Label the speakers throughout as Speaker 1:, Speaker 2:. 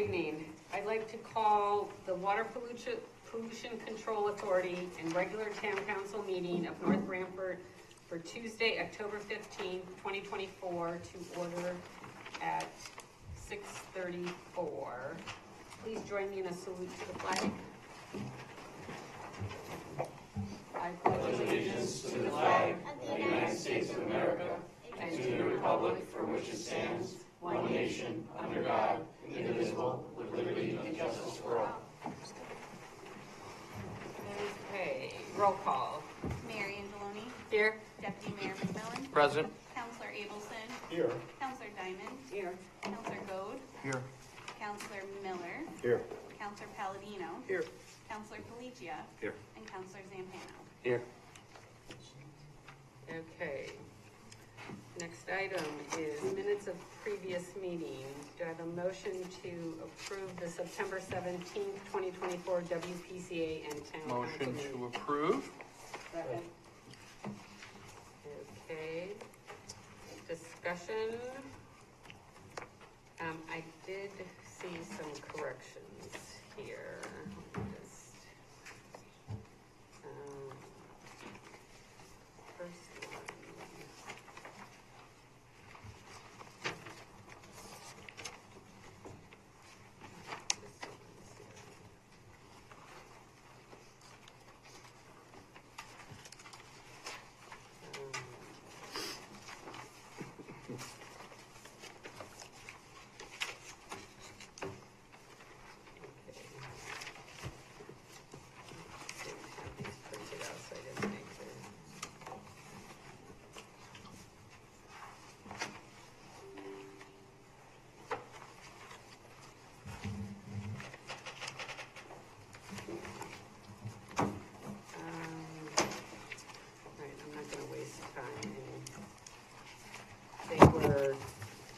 Speaker 1: evening. I'd like to call the Water Pollution Control Authority and regular Town Council meeting of North Branford for Tuesday, October 15th, 2024 to order at 6:34. Please join me in a salute to the flag. I pledge
Speaker 2: allegiance to the flag of the United States of America and to the republic for which it stands, one nation, under God, indivisible, with liberty and justice for all.
Speaker 1: Okay, roll call.
Speaker 3: Mayor Angeloni.
Speaker 1: Here.
Speaker 3: Deputy Mayor McMillan.
Speaker 4: Present.
Speaker 3: Councilor Abelson.
Speaker 2: Here.
Speaker 3: Councilor Diamond.
Speaker 1: Here.
Speaker 3: Councilor Goad.
Speaker 4: Here.
Speaker 3: Councilor Miller.
Speaker 2: Here.
Speaker 3: Councilor Palladino.
Speaker 4: Here.
Speaker 3: Councilor Palicia.
Speaker 4: Here.
Speaker 3: And Councilor Zampano.
Speaker 4: Here.
Speaker 1: Okay. Next item is minutes of previous meeting. Do I have a motion to approve the September 17th, 2024 WPCA and Town Council
Speaker 4: Motion
Speaker 1: meeting?
Speaker 4: to approve.
Speaker 1: Second. Okay. Discussion. I did see some corrections here. Just, first one.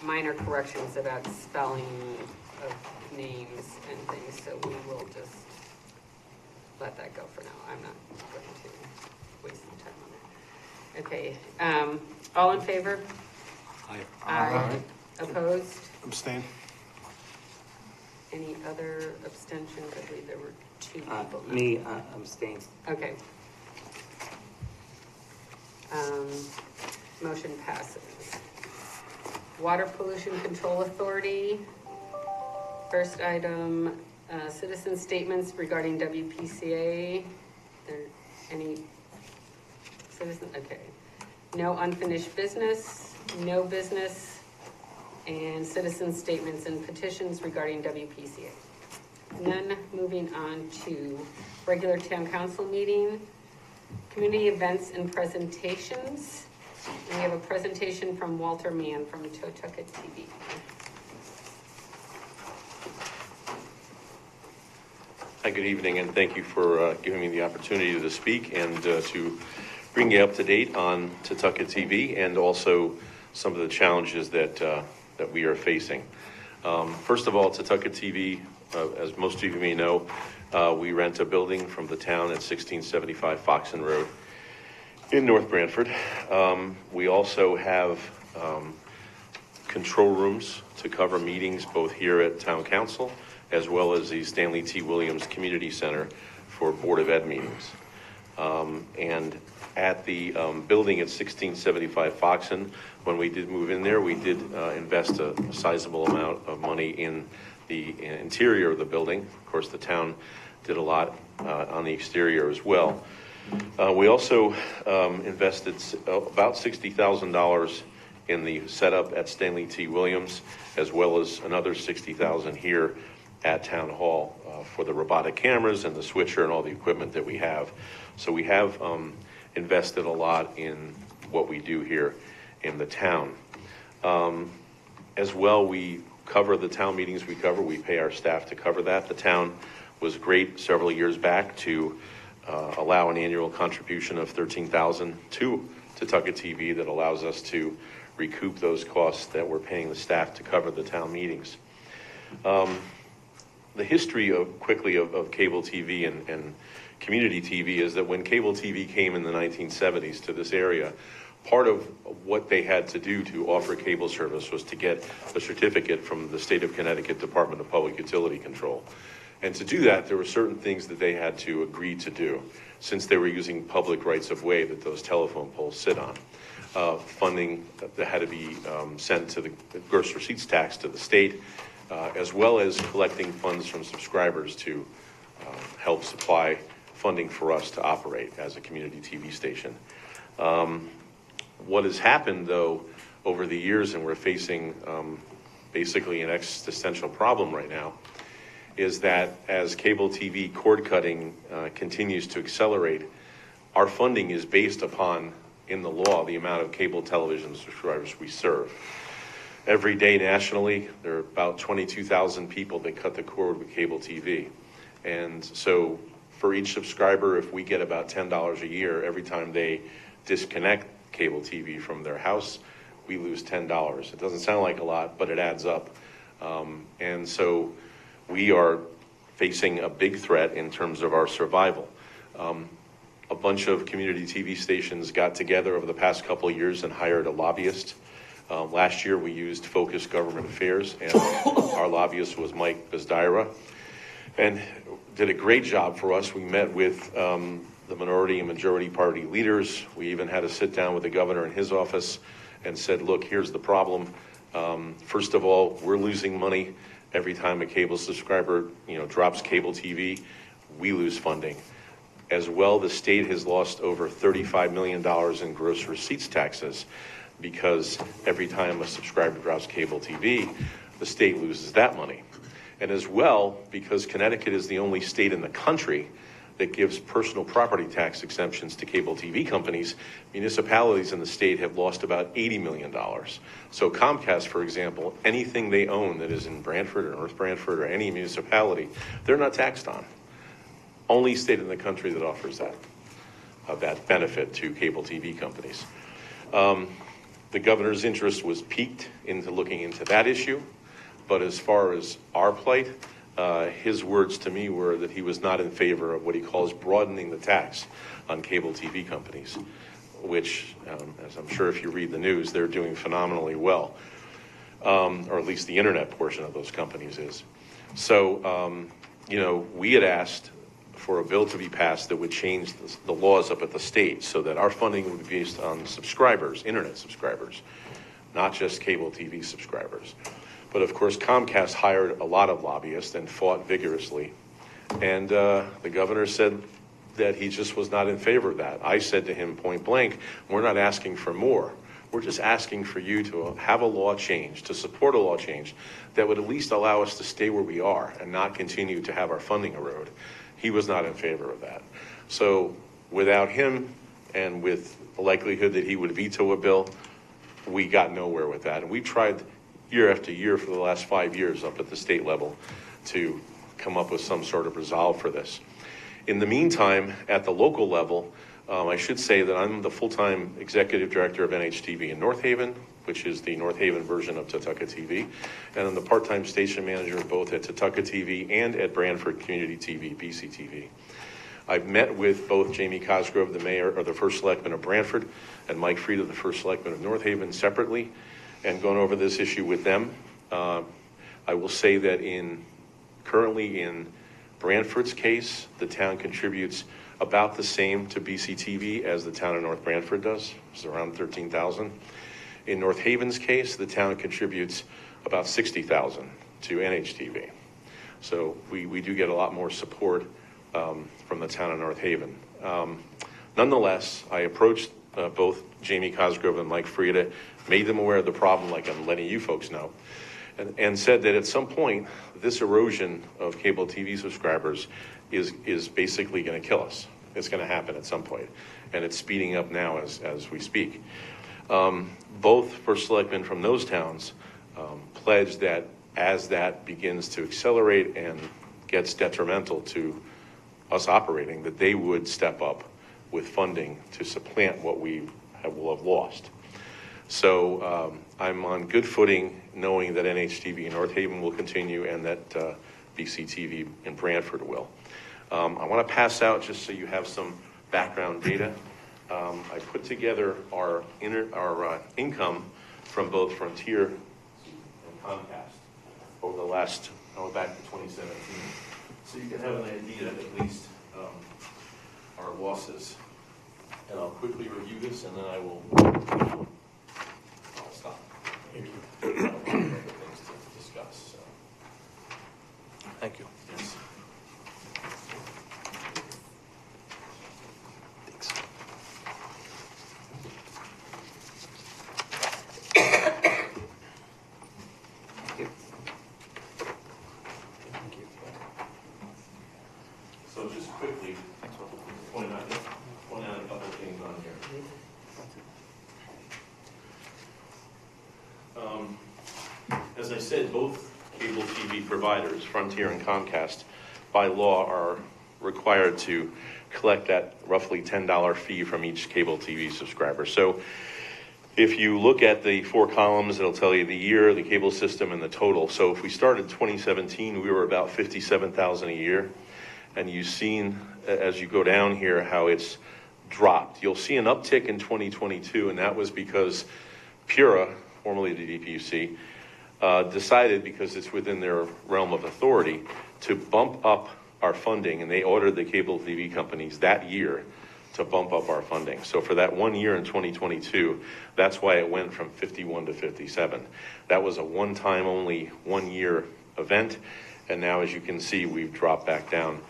Speaker 1: Minor corrections about spelling of names and things, so we will just let that go for now. I'm not going to waste some time on it. Okay, all in favor?
Speaker 4: Aye.
Speaker 1: Aye. Opposed?
Speaker 4: Abstain.
Speaker 1: Any other abstentions? I believe there were two people.
Speaker 5: Me, abstain.
Speaker 1: Okay. Motion passes. Water Pollution Control Authority. First item, citizen statements regarding WPCA. There any citizen? Okay. No unfinished business, no business, and citizen statements and petitions regarding WPCA. None. Moving on to regular Town Council meeting, community events and presentations. And we have a presentation from Walter Mann from Totucket TV.
Speaker 6: Hi, good evening, and thank you for giving me the opportunity to speak and to bring you up to date on Totucket TV and also some of the challenges that we are facing. First of all, Totucket TV, as most of you may know, we rent a building from the town at 1675 Foxen Road in North Branford. We also have control rooms to cover meetings both here at Town Council as well as the Stanley T. Williams Community Center for Board of Ed meetings. And at the building at 1675 Foxen, when we did move in there, we did invest a sizable amount of money in the interior of the building. Of course, the town did a lot on the exterior as well. We also invested about $60,000 in the setup at Stanley T. Williams, as well as another $60,000 here at Town Hall for the robotic cameras and the switcher and all the equipment that we have. So we have invested a lot in what we do here in the town. As well, we cover the town meetings we cover. We pay our staff to cover that. The town was great several years back to allow an annual contribution of $13,000 to Totucket TV that allows us to recoup those costs that we're paying the staff to cover the town meetings. The history of cable TV and community TV is that when cable TV came in the 1970s to this area, part of what they had to do to offer cable service was to get a certificate from the State of Connecticut Department of Public Utility Control. And to do that, there were certain things that they had to agree to do, since they were using public rights of way that those telephone poles sit on. Funding that had to be sent to the gross receipts tax to the state, as well as collecting funds from subscribers to help supply funding for us to operate as a community TV station. What has happened, though, over the years, and we're facing basically an existential problem right now, is that as cable TV cord cutting continues to accelerate, our funding is based upon, in the law, the amount of cable television subscribers we serve. Every day nationally, there are about 22,000 people that cut the cord with cable TV. And so for each subscriber, if we get about $10 a year, every time they disconnect cable TV from their house, we lose $10. It doesn't sound like a lot, but it adds up. And so we are facing a big threat in terms of our survival. A bunch of community TV stations got together over the past couple of years and hired a lobbyist. Last year we used Focus Government Affairs, and our lobbyist was Mike Bezdaira, and did a great job for us. We met with the minority and majority party leaders. We even had to sit down with the governor in his office and said, look, here's the problem. First of all, we're losing money every time a cable subscriber drops cable TV. We lose funding. As well, the state has lost over $35 million in gross receipts taxes, because every time a subscriber drops cable TV, the state loses that money. And as well, because Connecticut is the only state in the country that gives personal property tax exemptions to cable TV companies, municipalities in the state have lost about $80 million. So Comcast, for example, anything they own that is in Branford or North Branford or any municipality, they're not taxed on. Only state in the country that offers that benefit to cable TV companies. The governor's interest was piqued into looking into that issue, but as far as our plight, his words to me were that he was not in favor of what he calls broadening the tax on cable TV companies, which, as I'm sure if you read the news, they're doing phenomenally well, or at least the internet portion of those companies is. So, we had asked for a bill to be passed that would change the laws up at the state so that our funding would be based on subscribers, internet subscribers, not just cable TV subscribers. But of course, Comcast hired a lot of lobbyists and fought vigorously. And the governor said that he just was not in favor of that. I said to him point blank, we're not asking for more. We're just asking for you to have a law change, to support a law change that would at least allow us to stay where we are and not continue to have our funding erode. He was not in favor of that. So without him, and with the likelihood that he would veto a bill, we got nowhere with that. And we tried year after year for the last 5 years up at the state level to come up with some sort of resolve for this. In the meantime, at the local level, I should say that I'm the full-time executive director of NHTV in North Haven, which is the North Haven version of Tutuka TV, and I'm the part-time station manager both at Tutuka TV and at Branford Community TV, BCTV. I've met with both Jamie Cosgrove, the mayor or the first selectman of Branford, and Mike Frieda, the first selectman of North Haven, separately, and gone over this issue with them. I will say that currently in Branford's case, the town contributes about the same to BCTV as the town of North Branford does. It's around $13,000. In North Haven's case, the town contributes about $60,000 to NHTV. So we do get a lot more support from the town of North Haven. Nonetheless, I approached both Jamie Cosgrove and Mike Frieda, made them aware of the problem like I'm letting you folks know, and said that at some point, this erosion of cable TV subscribers is basically going to kill us. It's going to happen at some point, and it's speeding up now as we speak. Both first selectmen from those towns pledged that as that begins to accelerate and gets detrimental to us operating, that they would step up with funding to supplant what we will have lost. So I'm on good footing knowing that NHTV in North Haven will continue and that BCTV in Branford will. I want to pass out, just so you have some background data, I put together our income from both Frontier and Comcast over the last, back to 2017. So you can have an idea at least our losses. And I'll quickly review this, and then I'll stop. Thank you. Other things to discuss. So. Thank you. Yes. Thanks. So just quickly, point out a couple of things on here. As I said, both cable TV providers, Frontier and Comcast, by law are required to collect that roughly $10 fee from each cable TV subscriber. So if you look at the 4 columns, it'll tell you the year, the cable system, and the total. So if we started 2017, we were about $57,000 a year. And you've seen, as you go down here, how it's dropped. You'll see an uptick in 2022, and that was because PURA, formerly the DPUC, decided, because it's within their realm of authority, to bump up our funding, and they ordered the cable TV companies that year to bump up our funding. So for that 1 year in 2022, that's why it went from 51 to 57. That was a one-time only 1 year event, and now, as you can see, we've dropped back down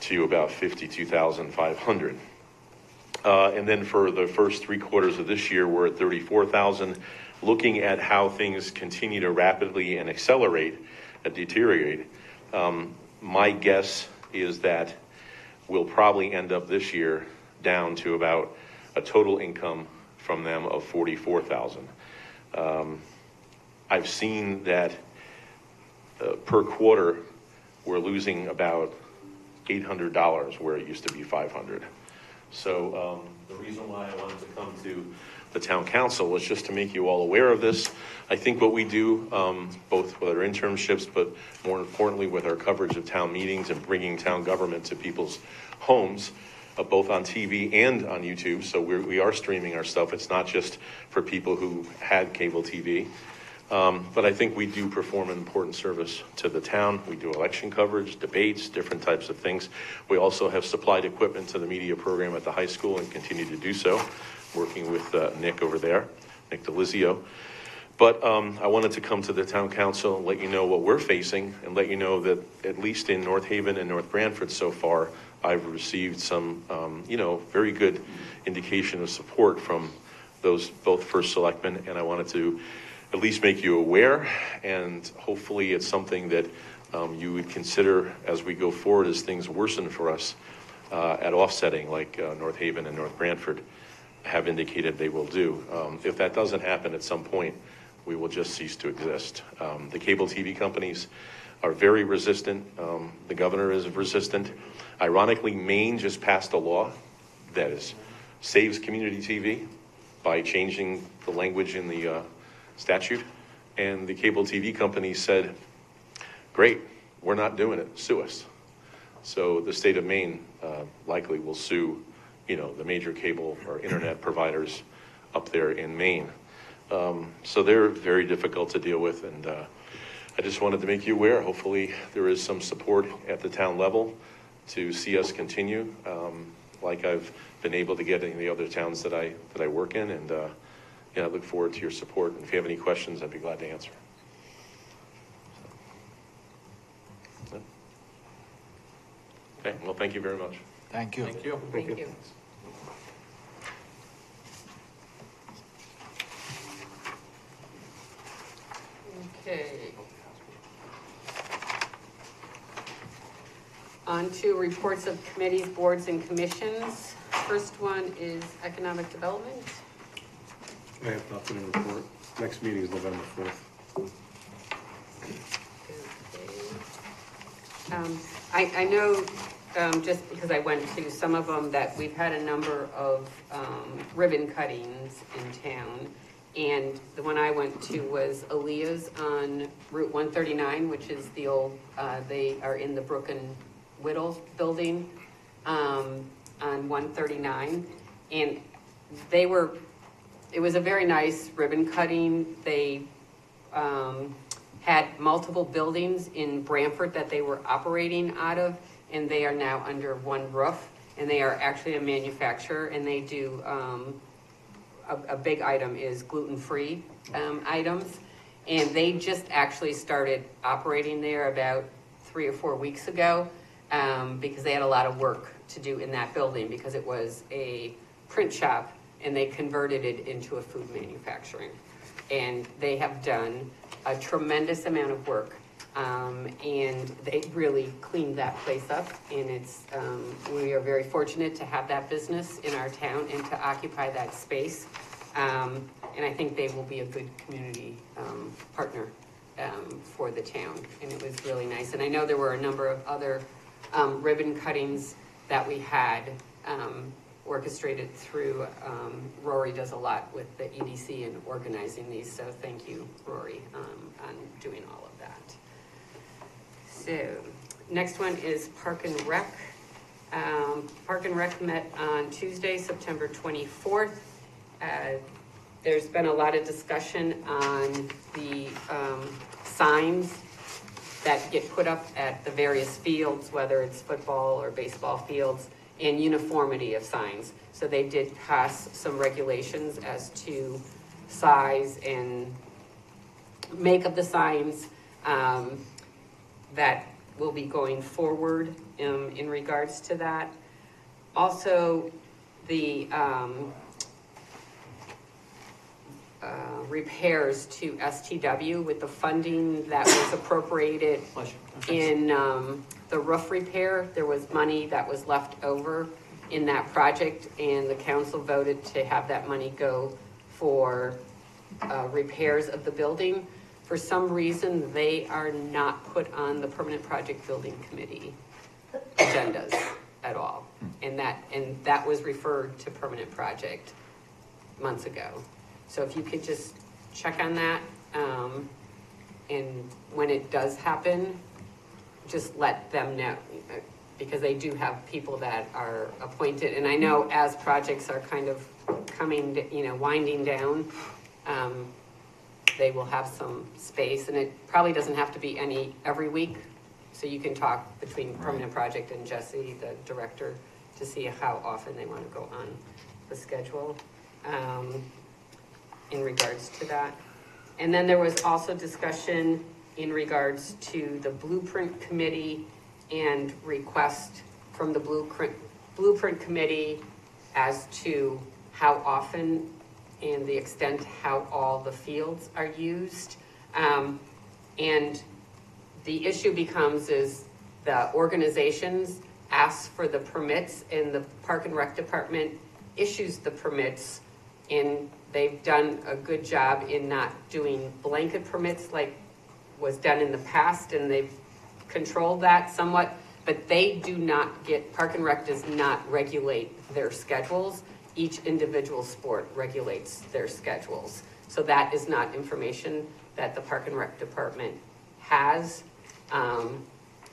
Speaker 6: to about 52,500. And then for the first 3 quarters of this year, we're at 34,000. Looking at how things continue to rapidly and deteriorate, my guess is that we'll probably end up this year down to about a total income from them of 44,000. I've seen that per quarter we're losing about $800 where it used to be $500. So the reason why I wanted to come to the town council was just to make you all aware of this. I think what we do, both with our internships, but more importantly with our coverage of town meetings and bringing town government to people's homes, both on TV and on YouTube. So we are streaming our stuff. It's not just for people who had cable TV. But I think we do perform an important service to the town. We do election coverage, debates, different types of things. We also have supplied equipment to the media program at the high school and continue to do so, working with Nick over there, Nick DeLizio. But I wanted to come to the town council and let you know what we're facing, and let you know that at least in North Haven and North Branford so far, I've received some, very good indication of support from those both first selectmen, and I wanted to at least make you aware, and hopefully it's something that you would consider as we go forward as things worsen for us at offsetting, like North Haven and North Branford have indicated they will do. If that doesn't happen at some point, we will just cease to exist. The cable TV companies are very resistant. The governor is resistant. Ironically, Maine just passed a law that saves community TV by changing the language in the statute, and the cable TV company said, great, we're not doing it, sue us. So the state of Maine likely will sue, the major cable or internet providers up there in Maine. So they're very difficult to deal with, and I just wanted to make you aware. Hopefully there is some support at the town level to see us continue, like I've been able to get in the other towns that I work in, and I look forward to your support. And if you have any questions, I'd be glad to answer. Okay, well, thank you very much.
Speaker 4: Thank you.
Speaker 2: Thank you.
Speaker 1: Thank you. Okay. On to reports of committees, boards, and commissions. First one is economic development.
Speaker 5: I have nothing to report. Next meeting is November 4th.
Speaker 1: Okay. I know, just because I went to some of them, that we've had a number of ribbon cuttings in town. And the one I went to was Aaliyah's on Route 139, which is the old, they are in the Brook and Whittle building on 139. And it was a very nice ribbon cutting. They had multiple buildings in Branford that they were operating out of, and they are now under one roof. And they are actually a manufacturer, and they do, a big item is gluten-free items. And they just actually started operating there about 3 or 4 weeks ago, because they had a lot of work to do in that building, because it was a print shop and they converted it into a food manufacturing. And they have done a tremendous amount of work, and they really cleaned that place up. And it's, we are very fortunate to have that business in our town and to occupy that space. And I think they will be a good community partner for the town, and it was really nice. And I know there were a number of other ribbon cuttings that we had orchestrated through, Rory does a lot with the EDC and organizing these, so thank you, Rory, on doing all of that. So, next one is Park and Rec. Park and Rec met on Tuesday, September 24th. There's been a lot of discussion on the signs that get put up at the various fields, whether it's football or baseball fields, and uniformity of signs. So they did pass some regulations as to size and make of the signs that will be going forward in regards to that. Also, the repairs to STW with the funding that was appropriated in the roof repair. There was money that was left over in that project, and the council voted to have that money go for repairs of the building. For some reason, they are not put on the permanent project building committee agendas at all. And that was referred to permanent project months ago. So if you could just check on that, and when it does happen, just let them know, because they do have people that are appointed. And I know as projects are kind of coming, winding down, they will have some space, and it probably doesn't have to be every week. So you can talk between permanent project and Jesse, the director, to see how often they want to go on the schedule. In regards to that. And then there was also discussion in regards to the Blueprint Committee and request from the Blueprint Committee as to how often and the extent how all the fields are used. And the issue becomes is the organizations ask for the permits, and the Park and Rec Department issues the permits, and they've done a good job in not doing blanket permits like was done in the past, and they've controlled that somewhat, but they do not Park and Rec does not regulate their schedules. Each individual sport regulates their schedules. So that is not information that the Park and Rec Department has,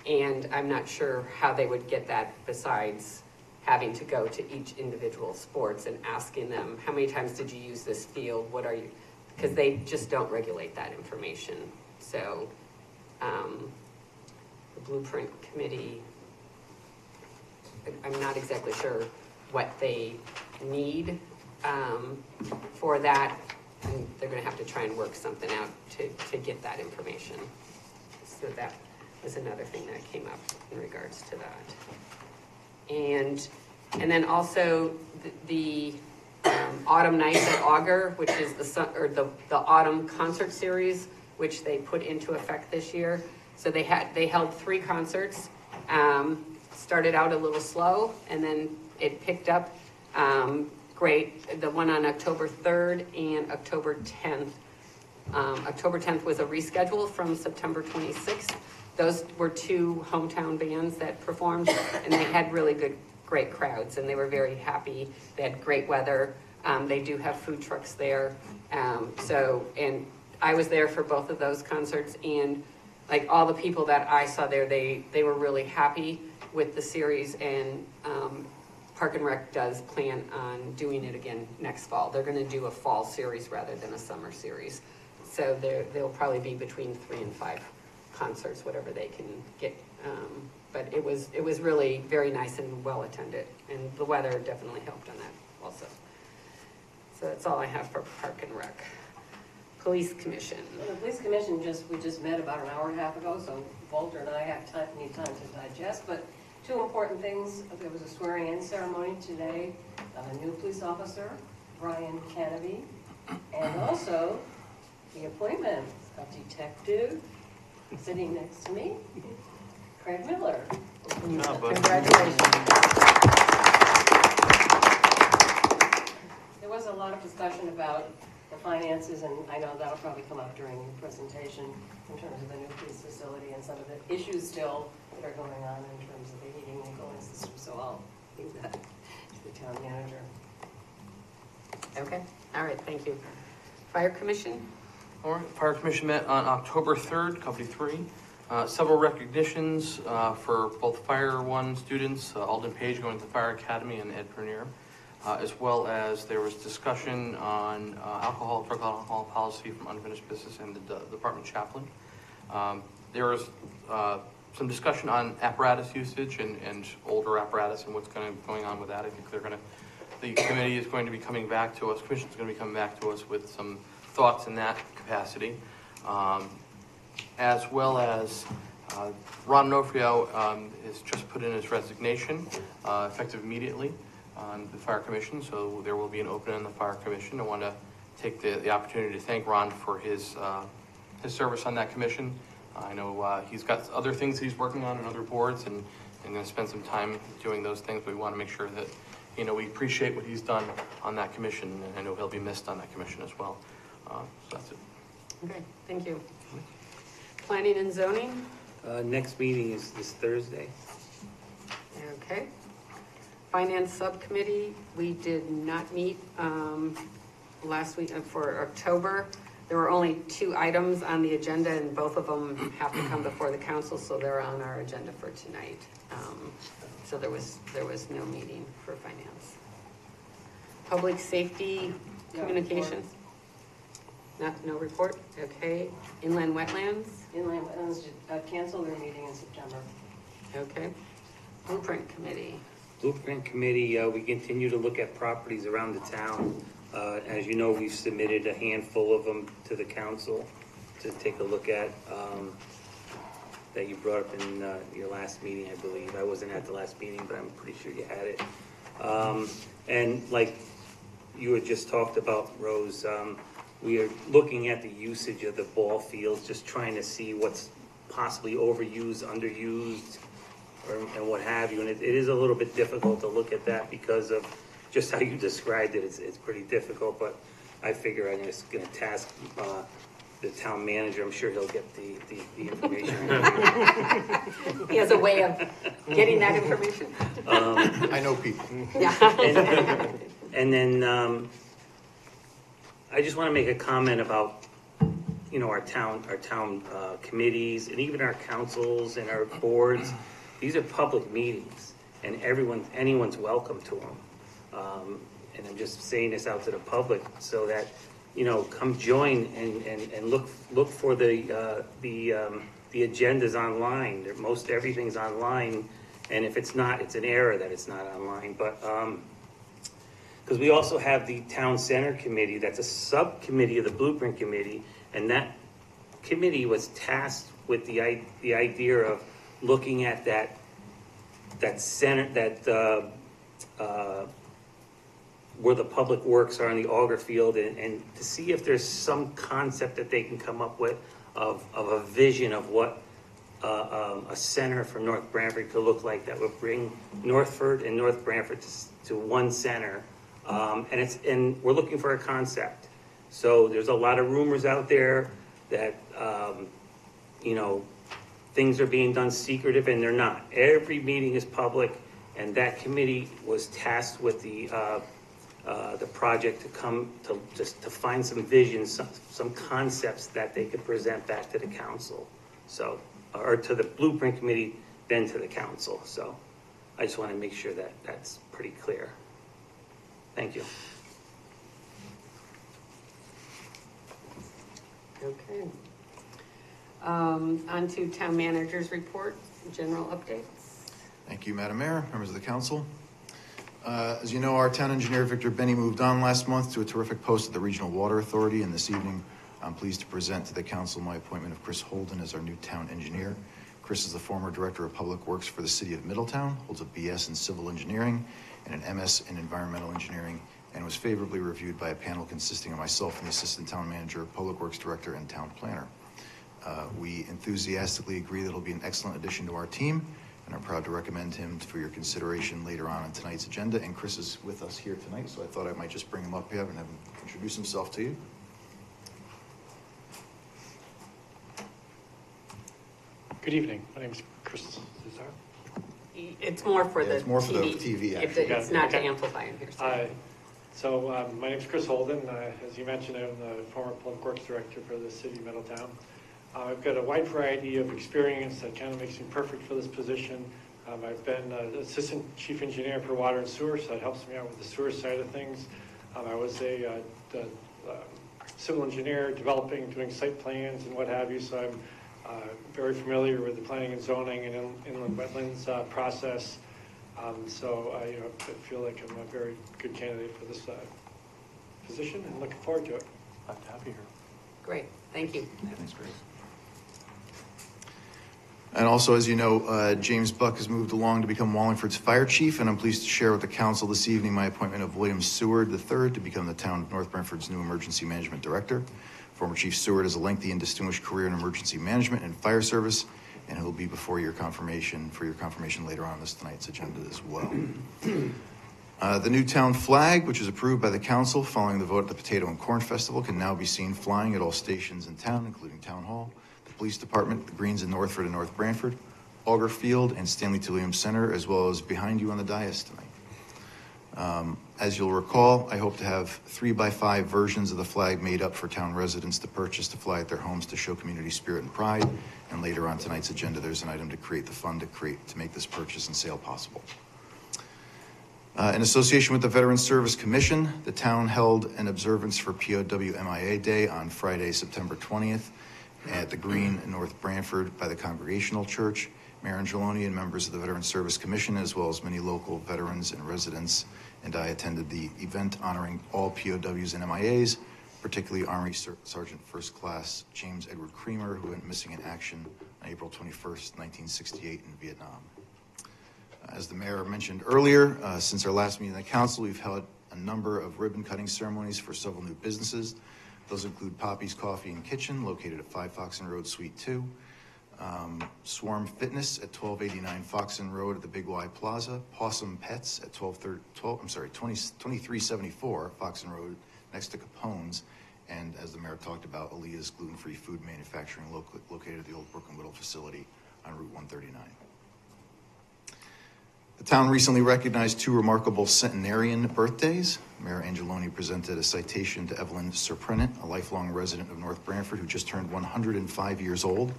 Speaker 1: and I'm not sure how they would get that besides having to go to each individual sports and asking them, how many times did you use this field? What are you, because they just don't regulate that information. So the Blueprint Committee, I'm not exactly sure what they need for that, and they're gonna have to try and work something out to get that information. So that was another thing that came up in regards to that. And then also the Autumn Nights at Augur, which is the autumn concert series, which they put into effect this year. So they held 3 concerts. Started out a little slow, and then it picked up great. The one on October 3rd and October 10th. October 10th was a reschedule from September 26th. Those were 2 hometown bands that performed, and they had really great crowds, and they were very happy. They had great weather. They do have food trucks there. And I was there for both of those concerts, and like all the people that I saw there, they were really happy with the series, and Park and Rec does plan on doing it again next fall. They're gonna do a fall series rather than a summer series. So they'll probably be between 3 and 5 concerts, whatever they can get. But it was really very nice and well attended, and the weather definitely helped on that also. So that's all I have for Park and Rec. Police Commission.
Speaker 4: Well, the police commission we just met about an hour and a half ago, so Walter and I need time to digest, but two important things. There was a swearing-in ceremony today of a new police officer, Brian Canavy, and also the appointment of Detective, sitting next to me, Craig Miller.
Speaker 1: Congratulations.
Speaker 4: There was a lot of discussion about the finances, and I know that'll probably come up during your presentation in terms of the new police facility and some of the issues still that are going on in terms of the heating and cooling system, so I'll leave that to the town manager.
Speaker 1: Okay, all right, thank you. Fire Commission?
Speaker 7: All right, Fire Commission met on October 3rd, Company 3. Several recognitions for both Fire 1 students, Alden Page going to the Fire Academy and Ed Bernier, as well as there was discussion on drug alcohol policy from unfinished business and the department chaplain. There was some discussion on apparatus usage and older apparatus and what's going on with that. I think the committee is going to be coming back to us, commission is going to be coming back to us with some thoughts in that capacity, as well as Ron Onofrio has just put in his resignation, effective immediately on the Fire Commission, so there will be an opening on the Fire Commission. I want to take the opportunity to thank Ron for his service on that commission. I know he's got other things he's working on in other boards and going to spend some time doing those things, but we want to make sure that we appreciate what he's done on that commission, and I know he'll be missed on that commission as well. So that's it.
Speaker 1: Okay, thank you. Planning and Zoning?
Speaker 8: Next meeting is this Thursday.
Speaker 1: Okay. Finance Subcommittee, we did not meet last week for October. There were only 2 items on the agenda, and both of them have to come before the council, so they're on our agenda for tonight. So there was no meeting for finance. Public Safety Communications? No report? Okay. Inland Wetlands?
Speaker 4: Inland Wetlands canceled their meeting in September.
Speaker 1: Okay. Blueprint Committee?
Speaker 8: Blueprint Committee, we continue to look at properties around the town. As you know, we've submitted a handful of them to the council to take a look at, that you brought up in your last meeting, I believe. I wasn't at the last meeting, but I'm pretty sure you had it. And like you had just talked about, Rose, we are looking at the usage of the ball fields, just trying to see what's possibly overused, underused, and what have you. And it is a little bit difficult to look at that because of just how you described it. It's pretty difficult, but I figure I'm just going to task the town manager. I'm sure he'll get the information.
Speaker 1: He has a way of getting that information.
Speaker 5: I know people.
Speaker 1: Yeah.
Speaker 8: And then I just want to make a comment about our town committees and even our councils and our boards. These are public meetings, and anyone's welcome to them. And I'm just saying this out to the public so that come join and look for the agendas online. Most everything's online, and if it's not, it's an error that it's not online. But because we also have the Town Center Committee, that's a subcommittee of the Blueprint Committee, and that committee was tasked with the idea of looking at that center, where the public works are in the Auger Field, and to see if there's some concept that they can come up with of a vision of what a center for North Branford could look like that would bring Northford and North Branford to one center. And we're looking for a concept. So there's a lot of rumors out there that things are being done secretive, and they're not. Every meeting is public, and that committee was tasked with the project to come to find some visions, some concepts that they could present back to the council, or to the Blueprint Committee, then to the council. So I just want to make sure that that's pretty clear. Thank you.
Speaker 1: Okay. On to town manager's report, general updates.
Speaker 9: Thank you, Madam Mayor, members of the council. As you know, our town engineer, Victor Benny, moved on last month to a terrific post at the Regional Water Authority, and this evening I'm pleased to present to the council my appointment of Chris Holden as our new town engineer. Chris is the former director of public works for the city of Middletown, holds a BS in civil engineering and an MS in environmental engineering, and was favorably reviewed by a panel consisting of myself and the assistant town manager, public works director, and town planner. We enthusiastically agree that he'll be an excellent addition to our team, and I'm proud to recommend him for your consideration later on tonight's agenda. And Chris is with us here tonight, so I thought I might just bring him up here and have him introduce himself to you.
Speaker 10: Good evening. My name is Chris Cesar.
Speaker 1: It's more for the
Speaker 9: It's more for the
Speaker 1: TV.
Speaker 9: TV, actually.
Speaker 1: It's not to
Speaker 10: Okay.
Speaker 1: amplify in here.
Speaker 10: My name is Chris Holden. As you mentioned, I'm the former public works director for the city of Middletown. I've got a wide variety of experience that kind of makes me perfect for this position. I've been assistant chief engineer for water and sewer, so that helps me out with the sewer side of things. I was a civil engineer, doing site plans and what have you, so I'm very familiar with the planning and zoning and inland wetlands process. I feel like I'm a very good candidate for this position and looking forward to it.
Speaker 7: Glad to have you here.
Speaker 1: Great, thank you.
Speaker 9: Thanks, Chris. And also, as you know, James Buck has moved along to become Wallingford's fire chief, and I'm pleased to share with the council this evening my appointment of William Seward III to become the town of North Branford's new emergency management director. Former Chief Seward has a lengthy and distinguished career in emergency management and fire service, and he'll be before your confirmation later on this tonight's agenda as well. The new town flag, which was approved by the council following the vote at the Potato and Corn Festival, can now be seen flying at all stations in town, including Town Hall, the Police Department, the Greens in Northford and North Branford, Auger Field, and Stanley T. Williams Center, as well as behind you on the dais tonight. As you'll recall, I hope to have 3x5 versions of the flag made up for town residents to purchase to fly at their homes to show community spirit and pride. And later on tonight's agenda, there's an item to create the fund to make this purchase and sale possible. In association with the Veterans Service Commission, the town held an observance for POW MIA Day on Friday, September 20th at the Green in North Branford by the Congregational Church. Mayor Angeloni and members of the Veterans Service Commission, as well as many local veterans and residents, and I attended the event honoring all POWs and MIAs, particularly Army Sergeant First Class James Edward Creamer, who went missing in action on April 21st, 1968 in Vietnam. As the mayor mentioned earlier, since our last meeting of the council, we've held a number of ribbon cutting ceremonies for several new businesses. Those include Poppy's Coffee and Kitchen, located at 5 Foxen Road, Suite 2. Swarm Fitness at 1289 Foxen Road at the Big Y Plaza. Possum Pets at 2374 Foxen Road next to Capone's. And as the mayor talked about, Aaliyah's gluten-free food manufacturing located at the old Brook and Whittle facility on Route 139. The town recently recognized 2 remarkable centenarian birthdays. Mayor Angeloni presented a citation to Evelyn Surprenant, a lifelong resident of North Branford who just turned 105 years old.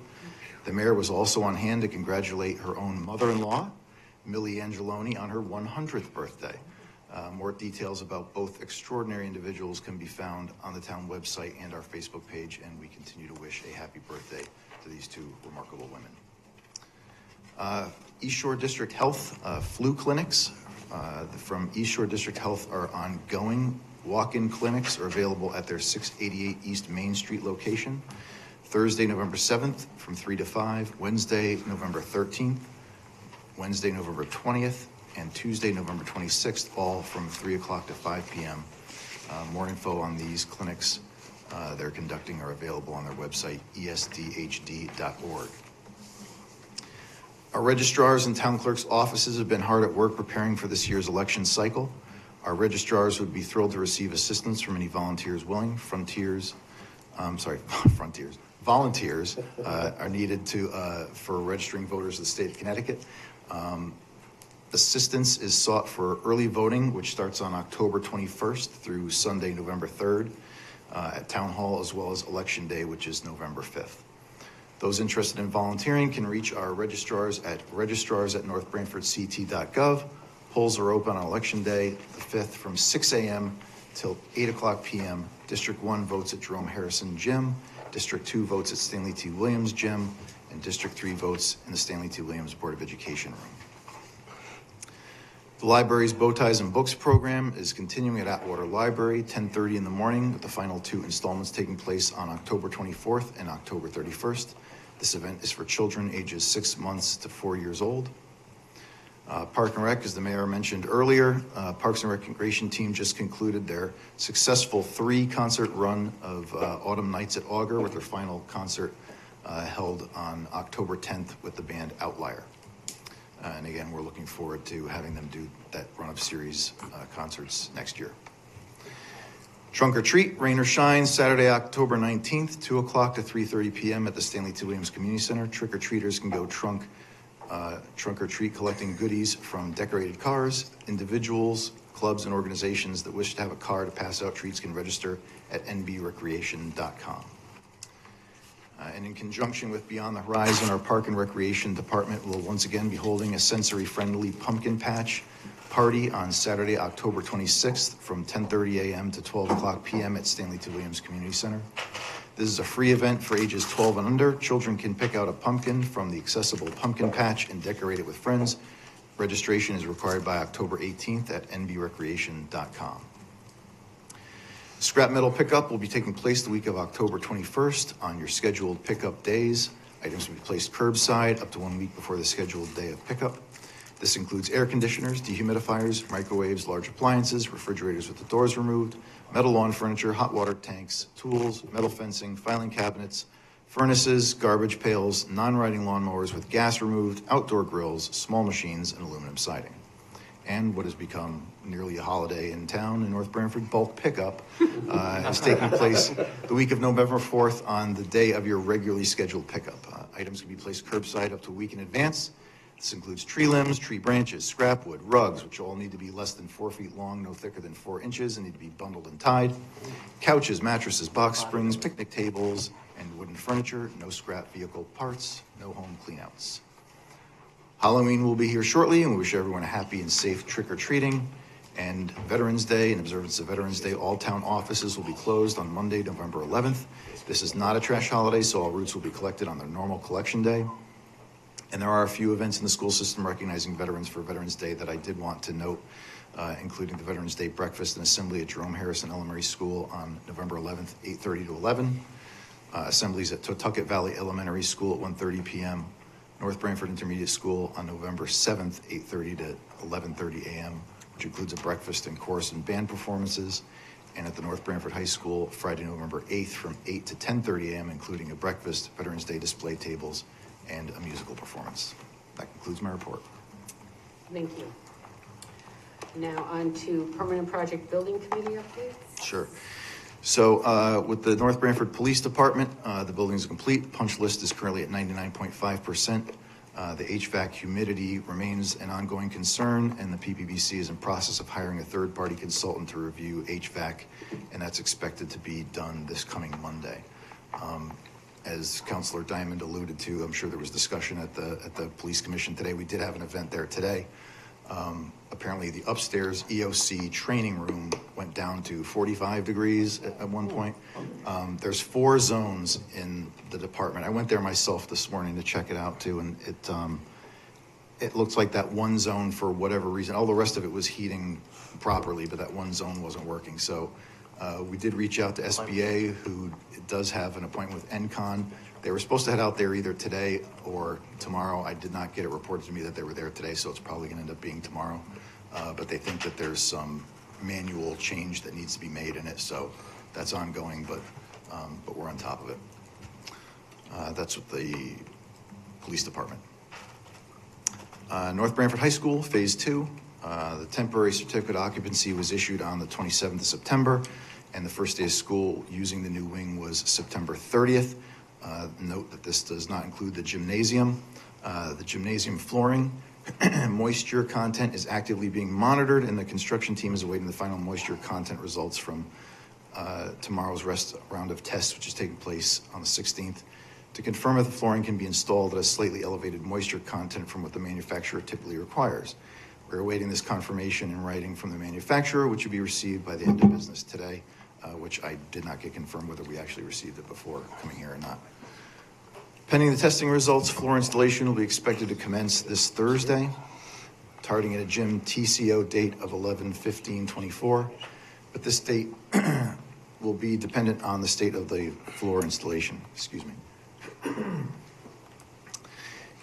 Speaker 9: The mayor was also on hand to congratulate her own mother-in-law, Millie Angeloni, on her 100th birthday. More details about both extraordinary individuals can be found on the town website and our Facebook page, and we continue to wish a happy birthday to these 2 remarkable women. East Shore District Health flu clinics from East Shore District Health are ongoing. Walk-in clinics are available at their 688 East Main Street location. Thursday, November 7th from 3 to 5, Wednesday, November 13th, Wednesday, November 20th, and Tuesday, November 26th, all from 3 o'clock to 5 p.m. More info on these clinics they're conducting are available on their website, esdhd.org. Our registrars and town clerk's offices have been hard at work preparing for this year's election cycle. Our registrars would be thrilled to receive assistance from any volunteers willing. Volunteers are needed for registering voters of the state of Connecticut. Assistance is sought for early voting, which starts on October 21st through Sunday, November 3rd at Town Hall, as well as Election Day, which is November 5th. Those interested in volunteering can reach our registrars at registrars@northbrantfordct.gov. Polls are open on Election Day, the 5th, from 6 a.m. till 8 o'clock p.m. District 1 votes at Jerome Harrison Gym. District 2 votes at Stanley T. Williams Gym. And District 3 votes in the Stanley T. Williams Board of Education room. The library's Bow Ties and Books program is continuing at Atwater Library, 10:30 in the morning, with the final 2 installments taking place on October 24th and October 31st. This event is for children ages 6 months to 4 years old. Park and Rec, as the mayor mentioned earlier, Parks and Recreation team just concluded their successful 3-concert run of Autumn Nights at Augur, with their final concert held on October 10th with the band Outlier. And again, we're looking forward to having them do that run of series concerts next year. Trunk or Treat, rain or shine, Saturday, October 19th, 2 o'clock to 3:30 p.m. at the Stanley T. Williams Community Center. Trick-or-treaters can go trunk or treat collecting goodies from decorated cars. Individuals, clubs, and organizations that wish to have a car to pass out treats can register at nbrecreation.com. And in conjunction with Beyond the Horizon, our Park and Recreation Department will once again be holding a sensory-friendly pumpkin patch party on Saturday, October 26th from 10:30 a.m. to 12 o'clock p.m. at Stanley T. Williams Community Center. This is a free event for ages 12 and under. Children can pick out a pumpkin from the accessible pumpkin patch and decorate it with friends. Registration is required by October 18th at nbrecreation.com. Scrap metal pickup will be taking place the week of October 21st on your scheduled pickup days. Items will be placed curbside up to 1 week before the scheduled day of pickup. This includes air conditioners, dehumidifiers, microwaves, large appliances, refrigerators with the doors removed, metal lawn furniture, hot water tanks, tools, metal fencing, filing cabinets, furnaces, garbage pails, non-riding lawnmowers with gas removed, outdoor grills, small machines, and aluminum siding. And what has become nearly a holiday in town in North Branford, bulk pickup, is taking place the week of November 4th on the day of your regularly scheduled pickup. Items can be placed curbside up to a week in advance. This includes tree limbs, tree branches, scrap wood, rugs, which all need to be less than 4 feet long, no thicker than 4 inches, and need to be bundled and tied. Couches, mattresses, box springs, picnic tables, and wooden furniture. No scrap vehicle parts, no home cleanouts. Halloween will be here shortly, and we wish everyone a happy and safe trick-or-treating. And Veterans Day, in observance of Veterans Day, all town offices will be closed on Monday, November 11th. This is not a trash holiday, so all routes will be collected on their normal collection day. And there are a few events in the school system recognizing veterans for Veterans Day that I did want to note, including the Veterans Day breakfast and assembly at Jerome Harrison Elementary School on November 11th, 8:30 to 11. Assemblies at Totucket Valley Elementary School at 1:30 p.m. North Branford Intermediate School on November 7th, 8:30 to 11:30 a.m., which includes a breakfast and chorus and band performances. And at the North Branford High School, Friday, November 8th from 8 to 10:30 a.m., including a breakfast, Veterans Day display tables, and a musical performance. That concludes my report.
Speaker 1: Thank you. Now on to Permanent Project Building Committee updates.
Speaker 9: Sure. So with the North Branford Police Department, the building is complete. Punch list is currently at 99.5%. The HVAC humidity remains an ongoing concern, and the PPBC is in process of hiring a third-party consultant to review HVAC, and that's expected to be done this coming Monday. As Councilor Diamond alluded to, I'm sure there was discussion at the Police Commission today. We did have an event there today. Apparently the upstairs EOC training room went down to 45 degrees at one point. There's 4 zones in the department. I went there myself this morning to check it out too, and it looks like that one zone, for whatever reason, all the rest of it was heating properly, but that one zone wasn't working. So we did reach out to SBA, who does have an appointment with NCON. They were supposed to head out there either today or tomorrow. I did not get it reported to me that they were there today, so it's probably going to end up being tomorrow. But they think that there's some manual change that needs to be made in it, so that's ongoing, but we're on top of it. That's with the police department. North Branford High School, Phase 2. The temporary certificate of occupancy was issued on the 27th of September, and the first day of school using the new wing was September 30th. Note that this does not include the gymnasium. The gymnasium flooring moisture content is actively being monitored, and the construction team is awaiting the final moisture content results from tomorrow's round of tests, which is taking place on the 16th. to confirm if the flooring can be installed at a slightly elevated moisture content from what the manufacturer typically requires. We're awaiting this confirmation in writing from the manufacturer, which will be received by the end of business today, which I did not get confirmed whether we actually received it before coming here or not. Pending the testing results, floor installation will be expected to commence this Thursday, targeting a gym TCO date of 11/15/24, but this date will be dependent on the state of the floor installation. Excuse me.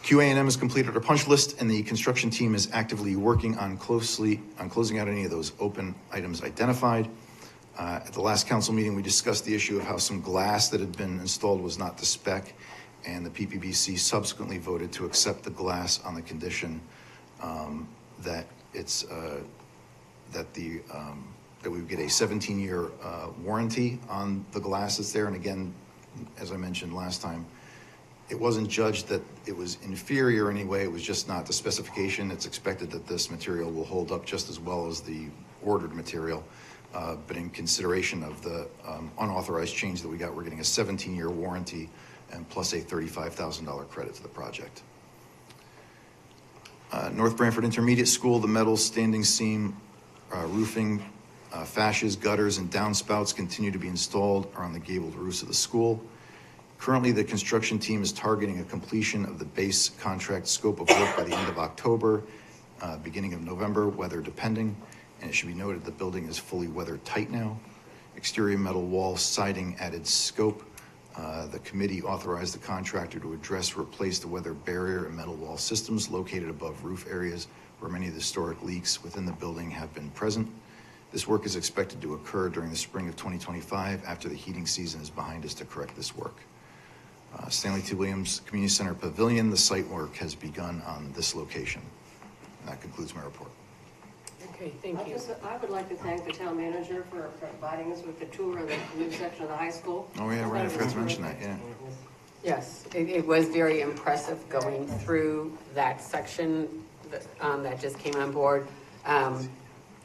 Speaker 9: QA&M has completed our punch list, and the construction team is actively working on closing out any of those open items identified. At the last council meeting, we discussed the issue of how some glass that had been installed was not to spec, and the PPBC subsequently voted to accept the glass on the condition that it's that we would get a 17-year warranty on the glass that's there. And again, as I mentioned last time, it wasn't judged that it was inferior anyway. It was just not the specification. It's expected that this material will hold up just as well as the ordered material. But in consideration of the unauthorized change that we got, we're getting a 17-year warranty and plus a $35,000 credit to the project. North Branford Intermediate School, the metal standing seam roofing, fascias, gutters, and downspouts continue to be installed around the gabled roofs of the school. Currently, the construction team is targeting a completion of the base contract scope of work by the end of October, beginning of November, weather depending. And it should be noted the building is fully weather tight now. Exterior metal wall siding added scope. The committee authorized the contractor to address, replace the weather barrier and metal wall systems located above roof areas where many of the historic leaks within the building have been present. This work is expected to occur during the spring of 2025 after the heating season is behind us to correct this work. Stanley T. Williams Community Center Pavilion, the site work has begun on this location. And that concludes my report.
Speaker 1: Okay, thank you.
Speaker 4: I would like to thank the town manager for providing us with the tour of the new section of the high school.
Speaker 9: Oh yeah, right, I forgot to mention that, yeah.
Speaker 1: Yes, it was very impressive going through that section that just came on board.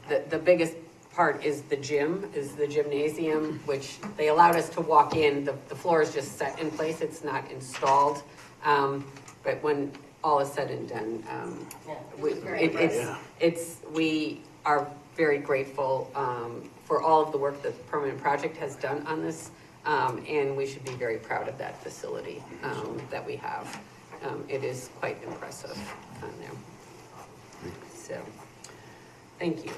Speaker 1: The biggest part is the gymnasium, which they allowed us to walk in. The floor is just set in place, it's not installed. But when all is said and done, we are very grateful for all of the work that the Permanent Project has done on this, and we should be very proud of that facility that we have. It is quite impressive on there. So, thank you.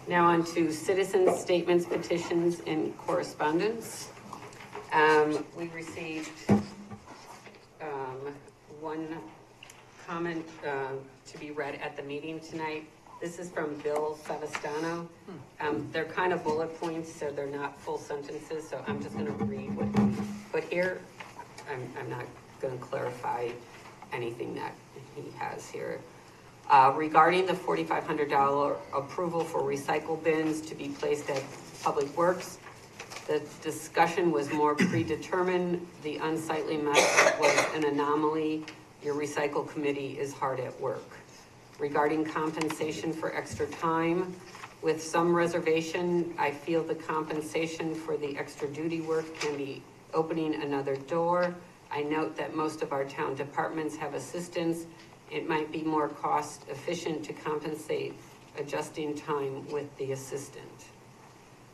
Speaker 1: Now on to citizen statements, petitions, and correspondence. We received one comment to be read at the meeting tonight. This is from Bill Savastano. They're kind of bullet points, so they're not full sentences, so I'm just going to read what he put here. I'm not going to clarify anything that he has here. Regarding the $4,500 approval for recycle bins to be placed at Public Works, the discussion was more predetermined. The unsightly mess was an anomaly. Your recycle committee is hard at work. Regarding compensation for extra time, with some reservation, I feel the compensation for the extra duty work can be opening another door. I note that most of our town departments have assistants. It might be more cost efficient to compensate adjusting time with the assistant.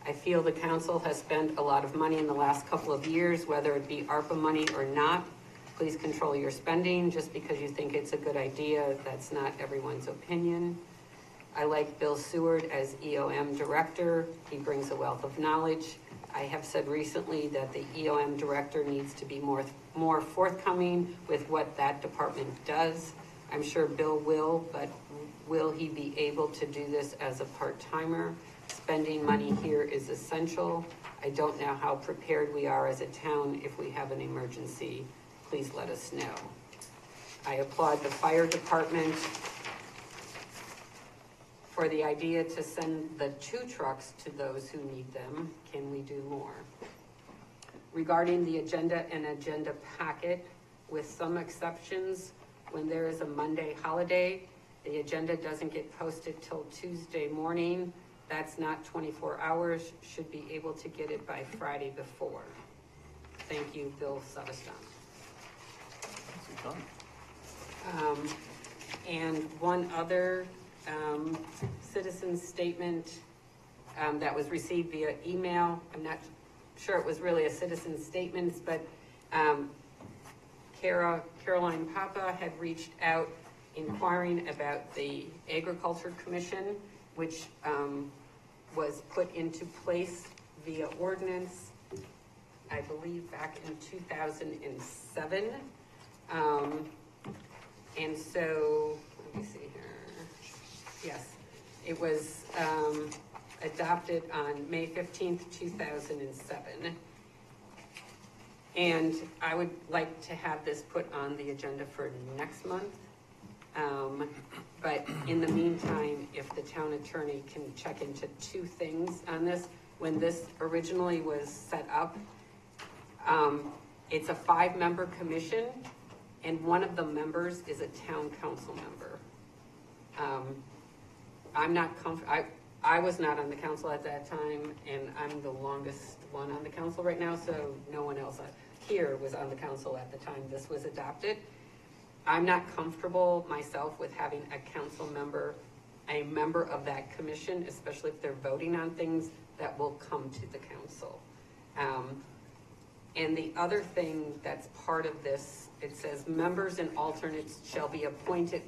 Speaker 1: I feel the council has spent a lot of money in the last couple of years, whether it be ARPA money or not. Please control your spending. Just because you think it's a good idea, that's not everyone's opinion. I like Bill Seward as EOM director. He brings a wealth of knowledge. I have said recently that the EOM director needs to be more forthcoming with what that department does. I'm sure Bill will, but will he be able to do this as a part-timer? Spending money here is essential. I don't know how prepared we are as a town if we have an emergency. Please let us know. I applaud the fire department for the idea to send the 2 trucks to those who need them. Can we do more? Regarding the agenda and agenda packet, with some exceptions, when there is a Monday holiday, the agenda doesn't get posted till Tuesday morning. That's not 24 hours. Should be able to get it by Friday before. Thank you, Bill Savastan.
Speaker 7: Done.
Speaker 1: And one other citizen statement that was received via email. I'm not sure it was really a citizen statement, but Caroline Papa had reached out inquiring about the Agriculture Commission, which was put into place via ordinance, I believe, back in 2007. And so, let me see here. Yes, it was adopted on May 15th, 2007. And I would like to have this put on the agenda for next month. But in the meantime, if the town attorney can check into two things on this. When this originally was set up, it's a 5-member commission, and one of the members is a town council member. I'm not I was not on the council at that time, and I'm the longest one on the council right now, so no one else here was on the council at the time this was adopted. I'm not comfortable myself with having a council member, a member of that commission, especially if they're voting on things that will come to the council. And the other thing that's part of this, it says members and alternates shall be appointed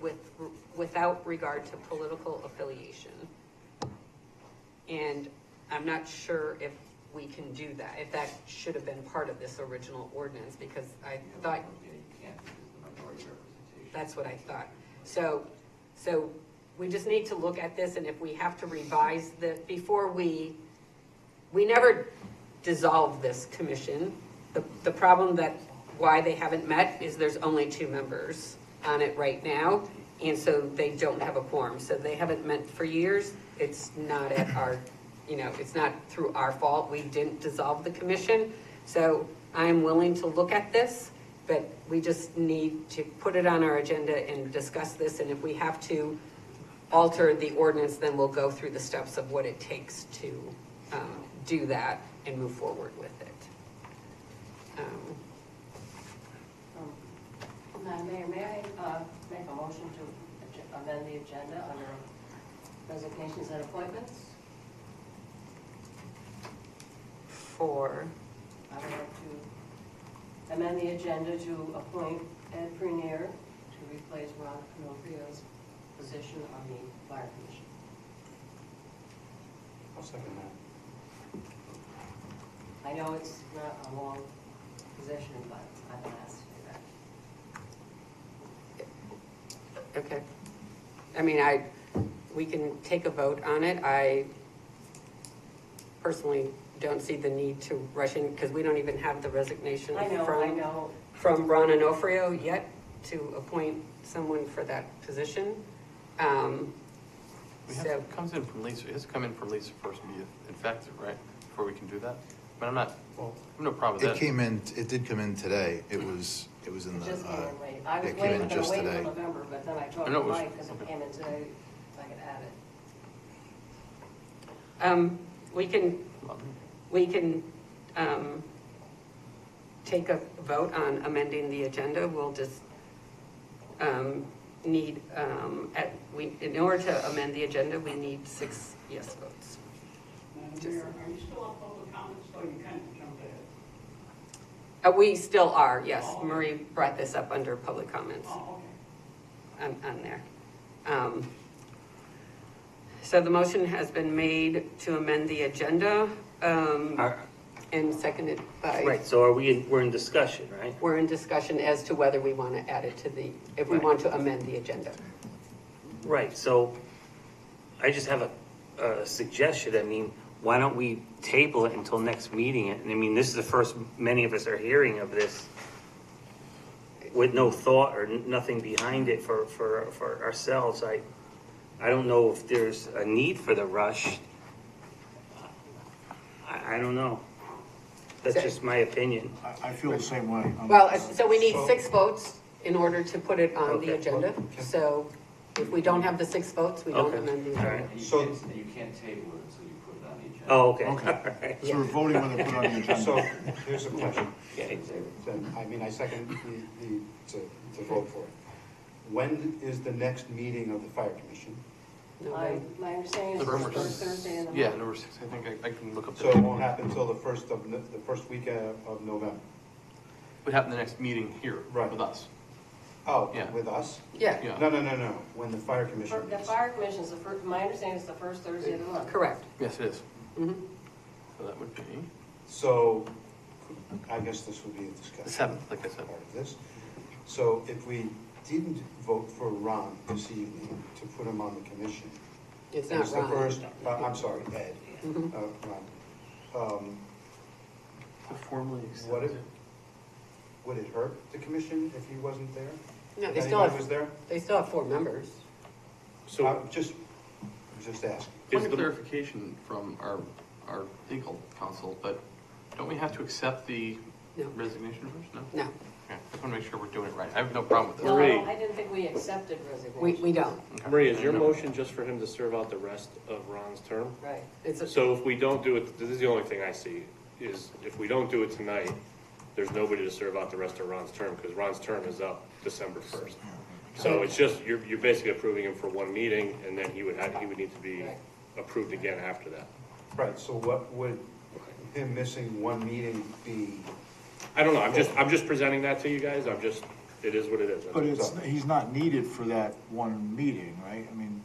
Speaker 1: without regard to political affiliation. And I'm not sure if we can do that, if that should have been part of this original ordinance, because I thought, that's what I thought. So we just need to look at this, and if we have to revise before we never dissolved this commission. The problem why they haven't met is there's only 2 members on it right now, and so they don't have a quorum. So they haven't met for years. It's not at our, it's not through our fault. We didn't dissolve the commission. So I'm willing to look at this, but we just need to put it on our agenda and discuss this. And if we have to alter the ordinance, then we'll go through the steps of what it takes to do that and move forward with it.
Speaker 4: Madam Mayor, may I make a motion to amend the agenda under resignations and appointments? I would like to amend the agenda to appoint Ed Prunier to replace Ron Canofrio's position on the Fire Commission.
Speaker 5: I'll second that.
Speaker 4: I know it's not a long position, but I've been asked to do that.
Speaker 1: Okay. I mean, we can take a vote on it. I personally don't see the need to rush in, because we don't even have the resignation from Ron Onofrio yet to appoint someone for that position.
Speaker 7: It comes in from Lisa. It has to come in from Lisa first and be effective, right? Before we can do that. But I have no problem with that.
Speaker 9: It did come in today. It was in the,
Speaker 4: It just came in late. I was
Speaker 9: it came in
Speaker 4: waiting
Speaker 9: just
Speaker 4: till
Speaker 9: today.
Speaker 4: November, but then I talked to Mike because it came in today, if I could add it.
Speaker 1: We can take a vote on amending the agenda. We'll just need, in order to amend the agenda, we need 6 yes votes.
Speaker 2: Madam Mayor, are you still on public comments, so you can't jump ahead?
Speaker 1: We still are, yes.
Speaker 2: Oh, okay.
Speaker 1: Marie brought this up under public comments
Speaker 2: Oh, okay.
Speaker 1: on there. So the motion has been made to amend the agenda and seconded by...
Speaker 8: Right, so we're in discussion, right?
Speaker 1: We're in discussion as to whether we want to add it to if we want to amend the agenda.
Speaker 8: Right, so I just have a suggestion. I mean, why don't we table it until next meeting? And I mean, this is the first many of us are hearing of this with no thought or nothing behind it for ourselves. I don't know if there's a need for the rush. I don't know. That's just my opinion.
Speaker 11: I feel the same way.
Speaker 1: Well, so we need 6 votes in order to put it on the
Speaker 8: Okay.
Speaker 1: agenda. So if we don't have the 6 votes, we don't
Speaker 8: Okay.
Speaker 1: amend the
Speaker 8: All
Speaker 1: agenda.
Speaker 8: right.
Speaker 11: So-
Speaker 2: You can't table it until you put it on the agenda.
Speaker 8: Oh, okay.
Speaker 11: Okay.
Speaker 8: All right.
Speaker 11: So we're voting when they put it on the agenda.
Speaker 2: So, here's a question.
Speaker 8: Yeah, exactly.
Speaker 2: Then, I mean, I second to vote for it. When is the next meeting of the fire commission?
Speaker 4: My understanding is
Speaker 7: November
Speaker 4: the first Thursday in the month.
Speaker 7: Yeah, November 6th, I think I can look up the
Speaker 2: So it
Speaker 7: date.
Speaker 2: won't happen until the first week of November?
Speaker 7: Would happen the next meeting here
Speaker 2: Right.
Speaker 7: with us.
Speaker 2: Oh,
Speaker 7: Yeah.
Speaker 2: with us?
Speaker 1: Yeah,
Speaker 7: Yeah.
Speaker 2: No, when the fire commission
Speaker 4: The
Speaker 2: meets.
Speaker 4: fire commission is the first, my understanding is the first Thursday of the month.
Speaker 1: correct.
Speaker 7: Yes, it is.
Speaker 1: Mhm.
Speaker 7: So that would be
Speaker 2: So, I guess this would be a
Speaker 7: the
Speaker 2: discussion.
Speaker 7: 7th, like I said.
Speaker 2: Part of this. So if we didn't vote for Ron this evening to put him on the commission,
Speaker 1: It's
Speaker 2: as
Speaker 1: not
Speaker 2: the
Speaker 1: wrong.
Speaker 2: first, I'm sorry, Ed,
Speaker 1: Mhm.
Speaker 2: Ron,
Speaker 7: Formally
Speaker 2: What
Speaker 7: accepted.
Speaker 2: would it hurt the commission if he wasn't there?
Speaker 1: No,
Speaker 2: If
Speaker 1: they still
Speaker 2: anybody was
Speaker 1: have,
Speaker 2: there?
Speaker 1: they still have 4 members.
Speaker 8: So,
Speaker 2: I'm just asking.
Speaker 7: Point of clarification from our legal counsel, but don't we have to accept the
Speaker 1: No.
Speaker 7: resignation first? No?
Speaker 1: No,
Speaker 7: Okay, I just want to make sure we're doing it right. I have no problem with
Speaker 4: No,
Speaker 7: this.
Speaker 5: Marie.
Speaker 4: I didn't think we accepted resignation.
Speaker 1: we don't.
Speaker 7: Okay.
Speaker 5: Marie, is your
Speaker 7: No.
Speaker 5: motion just for him to serve out the rest of Ron's term?
Speaker 4: Right.
Speaker 1: It's a,
Speaker 5: So if we don't do it, this is the only thing I see, is if we don't do it tonight, there's nobody to serve out the rest of Ron's term, because Ron's term is up December 1st. So it's just, you're basically approving him for one meeting, and then he would need to be
Speaker 4: Right.
Speaker 5: approved again after that.
Speaker 2: Right, so what would him missing one meeting be?
Speaker 5: I don't know, I'm just presenting that to you guys, it is what it is.
Speaker 11: But he's not needed for that one meeting, right? I mean,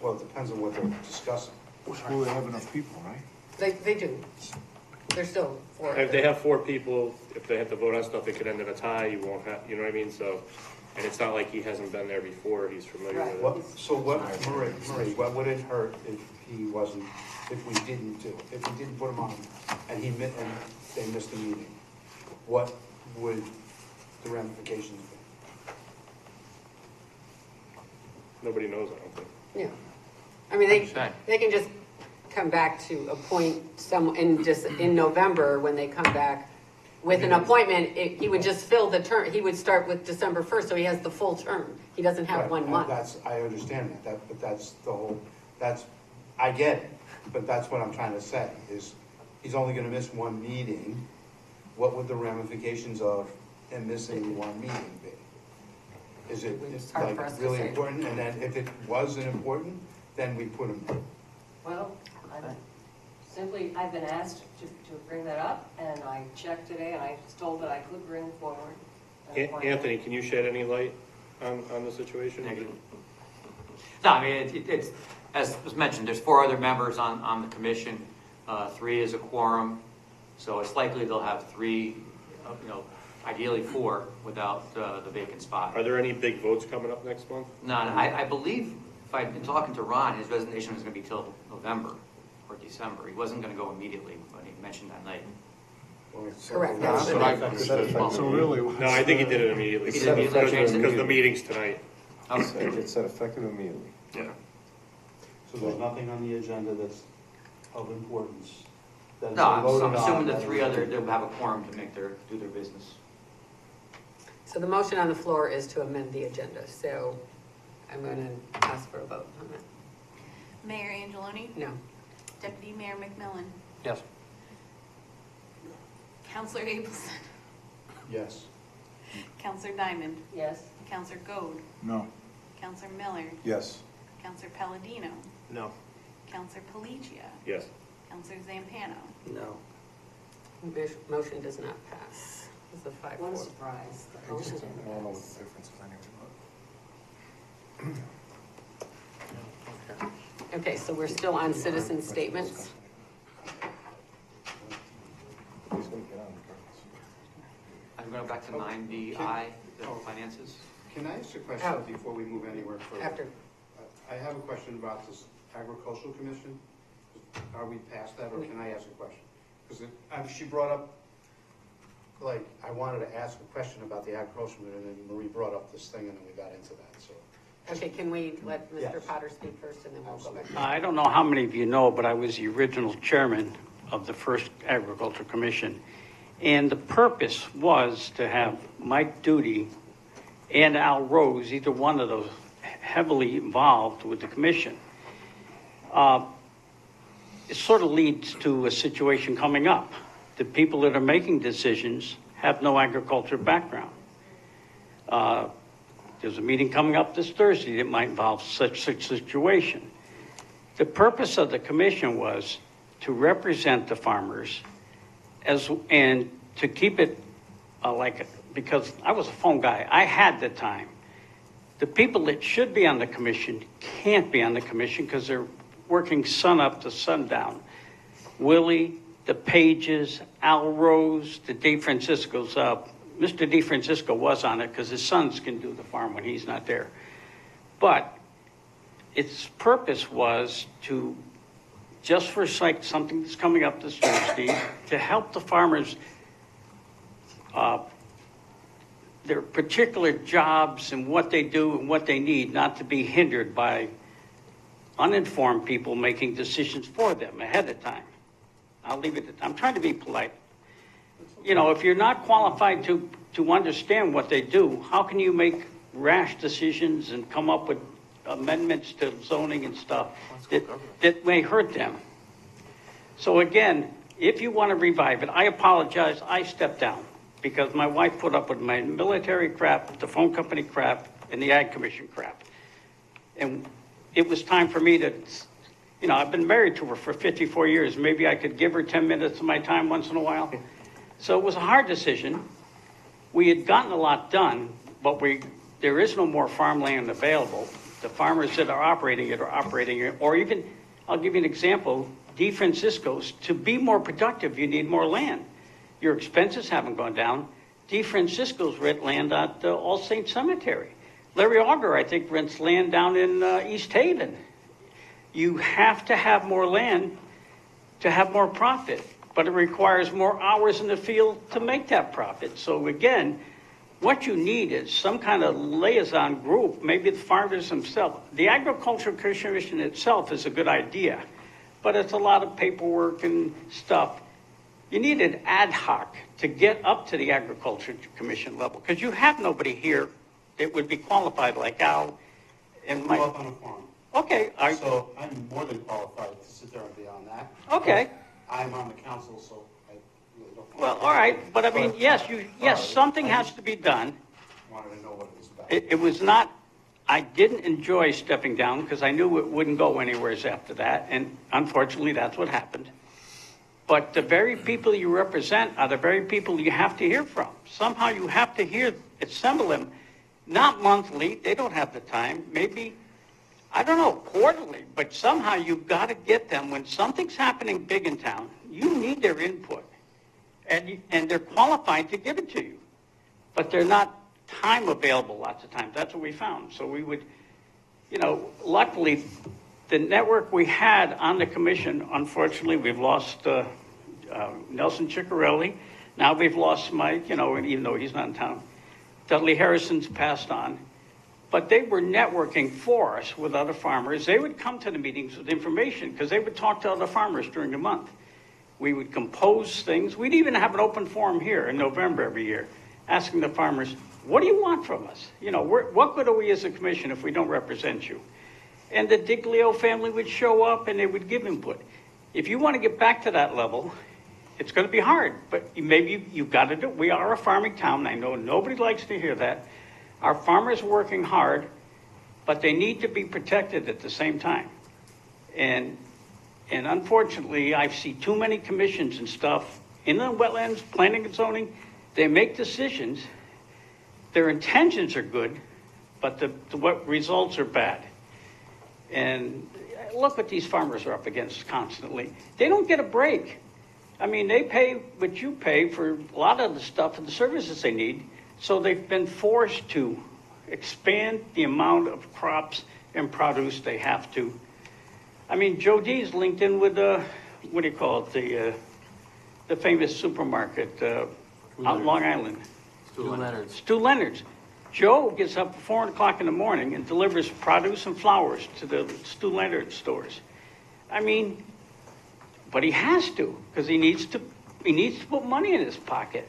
Speaker 2: Well, it depends on what they're discussing.
Speaker 11: will they have enough people, right?
Speaker 1: they do. There's still 4.
Speaker 5: If they have 4 people, if they have to vote on stuff, it could end in a tie, you won't have, you know what I mean, so, and it's not like he hasn't been there before, he's familiar
Speaker 4: Right.
Speaker 5: with it.
Speaker 2: So Marie, what would it hurt if he wasn't, if we didn't put him on, and they missed the meeting? What would the ramifications be?
Speaker 5: Nobody knows, I don't think.
Speaker 1: Yeah. I mean,
Speaker 7: Understand.
Speaker 1: they can just come back to appoint some, in November, when they come back with an appointment, he would just fill the term, he would start with December 1st, so he has the full term. He doesn't have
Speaker 2: Right,
Speaker 1: 1
Speaker 2: and
Speaker 1: month.
Speaker 2: I understand that, but that's the whole, I get it, but that's what I'm trying to say, is he's only gonna miss one meeting. What would the ramifications of him missing one meeting be? Is it
Speaker 1: It's hard for us
Speaker 2: like
Speaker 1: to
Speaker 2: really
Speaker 1: say.
Speaker 2: important, and then if it wasn't important, then we put him in?
Speaker 4: Well, I've been asked to bring that up, and I checked today, and I was told that I could bring forward. an appointment.
Speaker 5: Anthony, can you shed any light on the situation?
Speaker 12: No, I mean, it's, as was mentioned, there's 4 other members on the commission. 3 is a quorum, so it's likely they'll have 3, ideally 4 without the vacant spot.
Speaker 5: Are there any big votes coming up next month?
Speaker 12: No, and I believe, if I've been talking to Ron, his resignation was going to be till November or December. He wasn't going to go immediately when he mentioned that night.
Speaker 1: Correct.
Speaker 2: That's
Speaker 1: That's
Speaker 2: what I
Speaker 1: what
Speaker 2: thought.
Speaker 11: So really.
Speaker 5: No, I think he did it immediately,
Speaker 12: He did it immediately.
Speaker 5: because the meeting's tonight.
Speaker 13: It said effective immediately.
Speaker 5: Yeah.
Speaker 2: So there's nothing on the agenda that's of importance? that
Speaker 12: No,
Speaker 2: is voted
Speaker 12: I'm assuming
Speaker 2: on
Speaker 12: the
Speaker 2: that
Speaker 12: 3
Speaker 2: is-
Speaker 12: other, they'll have a quorum to do their business.
Speaker 1: So the motion on the floor is to amend the agenda, so I'm going to ask for a vote on that.
Speaker 3: Mayor Angeloni,
Speaker 1: No.
Speaker 3: Deputy Mayor McMillan,
Speaker 7: Yes.
Speaker 3: Counselor Abelson,
Speaker 2: Yes.
Speaker 3: Counselor Diamond,
Speaker 4: Yes.
Speaker 3: Counselor Goad,
Speaker 11: No.
Speaker 3: Counselor Miller,
Speaker 13: Yes.
Speaker 3: Counselor Palladino,
Speaker 5: No.
Speaker 3: Counselor Palicia,
Speaker 5: Yes.
Speaker 3: Counselor Zampano.
Speaker 8: No.
Speaker 1: Motion does not pass. It's a 5-4.
Speaker 4: One surprise. The motion didn't
Speaker 13: I don't know what
Speaker 4: pass.
Speaker 13: the difference is anyway.
Speaker 1: Okay, so we're still on citizen statements.
Speaker 13: He's gonna get on regardless.
Speaker 12: I'm going back to 9BI, the finances.
Speaker 2: Can I ask a question
Speaker 1: Oh.
Speaker 2: before we move anywhere further?
Speaker 1: After,
Speaker 2: I have a question about this agricultural commission. Are we past that, or can I ask a question? Because she brought up, like, I wanted to ask a question about the agricultural, and then Marie brought up this thing, and then we got into that, so.
Speaker 1: okay, can we let Mr.
Speaker 2: Yes.
Speaker 1: Potter speak first, and then we'll go back?
Speaker 14: I don't know how many of you know, but I was the original chairman of the first Agriculture Commission. And the purpose was to have Mike Duty and Al Rose, either one of those, heavily involved with the commission. it sort of leads to a situation coming up. The people that are making decisions have no agriculture background. There's a meeting coming up this Thursday that might involve such a situation. The purpose of the commission was to represent the farmers and to keep it because I was a phone guy. I had the time. The people that should be on the commission can't be on the commission because they're working sun up to sundown. Willie, the Pages, Al Rose, the DeFrancisco's up. Mr. DeFrancisco was on it because his sons can do the farm when he's not there. But its purpose was to, just for something that's coming up this Thursday, to help the farmers, their particular jobs and what they do and what they need, not to be hindered by uninformed people making decisions for them ahead of time. I'll leave it at that. I'm trying to be polite. You know, if you're not qualified to understand what they do, how can you make rash decisions and come up with amendments to zoning and stuff that may hurt them? So again, if you want to revive it, I apologize, I stepped down because my wife put up with my military crap, the phone company crap, and the Ag Commission crap. And it was time for me to, you know, I've been married to her for 54 years. Maybe I could give her 10 minutes of my time once in a while. So it was a hard decision. We had gotten a lot done, but there is no more farmland available. The farmers that are operating it, or even, I'll give you an example, DeFrancisco's, to be more productive, you need more land. Your expenses haven't gone down. DeFrancisco's rent land at All Saints Cemetery. Larry Auger, I think, rents land down in East Haven. You have to have more land to have more profit, but it requires more hours in the field to make that profit. So again, what you need is some kind of liaison group, maybe the farmers themselves. The Agricultural Commission itself is a good idea, but it's a lot of paperwork and stuff. You need an ad hoc to get up to the Agriculture Commission level, because you have nobody here that would be qualified like Al and Mike.
Speaker 2: I grew up on a farm.
Speaker 14: Okay.
Speaker 2: So I'm more than qualified to sit there and be on that.
Speaker 14: Okay.
Speaker 2: I'm on the council, so I really don't.
Speaker 14: Well, all right, but I mean, yes, something has to be done.
Speaker 2: Wanted to know what it was about.
Speaker 14: It was not, I didn't enjoy stepping down because I knew it wouldn't go anywhere after that, and unfortunately, that's what happened. But the very people you represent are the very people you have to hear from. Somehow you have to assemble them, not monthly, they don't have the time, maybe, I don't know, quarterly, but somehow you've got to get them. When something's happening big in town, you need their input, and they're qualified to give it to you, but they're not time available lots of times. That's what we found. So we would, you know, luckily, the network we had on the commission, unfortunately, we've lost Nelson Ciccarelli. Now we've lost Mike, you know, even though he's not in town. Dudley Harrison's passed on. But they were networking for us with other farmers. They would come to the meetings with information because they would talk to other farmers during the month. We would compose things. We'd even have an open forum here in November every year, asking the farmers, what do you want from us? You know, what good are we as a commission if we don't represent you? And the Diglio family would show up and they would give input. If you want to get back to that level, it's going to be hard, but maybe you've got to do it. We are a farming town. I know nobody likes to hear that. Our farmers are working hard, but they need to be protected at the same time. And unfortunately, I see too many commissions and stuff in the wetlands, planning and zoning. They make decisions. Their intentions are good, but what results are bad. And look what these farmers are up against constantly. They don't get a break. I mean, they pay what you pay for a lot of the stuff and the services they need. So they've been forced to expand the amount of crops and produce they have to. I mean, Joe D's linked in with what do you call it? The famous supermarket out in Long Island. Stu Leonard's. Joe gets up at 4 o'clock in the morning and delivers produce and flowers to the Stu Leonard stores. I mean, but he has to, because he needs to put money in his pocket.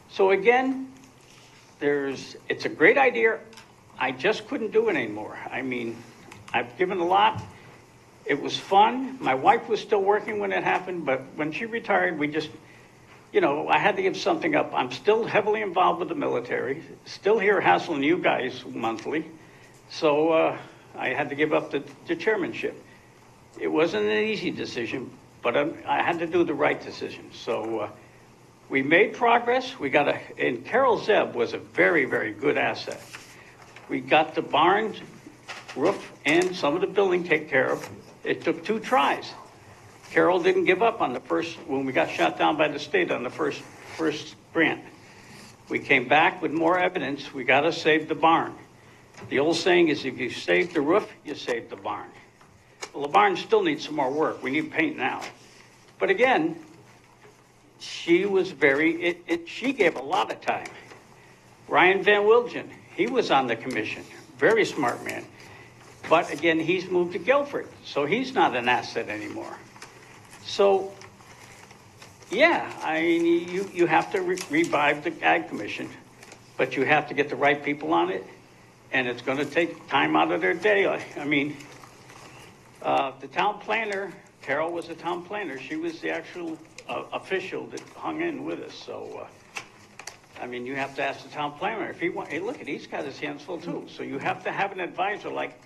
Speaker 14: So again, it's a great idea. I just couldn't do it anymore. I mean, I've given a lot. It was fun. My wife was still working when it happened, but when she retired, we just, I had to give something up. I'm still heavily involved with the military, still here hassling you guys monthly. So I had to give up the chairmanship. It wasn't an easy decision, but I had to do the right decision. So we made progress. And Carol Zebb was a very, very good asset. We got the barn roof and some of the building taken care of. It took 2 tries. Carol didn't give up on the first, when we got shot down by the state on the first grant. We came back with more evidence. We got to save the barn. The old saying is, if you save the roof, you save the barn. Well, the barn still needs some more work. We need paint now. But again, she was she gave a lot of time. Ryan Van Wilgen, he was on the commission. Very smart man. But again, he's moved to Guilford, so he's not an asset anymore. So, yeah, I mean, you have to revive the Ag Commission, but you have to get the right people on it, and it's going to take time out of their day. I mean, the town planner, Carol was the town planner. She was the actual official that hung in with us. So, I mean, you have to ask the town planner if he hey, look, he's got his hands full too. So you have to have an advisor like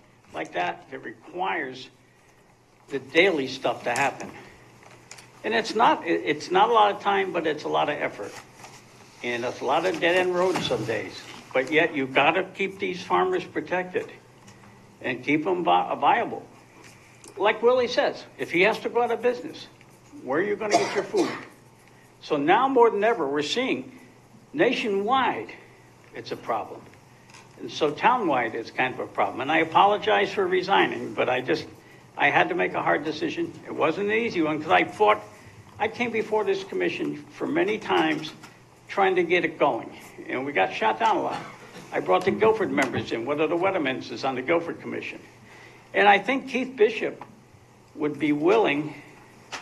Speaker 14: that requires the daily stuff to happen. And it's not a lot of time, but it's a lot of effort. And it's a lot of dead-end roads some days. But yet you've got to keep these farmers protected and keep them viable. Like Willie says, if he has to go out of business, where are you going to get your food? So now more than ever, we're seeing nationwide it's a problem. And so townwide it's kind of a problem. And I apologize for resigning, but I had to make a hard decision. It wasn't an easy one because I came before this commission for many times trying to get it going. And we got shot down a lot. I brought the Guilford members in. One of the Weathermans is on the Guilford Commission. And I think Keith Bishop would be willing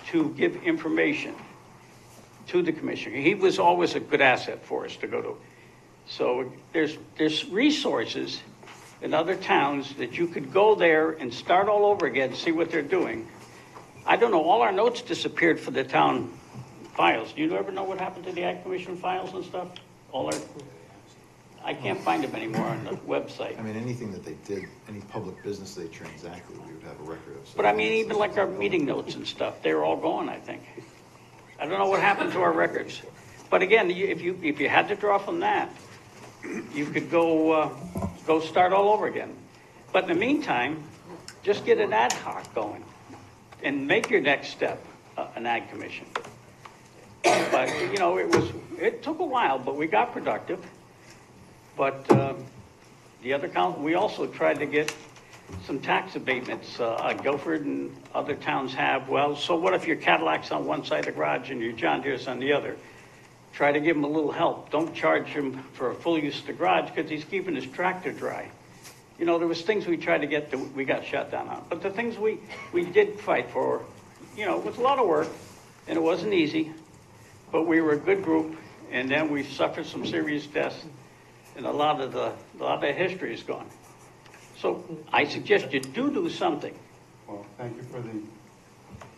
Speaker 14: to give information to the commission. He was always a good asset for us to go to. So there's resources in other towns that you could go there and start all over again, see what they're doing. I don't know, all our notes disappeared for the town files. Do you ever know what happened to the Ag Commission files and stuff? I can't find them anymore on the website.
Speaker 9: I mean, anything that they did, any public business they transacted, we would have a record of. So
Speaker 14: but I mean, even like our meeting notes and stuff, they were all gone, I think. I don't know what happened to our records. But again, if you had to draw from that, you could go start all over again. But in the meantime, just get an ad hoc going and make your next step an Ag Commission. But, it took a while, but we got productive. But the other council, we also tried to get some tax abatements. Guilford and other towns have. Well, so what if your Cadillac's on one side of the garage and your John Deere's on the other? Try to give him a little help. Don't charge him for a full use of the garage because he's keeping his tractor dry. There was things we tried to get that we got shut down on. But the things we did fight for, it was a lot of work and it wasn't easy, but we were a good group. And then we suffered some serious deaths and a lot of the history is gone. So I suggest you do something.
Speaker 2: Well, thank you for the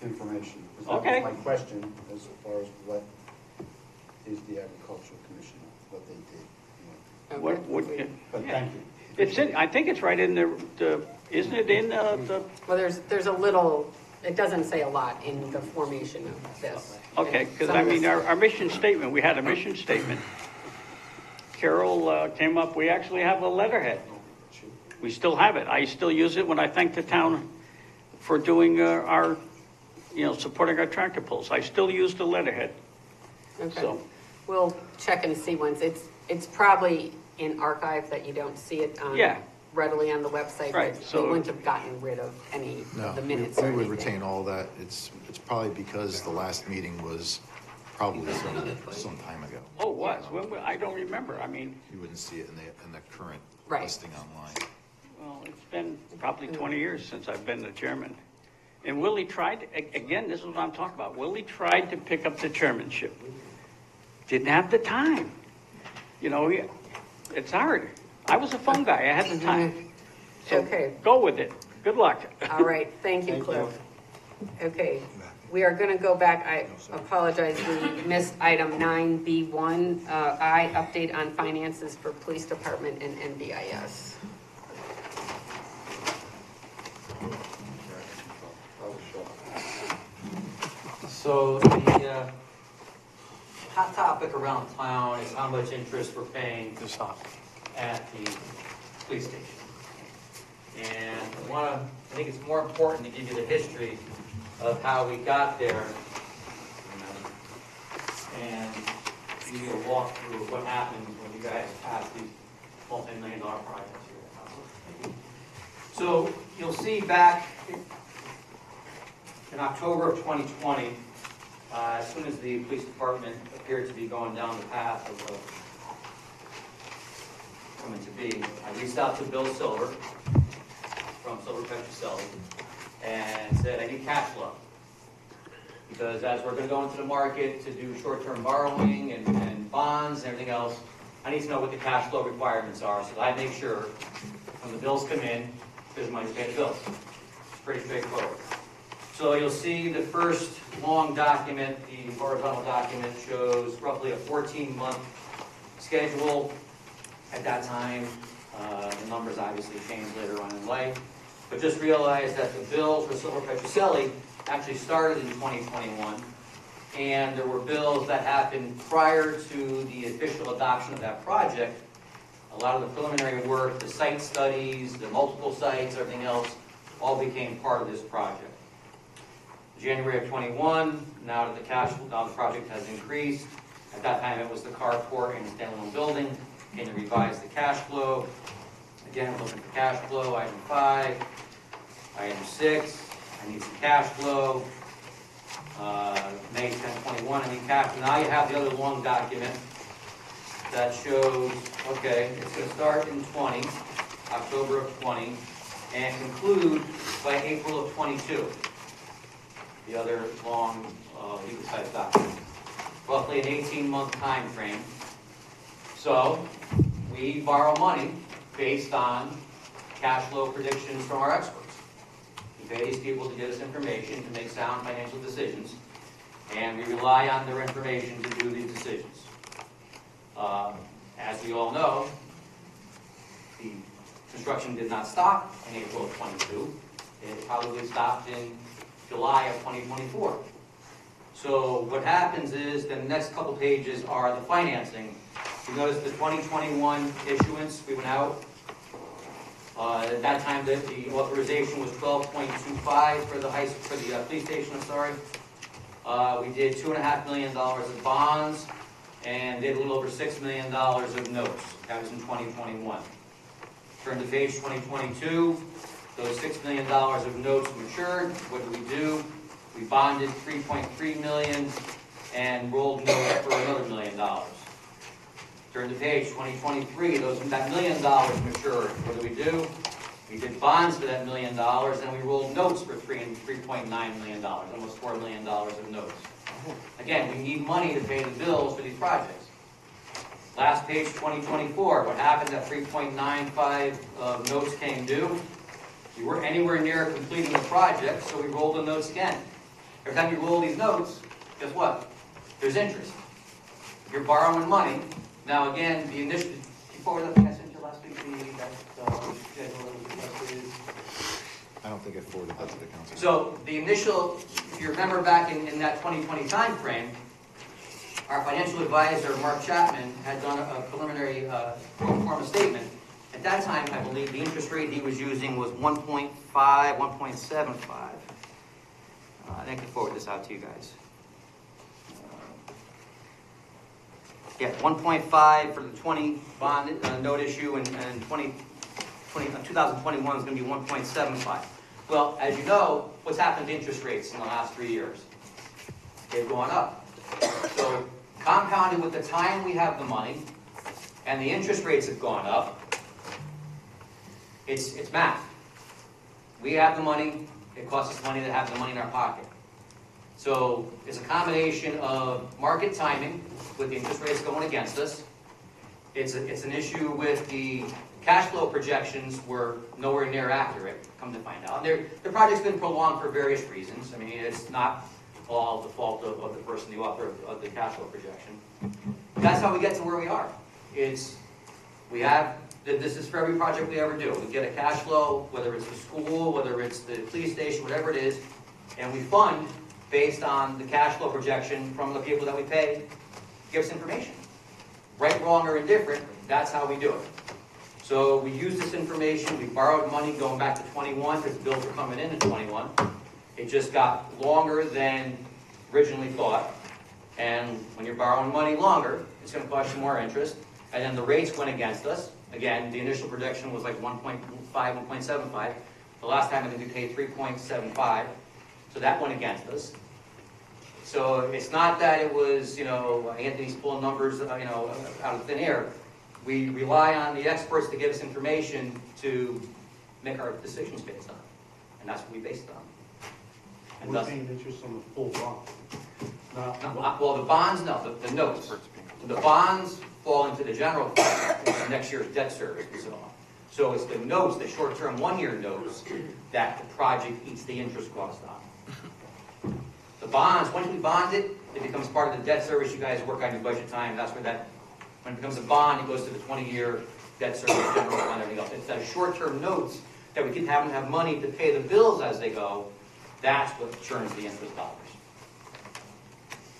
Speaker 2: information.
Speaker 14: Okay.
Speaker 2: My question as far as what is the Agricultural Commission, what they did. But thank you.
Speaker 14: It's in. I think it's right in the. Isn't it in the?
Speaker 1: Well, there's a little. It doesn't say a lot in the formation of this.
Speaker 14: Okay, because I mean our mission statement. We had a mission statement. Carol came up. We actually have a letterhead. We still have it. I still use it when I thank the town for doing our, supporting our tractor pulls. I still use the letterhead.
Speaker 1: Okay.
Speaker 14: So.
Speaker 1: We'll check and see once. It's probably in archive that you don't see it readily on the website.
Speaker 14: Right.
Speaker 1: But
Speaker 14: So
Speaker 1: we wouldn't have gotten rid of any of the minutes.
Speaker 9: We
Speaker 1: or
Speaker 9: would
Speaker 1: anything.
Speaker 9: retain all that. It's probably because the last meeting was probably some time ago.
Speaker 14: Oh, it was. I don't remember. I mean.
Speaker 9: You wouldn't see it in the current
Speaker 1: Right.
Speaker 9: listing online.
Speaker 14: Well, it's been probably 20 years since I've been the chairman. And Willie tried, again, this is what I'm talking about. Willie tried to pick up the chairmanship. Didn't have the time. It's hard. I was a phone guy. I had the time. So
Speaker 1: Okay.
Speaker 14: go with it. Good luck.
Speaker 1: All right, thank you,
Speaker 11: Thank
Speaker 1: Cliff. Okay, we are gonna go back, I apologize, we missed item 9B1, I update on finances for police department and NDIS.
Speaker 12: So the hot topic around town is how much interest we're paying at the police station. And I think it's more important to give you the history of how we got there and give you a walk through of what happens when you guys pass these multi-million-dollar projects here. So you'll see back in October of 2020, as soon as the police department appeared to be going down the path of coming to be, I reached out to Bill Silver from Silver Petrocelli and said, I need cash flow. Because as we're going to go into the market to do short-term borrowing and bonds and everything else, I need to know what the cash flow requirements are so that I make sure when the bills come in, there's money to pay the bills. It's pretty straightforward. So you'll see the first long document, the horizontal document, shows roughly a 14-month schedule. At that time, the numbers obviously changed later on in life. But just realize that the bills for Silver Petrocelli actually started in 2021, and there were bills that happened prior to the official adoption of that project. A lot of the preliminary work, the site studies, the multiple sites, everything else, all became part of this project. January of 21, now that the project has increased. At that time, it was the carport and the standalone building. Can you revise the cash flow? Again, we're looking for cash flow. Item 5. Item 6, I need some cash flow. May 10, 21, I need cash flow. Now you have the other long document that shows, okay, it's going to start in 20, October of 20, and conclude by April of 22. The other long legal size document. Roughly an 18-month time frame. So we borrow money based on cash flow predictions from our experts. We pay these people to give us information to make sound financial decisions, and we rely on their information to do these decisions. As we all know, the construction did not stop in April of 22. It probably stopped in July of 2024. So what happens is the next couple pages are the financing. You notice the 2021 issuance, we went out. At that time, the authorization was 12.25 for the police station. I'm sorry. We did $2.5 million of bonds and did a little over $6 million of notes. That was in 2021. Turn to page 2022. Those $6 million of notes matured. What do? We bonded $3.3 million and rolled notes for another $1 million. Turn to page 2023. That $1 million matured. What do? We did bonds for that $1 million, and we rolled notes for $3.9 million, almost $4 million of notes. Again, we need money to pay the bills for these projects. Last page, 2024. What happened? That 3.95 notes came due. We weren't anywhere near completing the project, so we rolled the notes again. Every time you roll these notes, guess what? There's interest. You're borrowing money. Now again, the initial, before that thing I sent you last week,
Speaker 9: I don't think I forwarded that to the council.
Speaker 12: So the initial, if you remember back in that 2020 time frame, our financial advisor, Mark Chapman, had done a preliminary pro forma statement. At that time, I believe the interest rate he was using was 1.5, 1.75. I can forward this out to you guys. Yeah, 1.5 for the 20 bond note issue, and 2021 is going to be 1.75. Well, as you know, what's happened to interest rates in the last 3 years? They've gone up. So compounded with the time we have the money, and the interest rates have gone up, it's math. We have the money, it costs us money to have the money in our pocket. So it's a combination of market timing with the interest rates going against us. It's an issue with the cash flow projections were nowhere near accurate, come to find out. The project's been prolonged for various reasons. I mean, it's not all the fault of the person, the author of the cash flow projection. That's how we get to where we are. This is for every project we ever do. We get a cash flow, whether it's the school, whether it's the police station, whatever it is, and we fund based on the cash flow projection from the people that we pay, give us information. Right, wrong, or indifferent, that's how we do it. So we use this information, we borrowed money going back to 21, because the bills were coming in 21. It just got longer than originally thought. And when you're borrowing money longer, it's going to cost you more interest. And then the rates went against us. Again, the initial projection was like 1.5, 1.75. The last time I think we paid 3.75. So that went against us. So it's not that it was, Anthony's pulling numbers, out of thin air. We rely on the experts to give us information to make our decisions based on. And that's what we based it on. And
Speaker 2: We're paying interest on the full bond.
Speaker 12: well, the bonds, no, the notes. The bonds fall into the general fund, next year's debt service and so on. So it's the notes, the short-term one-year notes, that the project eats the interest cost on. The bonds, once we bond it, it becomes part of the debt service. You guys work on your budget time. That's where when it becomes a bond, it goes to the 20-year debt service, general fund, everything else. It's that short-term notes that we keep having to have money to pay the bills as they go. That's what churns the interest dollars.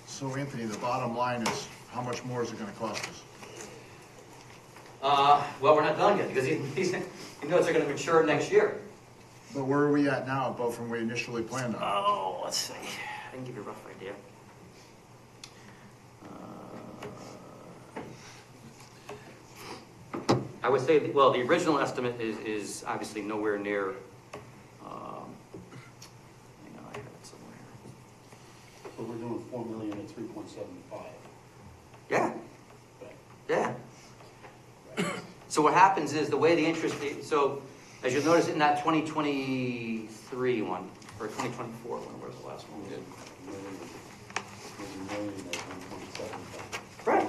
Speaker 11: So Anthony, the bottom line is, how much more is it gonna cost us?
Speaker 12: Well, we're not done yet, because these notes are going to mature next year.
Speaker 11: But where are we at now, above from what we initially planned on?
Speaker 12: Oh, let's see. I can give you a rough idea. I would say, well, the original estimate is obviously nowhere near. Hang on, I have it somewhere.
Speaker 2: But we're doing 4 million at 3.75.
Speaker 12: Yeah. Yeah. So what happens is the way the interest, so as you'll notice in that 2023 one, or 2024 one, where's the last one we did?
Speaker 2: There's a million at 1.75.
Speaker 12: Right.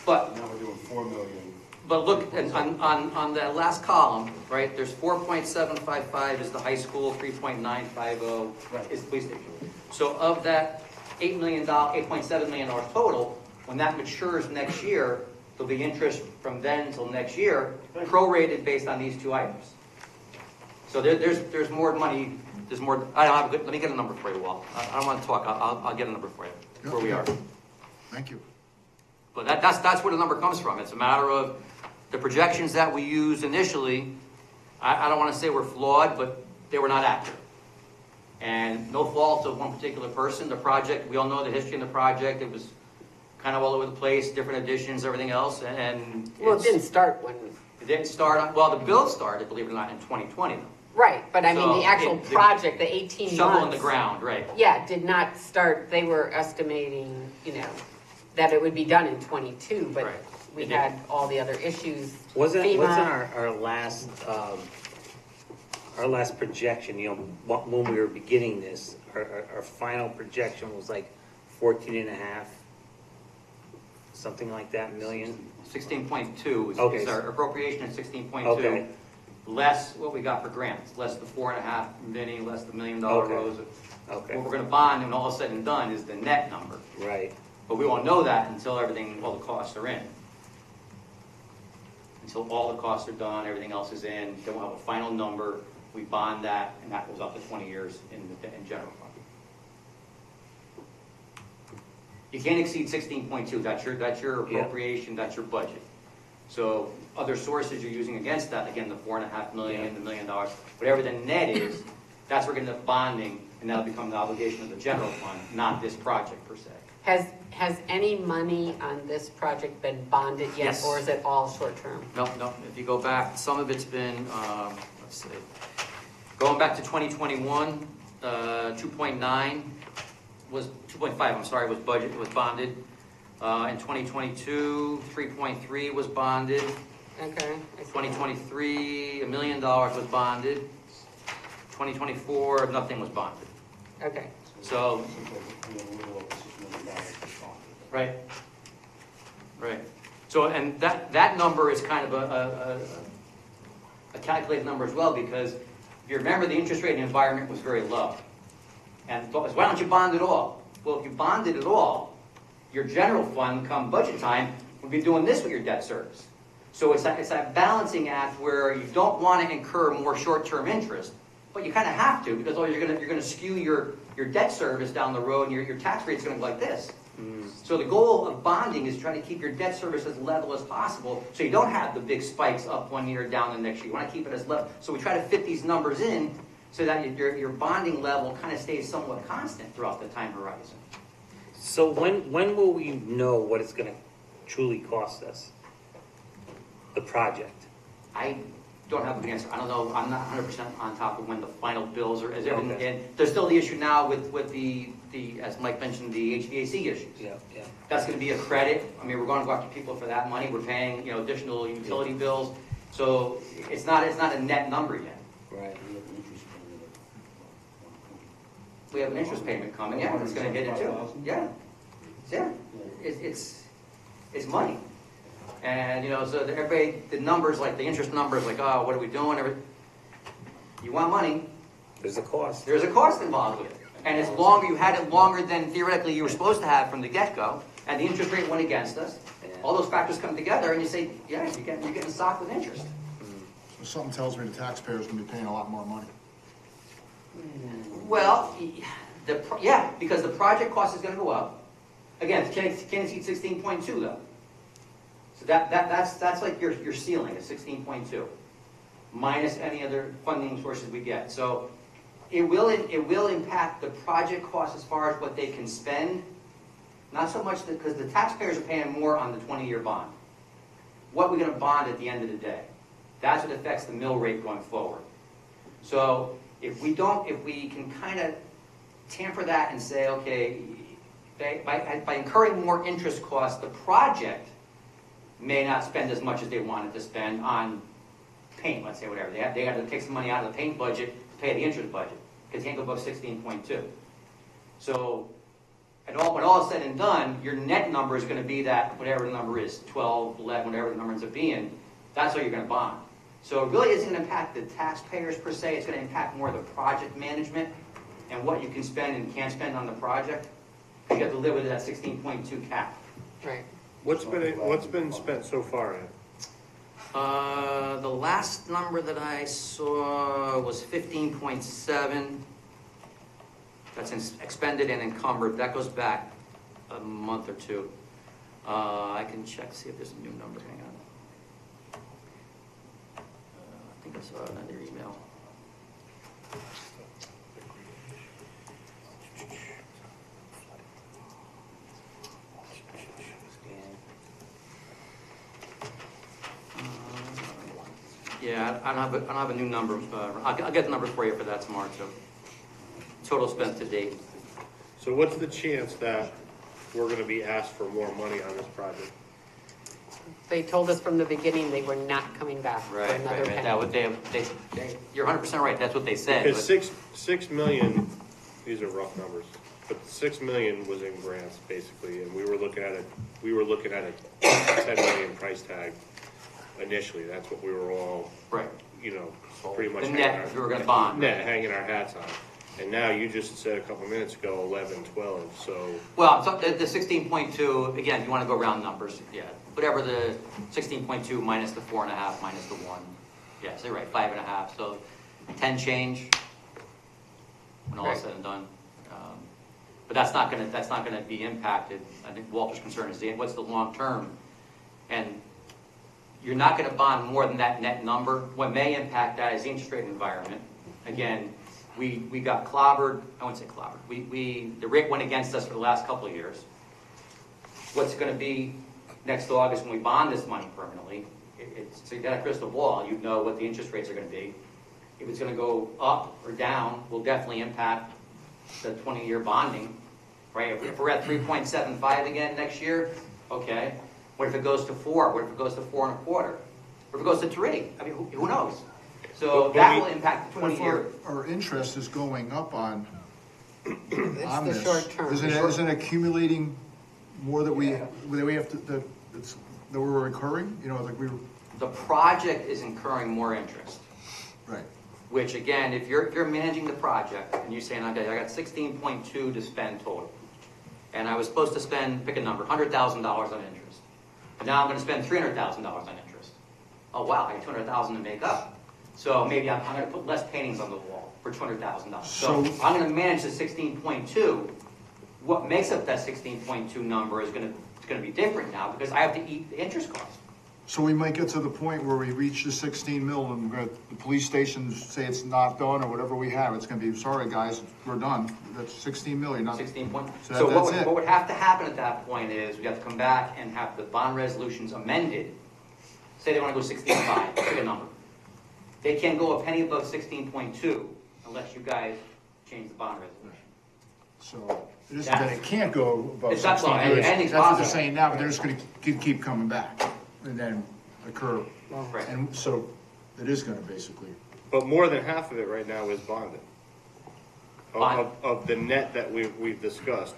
Speaker 12: But
Speaker 2: Now we're doing 4 million.
Speaker 12: But look, on that last column, right, there's 4.755 is the high school, 3.950 is the police station. So of that $8.7 million total, when that matures next year, there'll be interest from then until next year, prorated based on these two items. So there's more money, there's more, I don't have a good, let me get a number for you, Walt. I don't want to talk, I'll get a number for you, where we are.
Speaker 11: Thank you.
Speaker 12: But that's where the number comes from. It's a matter of the projections that we used initially. I don't want to say were flawed, but they were not accurate. And no fault of one particular person. The project, we all know the history of the project. It was kind of all over the place, different additions, everything else. And
Speaker 1: Well, it didn't start when,
Speaker 12: it didn't start, well, the bill started, believe it or not, in 2020.
Speaker 1: right, but I mean,
Speaker 12: So
Speaker 1: the actual
Speaker 12: the
Speaker 1: project, the 18 months.
Speaker 12: Shovel in the ground, right.
Speaker 1: Yeah, did not start, they were estimating, that it would be done in 22, but
Speaker 12: Right.
Speaker 1: we
Speaker 12: It did.
Speaker 1: had all the other issues.
Speaker 8: Wasn't
Speaker 1: FEMA.
Speaker 8: our last projection, when we were beginning this, our final projection was like 14 and a half, something like that, million?
Speaker 12: 16.2
Speaker 8: Okay.
Speaker 12: is our appropriation at 16.2.
Speaker 8: Okay.
Speaker 12: Less what we got for grants, less the 4.5 million, less the $1 million rows.
Speaker 8: Okay.
Speaker 12: What we're gonna bond when all is said and done is the net number.
Speaker 8: Right.
Speaker 12: But we won't know that until all the costs are in. Until all the costs are done, everything else is in, then we'll have a final number, we bond that, and that goes up to 20 years in general fund. You can't exceed 16.2, that's your appropriation, that's your budget. So other sources you're using against that, again, the 4.5 million, the $1 million, whatever the net is, that's where we're gonna end up bonding, and that'll become the obligation of the general fund, not this project per se.
Speaker 1: Has any money on this project been bonded yet,
Speaker 12: Yes.
Speaker 1: or is it all short-term?
Speaker 12: No, if you go back, some of it's been, let's see, going back to 2021, 2.9 was, 2.5, I'm sorry, was bonded. In 2022, 3.3 was bonded.
Speaker 1: Okay.
Speaker 12: 2023, $1 million was bonded. 2024, nothing was bonded.
Speaker 1: Okay.
Speaker 12: So, right. So, and that number is kind of a calculated number as well, because if you remember, the interest rate environment was very low. And thought, why don't you bond it all? Well, if you bonded it all, your general fund, come budget time, would be doing this with your debt service. So it's that balancing act where you don't want to incur more short-term interest, but you kind of have to, because you're going to skew your debt service down the road, and your tax rate's going to go like this. So the goal of bonding is trying to keep your debt service as level as possible, so you don't have the big spikes up one year, down the next year. You want to keep it as level. So we try to fit these numbers in so that your bonding level kind of stays somewhat constant throughout the time horizon.
Speaker 8: So when will we know what it's gonna truly cost us? The project?
Speaker 12: I don't have an answer. I don't know. I'm not 100% on top of when the final bills are.
Speaker 8: Okay.
Speaker 12: And there's still the issue now with the as Mike mentioned, the HVAC issues.
Speaker 8: Yeah.
Speaker 12: That's going to be a credit. I mean, we're going to go after people for that money. We're paying, additional utility bills. So it's not a net number yet.
Speaker 8: Right.
Speaker 12: We have an interest payment coming. Yeah, it's going to hit it too. Yeah. It's money. And so everybody, the numbers, like the interest numbers, like, oh, what are we doing? You want money.
Speaker 8: There's a cost.
Speaker 12: There's a cost involved with it. And it's longer, you had it longer than theoretically you were supposed to have from the get-go, and the interest rate went against us. All those factors come together, and you say, yeah, you're getting socked with interest.
Speaker 11: So something tells me the taxpayer's gonna be paying a lot more money.
Speaker 12: Well, because the project cost is going to go up. Again, can't exceed 16.2 though. So that's like your ceiling is 16.2, minus any other funding sources we get. So it will impact the project cost as far as what they can spend. Not so much because the taxpayers are paying more on the 20-year bond. What we're going to bond at the end of the day, that's what affects the mill rate going forward. So if we can kind of tamper that and say, okay, by incurring more interest costs, the project may not spend as much as they wanted to spend on paint, let's say, whatever. They got to take some money out of the paint budget to pay the interest budget, because it can't go above 16.2. So when all is said and done, your net number is going to be that, whatever the number is, 12, 11, whatever the number ends up being, that's what you're going to bond. So it really isn't going to impact the taxpayers per se, it's going to impact more the project management and what you can spend and can't spend on the project, because you have to live with that 16.2 cap.
Speaker 1: Right.
Speaker 5: What's been spent so far, Ed?
Speaker 12: The last number that I saw was 15.7. That's expended and encumbered. That goes back a month or two. I can check, see if there's a new number. Hang on. I think I saw another email. Yeah, I don't have a new number. I'll get the number for you for that tomorrow too. Total spent to date.
Speaker 5: So what's the chance that we're gonna be asked for more money on this project?
Speaker 1: They told us from the beginning they were not coming back for another penny.
Speaker 12: That would you're 100% right. That's what they said.
Speaker 5: Because six million, these are rough numbers, but 6 million was in grants basically, and we were looking at a 10 million price tag initially. That's what we were all, pretty much
Speaker 12: the net we were going to bond.
Speaker 5: hanging our hats on. And now you just said a couple minutes ago 11, 12. So
Speaker 12: well, so the 16.2 again. If you want to go round numbers, yeah, whatever the 16.2 minus the 4.5 minus the 1. Yes, they're right, 5.5. So 10 change when all is said and done. But that's not going to be impacted. I think Walter's concern is what's the long term, and you're not going to bond more than that net number. What may impact that is the interest rate environment. Again, we got clobbered. I wouldn't say clobbered. The rate went against us for the last couple of years. What's going to be next August when we bond this money permanently? So you've got a crystal ball. You know what the interest rates are going to be. If it's going to go up or down, will definitely impact the 20-year bonding, right? If we're at 3.75 again next year, okay. What if it goes to 4? What if it goes to 4.25? What if it goes to 3? I mean, who knows? So that will impact the 20-year.
Speaker 11: Our interest is going up on
Speaker 1: It's the short term.
Speaker 11: Isn't it accumulating more that we have to, that we're incurring? Like
Speaker 12: the project is incurring more interest.
Speaker 11: Right.
Speaker 12: Which again, if you're managing the project and you're saying, okay, I got 16.2 to spend total. And I was supposed to spend, pick a number, $100,000 on interest. And now I'm gonna spend $300,000 on interest. Oh wow, I got $200,000 to make up. So maybe I'm gonna put less paintings on the wall for $200,000. So I'm gonna manage the 16.2. What makes up that 16.2 number is gonna be different now because I have to eat the interest cost.
Speaker 11: So we might get to the point where we reach the 16 mil and the police stations say it's not done or whatever we have. It's gonna be, sorry guys, we're done. That's 16 million, not.
Speaker 12: 16 point.
Speaker 11: So
Speaker 12: So
Speaker 11: that's it.
Speaker 12: what would have to happen at that point is we have to come back and have the bond resolutions amended. Say they want to go 16.5, pick a number. They can't go a penny above 16.2 unless you guys change the bond resolution.
Speaker 11: So it isn't that it can't go above
Speaker 12: It's not
Speaker 11: 16
Speaker 12: wrong.
Speaker 11: million.
Speaker 12: Anything's
Speaker 11: That's what they're
Speaker 12: possible.
Speaker 11: saying now, but they're just gonna keep coming back and then occur.
Speaker 12: Right.
Speaker 11: And so it is gonna basically.
Speaker 5: But more than half of it right now is bonded.
Speaker 12: Bond.
Speaker 5: Of the net that we've discussed,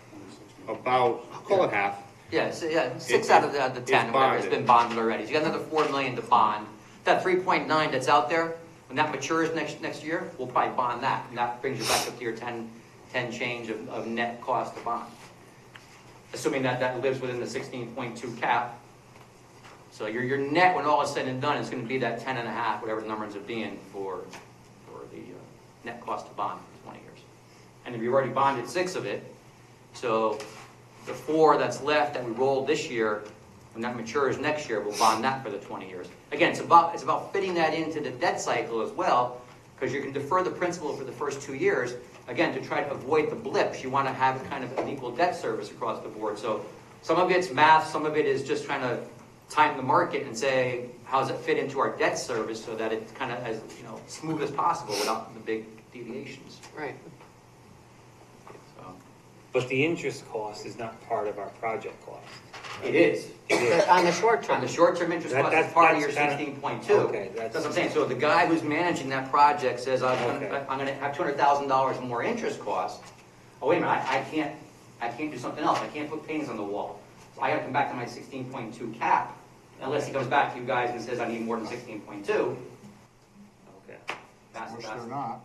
Speaker 5: about, call it half.
Speaker 12: Yeah, so yeah, 6 out of the 10
Speaker 5: it's
Speaker 12: or whatever has
Speaker 5: bonded.
Speaker 12: been bonded already. So you got another 4 million to bond. That 3.9 that's out there, when that matures next year, we'll probably bond that. And that brings you back up to your 10 change of net cost to bond. Assuming that lives within the 16.2 cap. So your net, when all is said and done, is going to be that 10 and a half, whatever the number ends up being for the net cost to bond for 20 years. And if you've already bonded 6 of it, so the 4 that's left that we rolled this year, when that matures next year, we'll bond that for the 20 years. Again, it's about fitting that into the debt cycle as well, because you can defer the principal for the first 2 years. Again, to try to avoid the blips, you want to have kind of an equal debt service across the board. So some of it's math, some of it is just trying to time the market and say, how does it fit into our debt service so that it's kind of as smooth as possible without the big deviations.
Speaker 1: Right.
Speaker 12: So
Speaker 8: But the interest cost is not part of our project cost.
Speaker 12: it is.
Speaker 1: But on the short term.
Speaker 12: On the short-term interest cost,
Speaker 8: That's
Speaker 12: it's part of your
Speaker 8: kinda-
Speaker 12: 16.2.
Speaker 8: Okay,
Speaker 12: That's what I'm saying. So the guy who's managing that project says, I'm
Speaker 8: Okay.
Speaker 12: going to have $200,000 more interest cost. Oh, wait a minute, I can't do something else. I can't put paintings on the wall. So I got to come back to my 16.2 cap, unless he comes back to you guys and says, I need more than 16.2.
Speaker 8: Okay.
Speaker 11: Which they're not.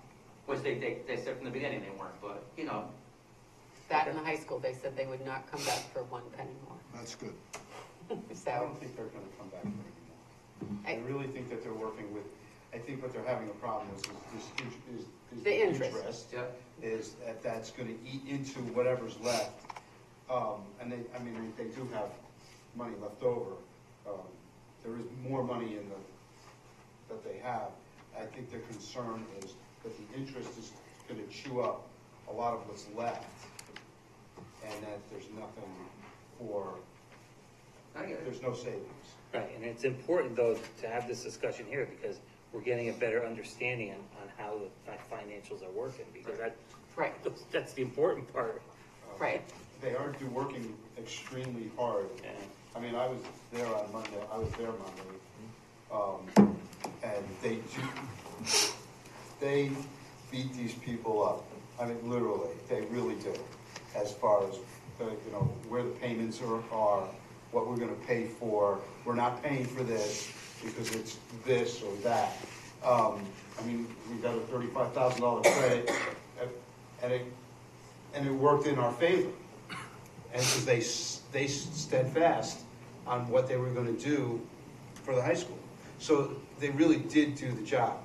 Speaker 12: Which they said from the beginning they weren't, but,
Speaker 1: That in the high school, they said they would not come back for 1 penny more.
Speaker 11: That's good.
Speaker 2: I
Speaker 1: So,
Speaker 2: don't think they're gonna come back for any more. I really think that they're working with, I think what they're having a problem with is
Speaker 1: The interest.
Speaker 12: Yeah.
Speaker 2: Is that's gonna eat into whatever's left. And they do have money left over. There is more money that they have. I think their concern is that the interest is gonna chew up a lot of what's left. And that there's nothing there's no savings.
Speaker 8: Right, and it's important though to have this discussion here because we're getting a better understanding on how the financials are working because
Speaker 1: right,
Speaker 8: that's the important part.
Speaker 1: right.
Speaker 2: They are working extremely hard.
Speaker 8: Yeah.
Speaker 2: I mean, I was there Monday, and they beat these people up. I mean, literally, they really do. As far as, where the payments are, what we're gonna pay for. We're not paying for this because it's this or that. We got a $35,000 credit, and it worked in our favor. And because they steadfast on what they were gonna do for the high school. So they really did do the job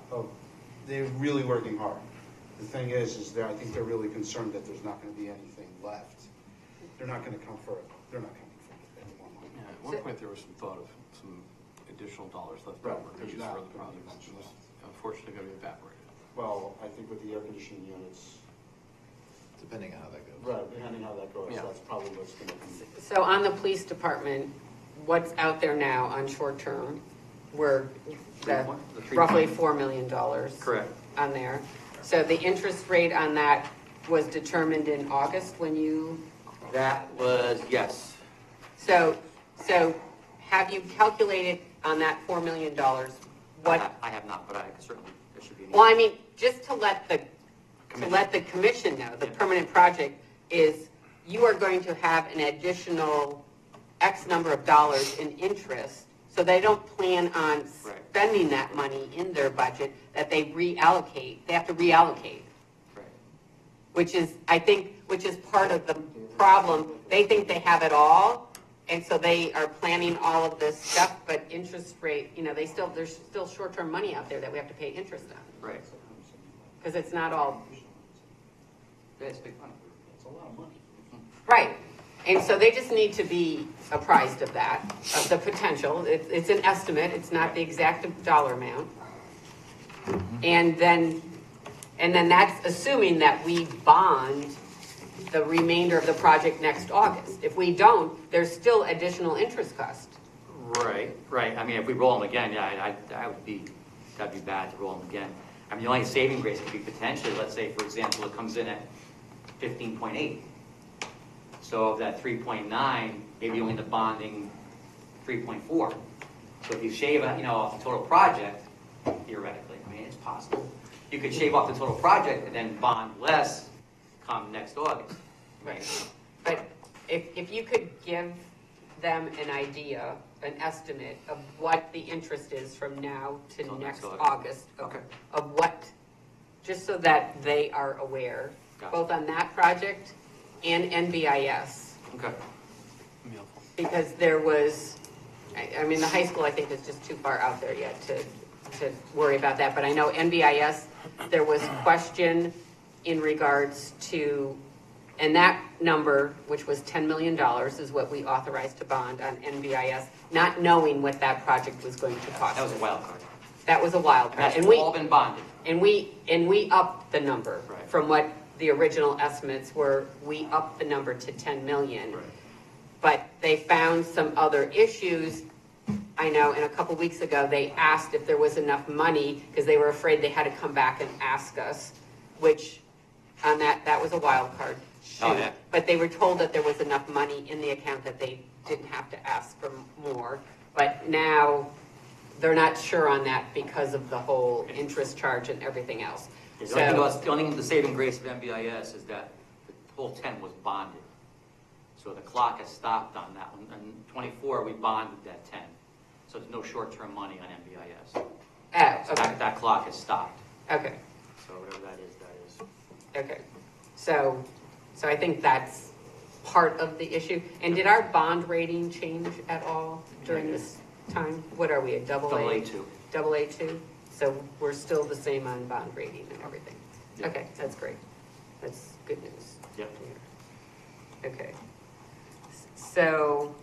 Speaker 2: they're really working hard. The thing is I think they're really concerned that there's not gonna be anything left. They're not coming for any more money.
Speaker 7: Yeah, at one point there was some thought of some additional dollars left
Speaker 2: Right,
Speaker 7: over to
Speaker 2: there's
Speaker 7: use
Speaker 2: not
Speaker 7: for other
Speaker 2: gonna be
Speaker 7: projects.
Speaker 2: much left.
Speaker 7: Unfortunately, going to be evaporated.
Speaker 2: Well, I think with the air conditioning units,
Speaker 9: Depending on how that goes.
Speaker 2: right, depending how that goes,
Speaker 7: Yeah.
Speaker 2: that's probably what's gonna be.
Speaker 1: So on the police department, what's out there now on short term? We're roughly $4 million.
Speaker 12: Correct.
Speaker 1: On there. So the interest rate on that was determined in August when you,
Speaker 12: That was, yes.
Speaker 1: so have you calculated on that $4 million what,
Speaker 12: I have not, but I certainly, there should be.
Speaker 1: well, I mean, just to let the commission know, the permanent project is, you are going to have an additional X number of dollars in interest. So they don't plan on
Speaker 12: Right.
Speaker 1: spending that money in their budget, that they reallocate, they have to reallocate.
Speaker 12: Right.
Speaker 1: Which is, I think, which is part of the problem. They think they have it all, and so they are planning all of this stuff, but interest rate, there's still short-term money out there that we have to pay interest on,
Speaker 12: Right.
Speaker 1: because it's not all,
Speaker 12: That's big money.
Speaker 1: right. And so they just need to be apprised of that, of the potential. It's an estimate, it's not the exact dollar amount. And then that's assuming that we bond the remainder of the project next August. If we don't, there's still additional interest cost.
Speaker 12: Right, right. I mean, if we roll them again, yeah, that'd be bad to roll them again. I mean, the only saving grace could be potentially, let's say, for example, it comes in at 15.8. So of that 3.9, maybe you end up bonding 3.4. So if you shave, off the total project, theoretically, I mean, it's possible. You could shave off the total project and then bond less come next August.
Speaker 1: Right. But if you could give them an idea, an estimate of what the interest is from now to
Speaker 12: Till
Speaker 1: next
Speaker 12: next
Speaker 1: August,
Speaker 12: Okay.
Speaker 1: of what, just so that they are aware,
Speaker 12: Gotcha.
Speaker 1: both on that project and NBIS.
Speaker 12: Okay.
Speaker 1: Because there was, I mean, the high school, I think, is just too far out there yet to worry about that. But I know NBIS, there was question in regards to, and that number, which was $10 million, is what we authorized to bond on NBIS, not knowing what that project was going to cost.
Speaker 12: That was a wild card.
Speaker 1: That was a wild card.
Speaker 12: That's
Speaker 1: And we,
Speaker 12: all been bonded.
Speaker 1: and we upped the number
Speaker 12: Right.
Speaker 1: from what the original estimates were. We upped the number to 10 million.
Speaker 12: Right.
Speaker 1: But they found some other issues. I know, and a couple weeks ago, they asked if there was enough money, because they were afraid they had to come back and ask us, which, on that was a wild card.
Speaker 12: Oh, yeah.
Speaker 1: But they were told that there was enough money in the account that they didn't have to ask for more. But now, they're not sure on that because of the whole interest charge and everything else.
Speaker 12: The only thing, the saving grace of MBIS is that the whole 10 was bonded. So the clock has stopped on that one. And 24, we bonded that 10. So there's no short-term money on MBIS. So
Speaker 1: Okay,
Speaker 12: that clock has stopped.
Speaker 1: okay,
Speaker 12: So whatever that is.
Speaker 1: okay. So I think that's part of the issue. And did our bond rating change at all during this time? What are we, a double A?
Speaker 12: AA2.
Speaker 1: Double A2? So we're still the same on bond rating and everything?
Speaker 12: Yep.
Speaker 1: Okay, that's great. That's good news.
Speaker 12: Yep.
Speaker 1: Okay. So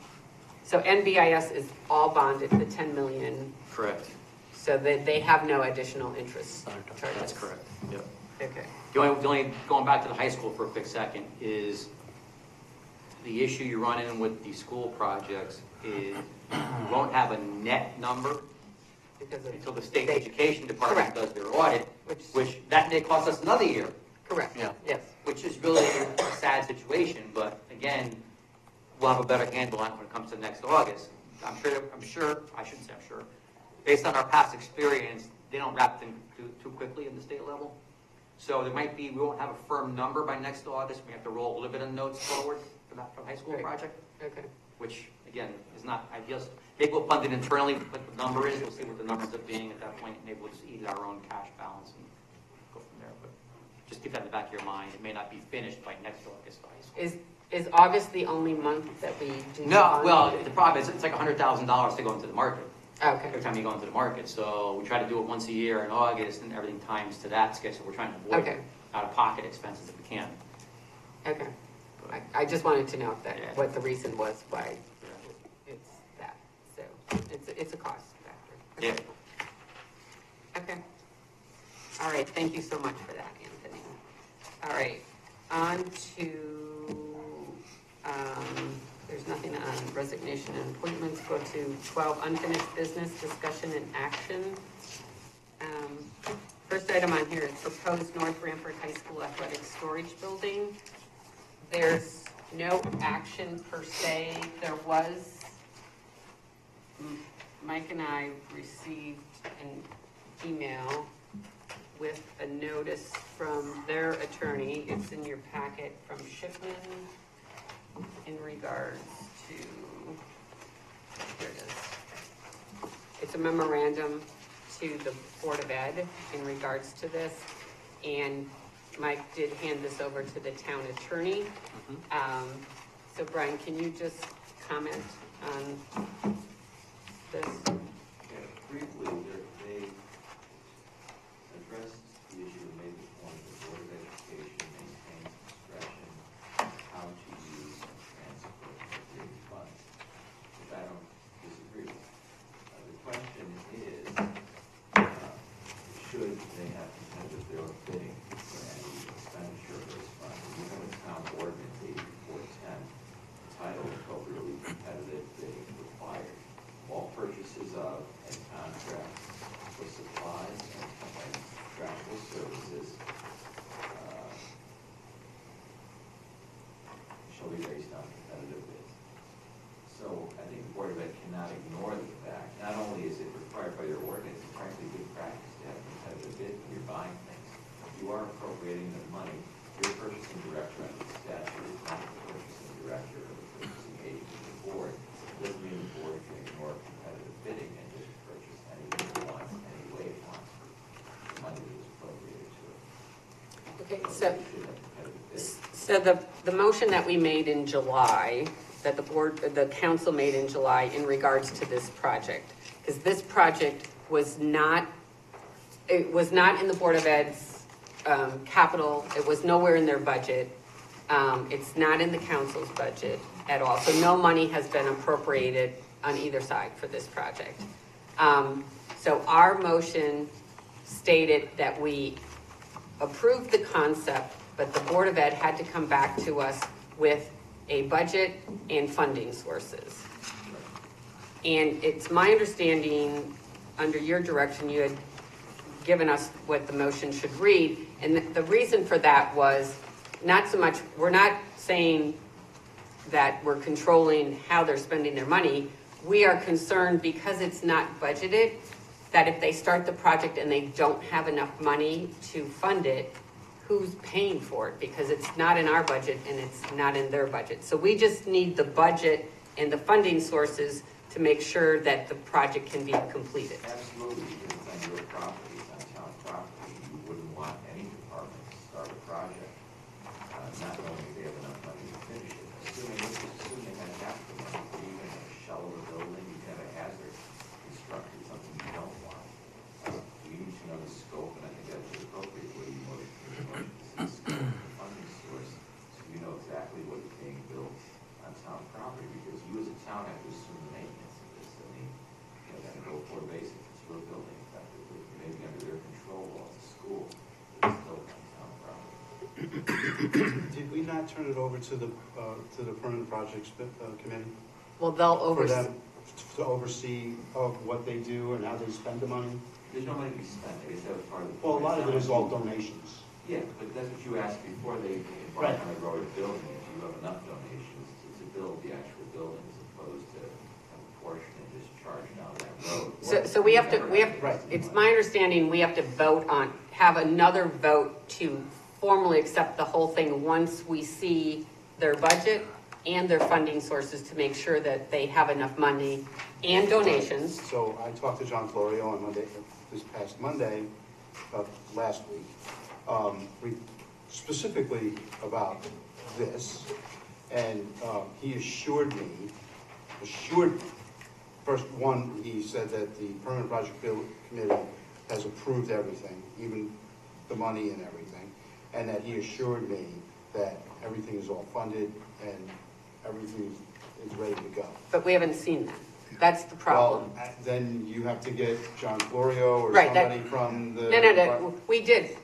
Speaker 1: NBIS is all bonded, the 10 million,
Speaker 12: Correct.
Speaker 1: so that they have no additional interest charges?
Speaker 12: That's correct. Yep.
Speaker 1: Okay,
Speaker 12: The only, going back to the high school for a quick second, is the issue you run in with the school projects is you won't have a net number
Speaker 1: because of.
Speaker 12: until the state
Speaker 1: They-
Speaker 12: education department
Speaker 1: Correct.
Speaker 12: does their audit,
Speaker 1: Which-
Speaker 12: which that may cost us another year,
Speaker 1: Correct,
Speaker 7: Yeah.
Speaker 1: yes.
Speaker 12: which is really a sad situation, but again, we'll have a better handle on it when it comes to next August. I shouldn't say I'm sure, based on our past experience, they don't wrap things too quickly in the state level. So there might be, we won't have a firm number by next August, we have to roll a little bit of notes forward for the high school
Speaker 1: Right.
Speaker 12: project,
Speaker 1: Okay,
Speaker 12: which, again, is not ideal. Maybe we'll fund it internally, what the number is, we'll see what the numbers end up being at that point, maybe we'll just eat our own cash balance and go from there, but just keep that in the back of your mind, it may not be finished by next August for high school.
Speaker 1: is August the only month that we do?
Speaker 12: No,
Speaker 1: bond?
Speaker 12: well, the problem is, it's like $100,000 to go into the market,
Speaker 1: Okay,
Speaker 12: every time you go into the market, so we try to do it once a year in August, and everything times to that schedule, we're trying to avoid
Speaker 1: Okay.
Speaker 12: out-of-pocket expenses if we can.
Speaker 1: okay. I just wanted to know
Speaker 12: Yeah.
Speaker 1: what the reason was why it's that, so it's a cost factor.
Speaker 12: Yeah.
Speaker 1: Okay. All right, thank you so much for that, Anthony. All right, on to, there's nothing on resignation and appointments. Go to 12, unfinished business, discussion and action. First item on here is proposed North Branford High School athletic storage building. There's no action per se. There was, Mike and I received an email with a notice from their attorney. It's in your packet from Shipman in regards to, here it is. it's a memorandum to the Board of Ed in regards to this. And Mike did hand this over to the town attorney. So Brian, can you just comment on this?
Speaker 15: Yeah, briefly, they addressed the issue and made the point that the Board of Education maintains discretion how to use and transfer appropriated funds, which I don't disagree with. The question is, should they have competitive bidding for any expenditure of those funds? We have a town ordinance 8410 entitled appropriately competitive bidding required. All purchases of and contracts for supplies and contractual services shall be based on competitive bids. So I think the Board of Ed cannot ignore the fact, not only is it required by your ordinance, it's frankly good practice to have competitive bid when you're buying things. If you are appropriating the money, your purchasing director under the statute is not the purchasing director or the purchasing agent of the board. It doesn't mean the board can ignore competitive bidding and just purchase anything it wants, any way it wants, for the money that is appropriated to it.
Speaker 1: Okay,
Speaker 15: So you should have competitive bidding.
Speaker 1: so the motion that we made in July, that the council made in July in regards to this project, because this project was not in the Board of Ed's capital, it was nowhere in their budget. It's not in the council's budget at all, so no money has been appropriated on either side for this project. So our motion stated that we approved the concept, but the Board of Ed had to come back to us with a budget and funding sources. And it's my understanding, under your direction, you had given us what the motion should read, and the reason for that was not so much, we're not saying that we're controlling how they're spending their money. We are concerned because it's not budgeted, that if they start the project and they don't have enough money to fund it, who's paying for it? Because it's not in our budget and it's not in their budget. So we just need the budget and the funding sources to make sure that the project can be completed.
Speaker 15: Absolutely, because it's on your property, it's on town property, you wouldn't want any department to start a project, not knowing if they have enough money to finish it. Assuming they had half the money, or even a shell of a building, you have a hazard constructed, something you don't want. You need to know the scope, and I think that's the appropriate way you motion the scope, the funding source, so you know exactly what is being built on town property, because you as a town have to assume the maintenance of this. I mean, you know, gotta go for basic, it's your building effectively, maybe under their control while it's a school, but it's still on town property.
Speaker 2: Did we not turn it over to the permanent projects committee?
Speaker 1: Well, they'll
Speaker 2: For
Speaker 1: oversee.
Speaker 2: them to oversee of what they do and how they spend the money?
Speaker 15: There's no money to be spent, I guess that was part of the.
Speaker 2: Well, a lot of it is all donations.
Speaker 15: Yeah, but that's what you asked before they
Speaker 2: Right.
Speaker 15: embarked on the road building, if you have enough donations to build the actual building as opposed to a portion and just charge down that road.
Speaker 1: So we have to,
Speaker 2: Right.
Speaker 1: it's my understanding, we have to have another vote to formally accept the whole thing once we see their budget and their funding sources to make sure that they have enough money and donations.
Speaker 2: So I talked to John Florio on Monday, this past Monday, last week, specifically about this, and he assured me, first one, he said that the Permanent Project Committee has approved everything, even the money and everything, and that he assured me that everything is all funded and everything is ready to go.
Speaker 1: But we haven't seen that. That's the problem.
Speaker 2: Well, then you have to get John Florio or
Speaker 1: Right,
Speaker 2: somebody from the.
Speaker 1: No, we did.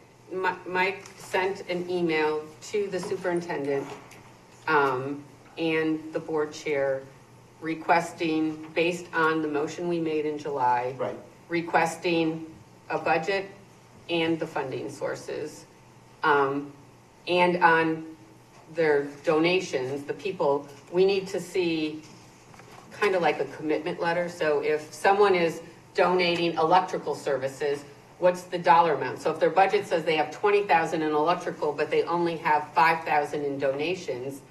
Speaker 1: Mike sent an email to the superintendent and the board chair requesting, based on the motion we made in July,
Speaker 2: Right.
Speaker 1: requesting a budget and the funding sources. And on their donations, the people, we need to see kind of like a commitment letter. So if someone is donating electrical services, what's the dollar amount? So if their budget says they have 20,000 in electrical, but they only have 5,000 in donations,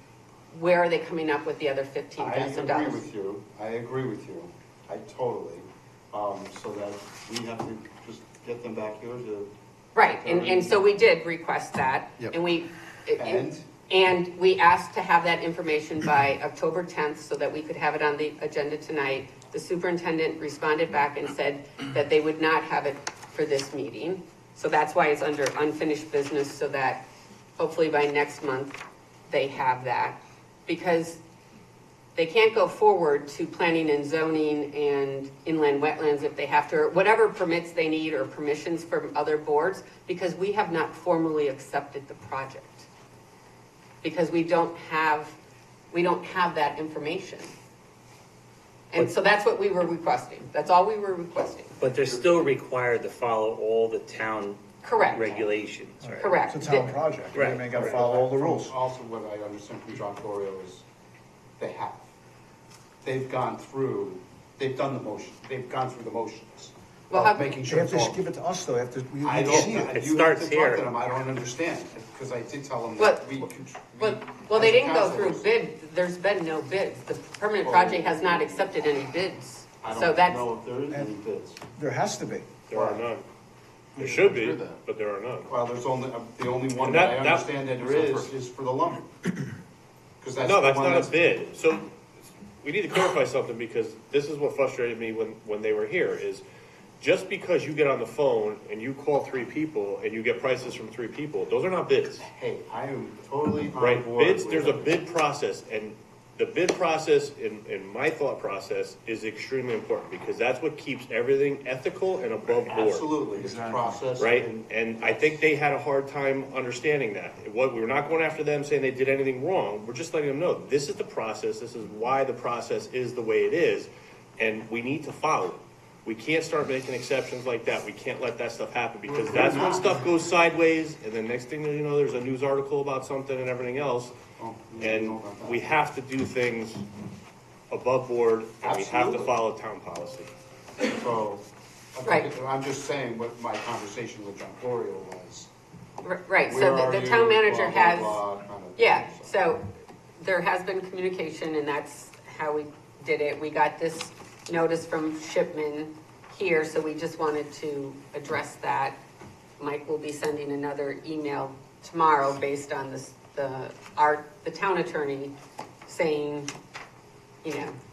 Speaker 1: where are they coming up with the other $15,000?
Speaker 2: I agree with you. I totally. so that we have to just get them back here to.
Speaker 1: Right, and so we did request that.
Speaker 9: Yep.
Speaker 1: And we,
Speaker 2: And?
Speaker 1: and we asked to have that information by October 10th so that we could have it on the agenda tonight. The superintendent responded back and said that they would not have it for this meeting. So that's why it's under unfinished business, so that hopefully by next month, they have that. Because they can't go forward to planning and zoning and inland wetlands if they have to, or whatever permits they need or permissions from other boards, because we have not formally accepted the project. Because we don't have that information. And so that's what we were requesting. That's all we were requesting.
Speaker 8: But they're still required to follow all the town
Speaker 1: Correct.
Speaker 8: regulations, right?
Speaker 1: Correct.
Speaker 11: It's a town project,
Speaker 8: Right.
Speaker 11: they gotta follow all the rules.
Speaker 2: Also, what I understand from John Florio is they have. They've gone through, they've done the motion, they've gone through the motions.
Speaker 1: Well,
Speaker 2: of
Speaker 1: how-
Speaker 2: making
Speaker 11: They
Speaker 2: sure
Speaker 11: have
Speaker 2: it's
Speaker 11: to
Speaker 2: all.
Speaker 11: give it to us, though, we
Speaker 2: I
Speaker 11: need to
Speaker 2: don't,
Speaker 11: see it.
Speaker 8: It
Speaker 2: you have
Speaker 8: starts
Speaker 2: to talk
Speaker 8: here.
Speaker 2: to them, I don't understand, because I did tell them
Speaker 1: But-
Speaker 2: that we could.
Speaker 1: Well, they
Speaker 2: as a
Speaker 1: didn't go
Speaker 2: council,
Speaker 1: through
Speaker 2: was-
Speaker 1: bid, there's been no bids. The permanent project has not accepted any bids.
Speaker 2: I
Speaker 1: So
Speaker 2: don't
Speaker 1: that's,
Speaker 2: know if there is any bids.
Speaker 11: There has to be.
Speaker 5: There are none. There should be, but there are none.
Speaker 2: Well, there's only, the only one
Speaker 5: And
Speaker 2: that I
Speaker 5: that-
Speaker 2: understand that there is for the lumber. Because that's
Speaker 5: No,
Speaker 2: the
Speaker 5: that's
Speaker 2: one
Speaker 5: not a bid. So we need to clarify something, because this is what frustrated me when they were here, is just because you get on the phone and you call 3 people and you get prices from 3 people, those are not bids.
Speaker 2: Hey, I am totally on
Speaker 5: Right,
Speaker 2: board
Speaker 5: bids,
Speaker 2: with
Speaker 5: there's a
Speaker 2: it.
Speaker 5: bid process, and the bid process, in my thought process, is extremely important, because that's what keeps everything ethical and above board.
Speaker 2: Absolutely, it's a process.
Speaker 5: Right,
Speaker 2: and-
Speaker 5: and I think they had a hard time understanding that. We're not going after them saying they did anything wrong, we're just letting them know, this is the process, this is why the process is the way it is, and we need to follow it. We can't start making exceptions like that, we can't let that stuff happen, because that's when stuff goes sideways, and then next thing you know, there's a news article about something and everything else,
Speaker 2: Oh, you know
Speaker 5: and
Speaker 2: about that.
Speaker 5: we have to do things above board, and we have to
Speaker 2: Absolutely.
Speaker 5: follow town policy.
Speaker 2: So,
Speaker 1: Right.
Speaker 2: I'm just saying what my conversation with John Florio was.
Speaker 1: right,
Speaker 2: Where
Speaker 1: so
Speaker 2: are
Speaker 1: the
Speaker 2: you?
Speaker 1: town manager
Speaker 2: Blah, blah,
Speaker 1: has.
Speaker 2: blah, kind of
Speaker 1: Yeah,
Speaker 2: thing.
Speaker 1: so there has been communication, and that's how we did it. We got this notice from Shipman here, so we just wanted to address that. Mike will be sending another email tomorrow based on this, the town attorney saying,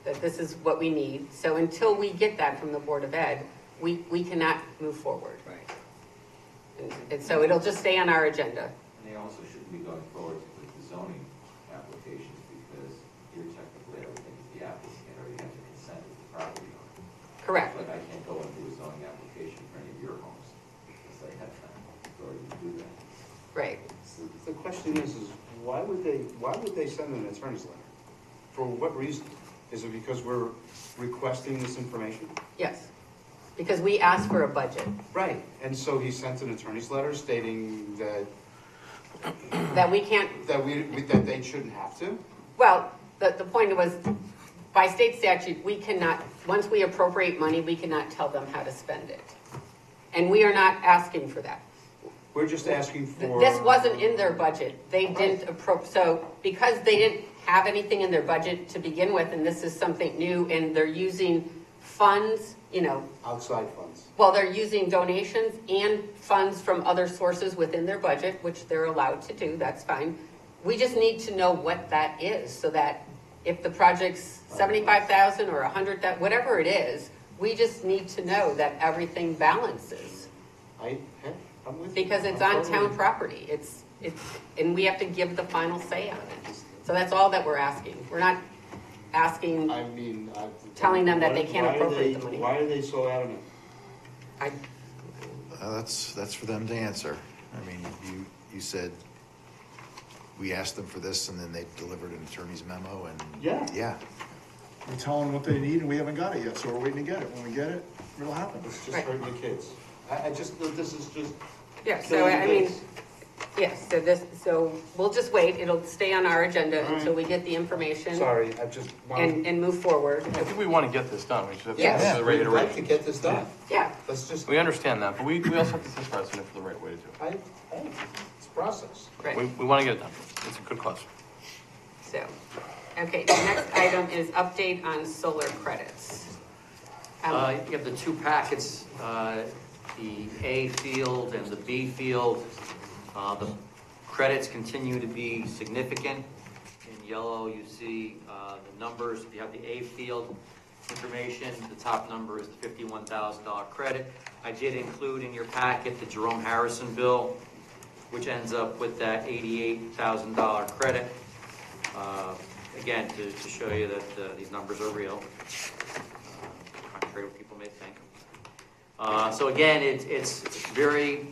Speaker 1: that this is what we need. So until we get that from the Board of Ed, we cannot move forward.
Speaker 8: Right.
Speaker 1: And so it'll just stay on our agenda.
Speaker 15: And they also shouldn't be going forward with the zoning applications, because you're technically, everything is the applicant, or you have to consent with the property owner.
Speaker 1: Correct.
Speaker 15: Like, I can't go and do a zoning application for any of your homes, because they have that authority to do that.
Speaker 1: Right.
Speaker 2: The question is why would they send an attorney's letter? For what reason? Is it because we're requesting this information?
Speaker 1: Yes, because we asked for a budget,
Speaker 2: Right. And so he sent an attorney's letter stating that,
Speaker 1: that we can't,
Speaker 2: that they shouldn't have to?
Speaker 1: well, the point was, by state statute, we cannot, once we appropriate money, we cannot tell them how to spend it. And we are not asking for that.
Speaker 2: We're just asking for.
Speaker 1: This wasn't in their budget. They didn't so because they didn't have anything in their budget to begin with, and this is something new, and they're using funds,
Speaker 2: Outside funds.
Speaker 1: well, they're using donations and funds from other sources within their budget, which they're allowed to do, that's fine. We just need to know what that is, so that if the project's 75,000 or 100,000, whatever it is, we just need to know that everything balances.
Speaker 2: I'm with you.
Speaker 1: Because it's
Speaker 2: I'm
Speaker 1: on
Speaker 2: totally-
Speaker 1: town property, it's, and we have to give the final say on it. So that's all that we're asking. We're not asking,
Speaker 2: I mean,
Speaker 1: telling them that they can't
Speaker 2: why are
Speaker 1: appropriate the money.
Speaker 2: Why are they so adamant?
Speaker 9: That's for them to answer. I mean, you said we asked them for this, and then they delivered an attorney's memo, and.
Speaker 2: Yeah.
Speaker 11: We're telling them what they need, and we haven't got it yet, so we're waiting to get it. When we get it, it'll happen.
Speaker 2: It's just
Speaker 1: Right.
Speaker 2: hurting the kids. This is just.
Speaker 1: Yeah, so
Speaker 2: killing
Speaker 1: I
Speaker 2: the
Speaker 1: mean,
Speaker 2: kids.
Speaker 1: yes, so we'll just wait. It'll stay on our agenda until we get the information.
Speaker 2: Sorry, I just wanted.
Speaker 1: And move forward.
Speaker 7: I think we want to get this done, we just have to
Speaker 1: Yes.
Speaker 7: get the right
Speaker 2: We'd like to
Speaker 7: iteration.
Speaker 2: get this done.
Speaker 1: Yeah,
Speaker 2: Let's just,
Speaker 7: We understand that, but we also have to set precedent for the right way to do it.
Speaker 2: it's a process.
Speaker 1: right.
Speaker 7: We want to get it done. It's a good cause.
Speaker 1: So, okay, the next item is update on solar credits.
Speaker 12: You have the two packets, the A field and the B field. The credits continue to be significant. In yellow, you see the numbers. You have the A field information. The top number is the $51,000 credit. I did include in your packet the Jerome Harrison bill, which ends up with that $88,000 credit. Again, to show you that these numbers are real, contrary to what people may think. So again, it's very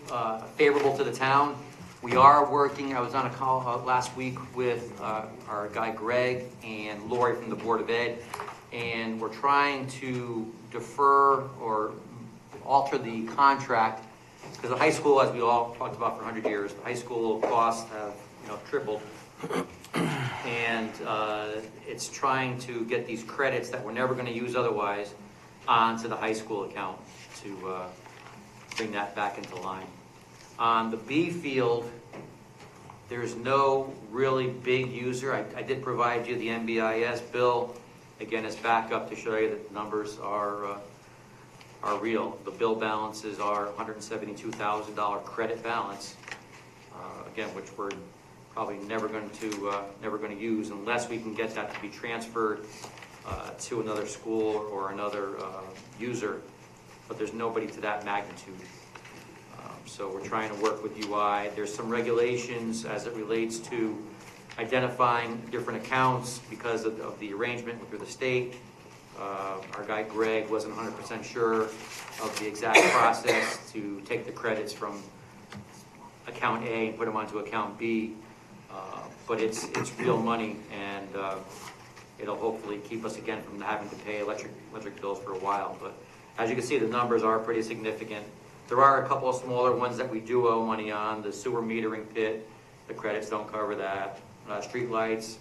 Speaker 12: favorable to the town. We are working, I was on a call last week with our guy Greg and Lori from the Board of Ed, and we're trying to defer or alter the contract, because the high school, as we all talked about for 100 years, the high school costs have tripled. And it's trying to get these credits that we're never going to use otherwise onto the high school account to bring that back into line. On the B field, there's no really big user. I did provide you the NBIS bill, again, as backup to show you that the numbers are real. The bill balances are $172,000 credit balance, again, which we're probably never going to use unless we can get that to be transferred to another school or another user. But there's nobody to that magnitude. So we're trying to work with UI. There's some regulations as it relates to identifying different accounts because of the arrangement with the state. Our guy Greg wasn't 100% sure of the exact process to take the credits from account A and put them onto account B. But it's real money, and it'll hopefully keep us again from having to pay electric bills for a while. But as you can see, the numbers are pretty significant. There are a couple of smaller ones that we do owe money on. The sewer metering pit, the credits don't cover that. Street lights,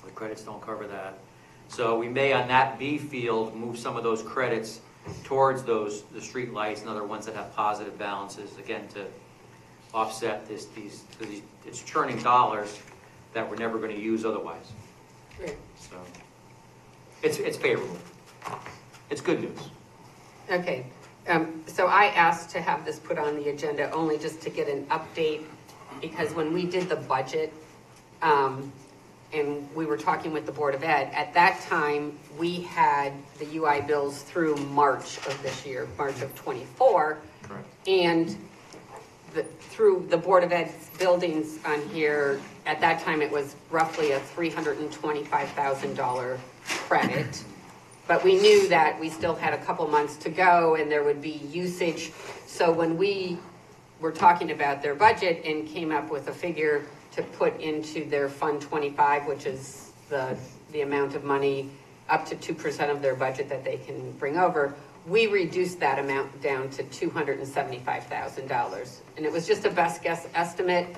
Speaker 12: the credits don't cover that. So we may, on that B field, move some of those credits towards the street lights and other ones that have positive balances, again, to offset it's churning dollars that we're never going to use otherwise.
Speaker 1: Right.
Speaker 12: So it's favorable. It's good news.
Speaker 1: Okay, so I asked to have this put on the agenda only just to get an update, because when we did the budget, and we were talking with the Board of Ed, at that time, we had the UI bills through March of this year, March of '24.
Speaker 12: Correct.
Speaker 1: And through the Board of Ed's buildings on here, at that time, it was roughly a $325,000 credit. But we knew that we still had a couple months to go and there would be usage. So when we were talking about their budget and came up with a figure to put into their Fund 25, which is the amount of money up to 2% of their budget that they can bring over, we reduced that amount down to $275,000. And it was just a best guess estimate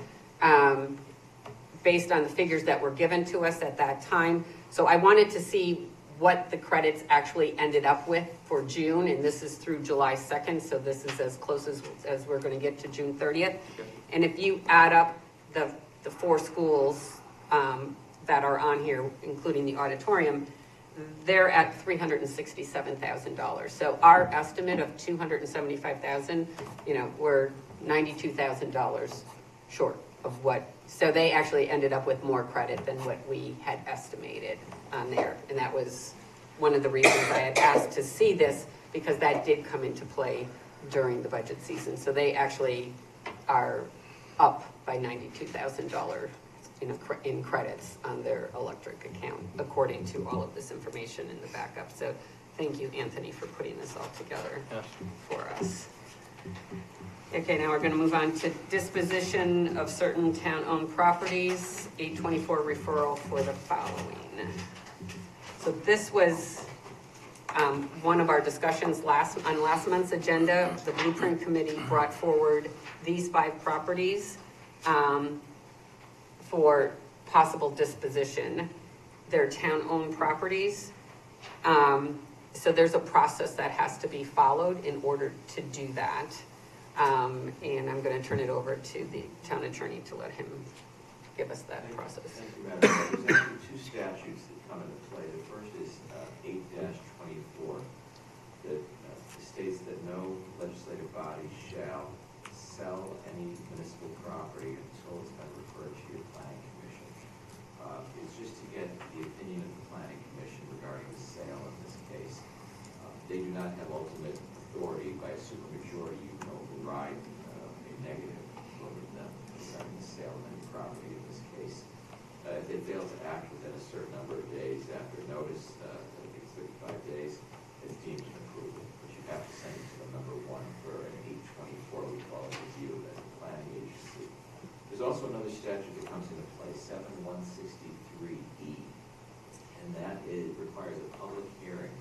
Speaker 1: based on the figures that were given to us at that time. So I wanted to see what the credits actually ended up with for June, and this is through July 2nd, so this is as close as we're going to get to June 30th. Okay. And if you add up the four schools that are on here, including the auditorium, they're at $367,000. So our estimate of $275,000, we're $92,000 short of what. So they actually ended up with more credit than what we had estimated on there. And that was one of the reasons I had asked to see this, because that did come into play during the budget season. So they actually are up by $92,000 in credits on their electric account, according to all of this information in the backup. So thank you, Anthony, for putting this all together for us. Okay, now we're going to move on to disposition of certain town-owned properties, 824 referral for the following. So this was one of our discussions on last month's agenda. The Blueprint Committee brought forward these 5 properties for possible disposition. They're town-owned properties. So there's a process that has to be followed in order to do that. And I'm going to turn it over to the town attorney to let him give us that process.
Speaker 15: Thank you, Madam Chair. There's actually 2 statutes that come into play. The first is 8-24 that they do not have ultimate authority by a supermajority, you can override a negative vote of them regarding the sale of any property in this case. If they fail to act within a certain number of days after notice, I think it's 35 days, it's deemed an approval, but you have to send it to the number one for an 824, we call it, review at the planning agency. There's also another statute that comes into play, 7163E, and that requires a public hearing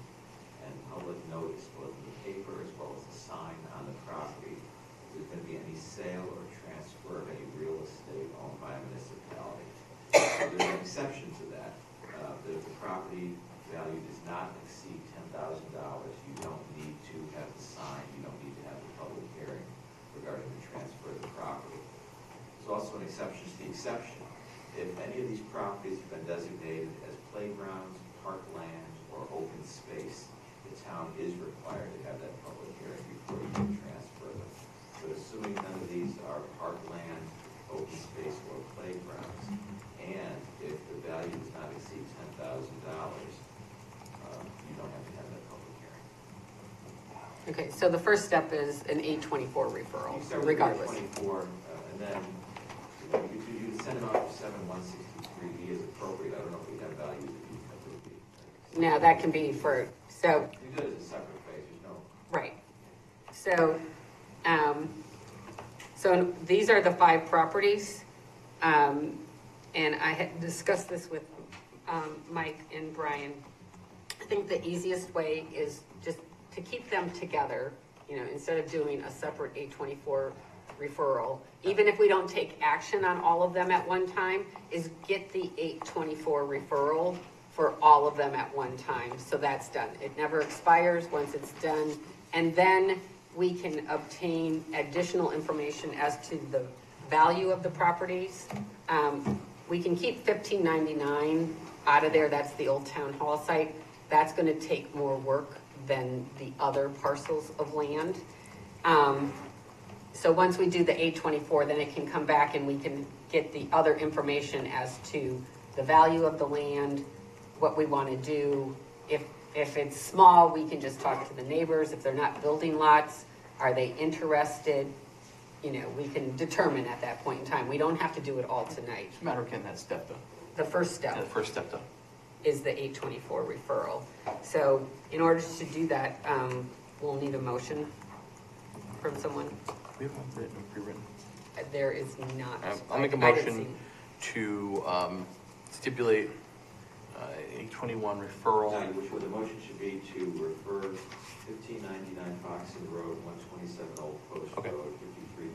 Speaker 15: and public notice, both in the paper as well as a sign on the property. If there's going to be any sale or transfer of any real estate owned by a municipality. So there's an exception to that, that if the property value does not exceed $10,000, you don't need to have the sign, you don't need to have the public hearing regarding the transfer of the property. There's also an exception to the exception. If any of these properties have been designated as playgrounds, parkland, or open space, the town is required to have that public hearing before you can transfer them. But assuming none of these are parkland, open space, or playgrounds, and if the value does not exceed $10,000, you don't have to have that public hearing.
Speaker 1: Okay, so the first step is an 824 referral,
Speaker 15: You start with
Speaker 1: regardless.
Speaker 15: 824, and then you can send them out for 7163E as appropriate. I don't know if we have values that you have to be.
Speaker 1: Now, that can be for, so,
Speaker 15: You do it as a separate phase, there's no.
Speaker 1: right. So, so these are the 5 properties. And I had discussed this with Mike and Brian. I think the easiest way is just to keep them together, you know, instead of doing a separate 824 referral, even if we don't take action on all of them at one time, is get the 824 referral for all of them at one time. So that's done. It never expires once it's done. And then we can obtain additional information as to the value of the properties. We can keep 1599 out of there. That's the old town hall site. That's going to take more work than the other parcels of land. So once we do the 824, then it can come back and we can get the other information as to the value of the land, what we want to do. If it's small, we can just talk to the neighbors. If they're not building lots, are they interested? You know, we can determine at that point in time. We don't have to do it all tonight.
Speaker 7: It's a matter of getting that step done.
Speaker 1: The first step
Speaker 7: Yeah, the first step done.
Speaker 1: is the 824 referral. So in order to do that, we'll need a motion from someone.
Speaker 7: We have one written, pre-written.
Speaker 1: There is not.
Speaker 7: I'll make a
Speaker 1: I didn't
Speaker 7: motion to stipulate 821 referral.
Speaker 15: Which the motion should be to refer 1599 Foxton Road, 127 Old Post
Speaker 7: Okay.
Speaker 15: Road, 53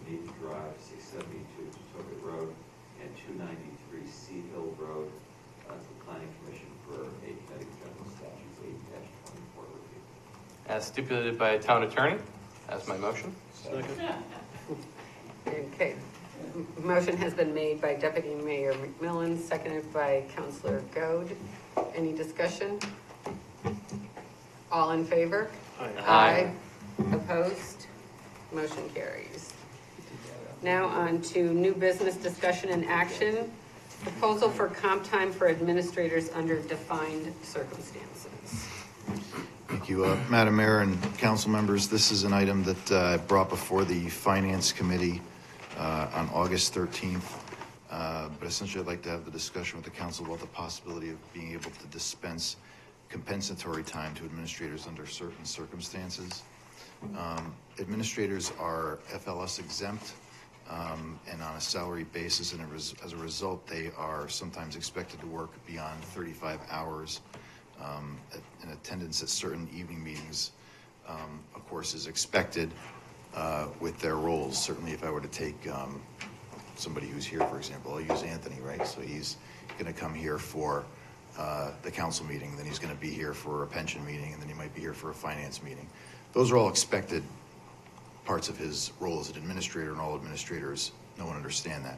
Speaker 15: Navy Drive, 672 Totoka Road, and 293 Sea Hill Road to the Planning Commission for a Connecticut General Statutes 8-24 review.
Speaker 7: As stipulated by a town attorney, as my motion.
Speaker 1: Okay. Motion has been made by Deputy Mayor McMillan, seconded by Councilor Goode. Any discussion? All in favor?
Speaker 7: Aye.
Speaker 1: Opposed? Motion carries. Now on to new business discussion and action. Proposal for comp time for administrators under defined circumstances.
Speaker 9: Thank you, Madam Mayor and council members. This is an item that I brought before the Finance Committee on August 13th. But essentially, I'd like to have the discussion with the council about the possibility of being able to dispense compensatory time to administrators under certain circumstances. Administrators are FLS exempt and on a salary basis, and as a result, they are sometimes expected to work beyond 35 hours. In attendance at certain evening meetings, of course, is expected with their roles. Certainly, if I were to take somebody who's here, for example, I'll use Anthony, right? So he's going to come here for the council meeting, then he's going to be here for a pension meeting, and then he might be here for a finance meeting. Those are all expected parts of his role as an administrator, and all administrators know and understand that.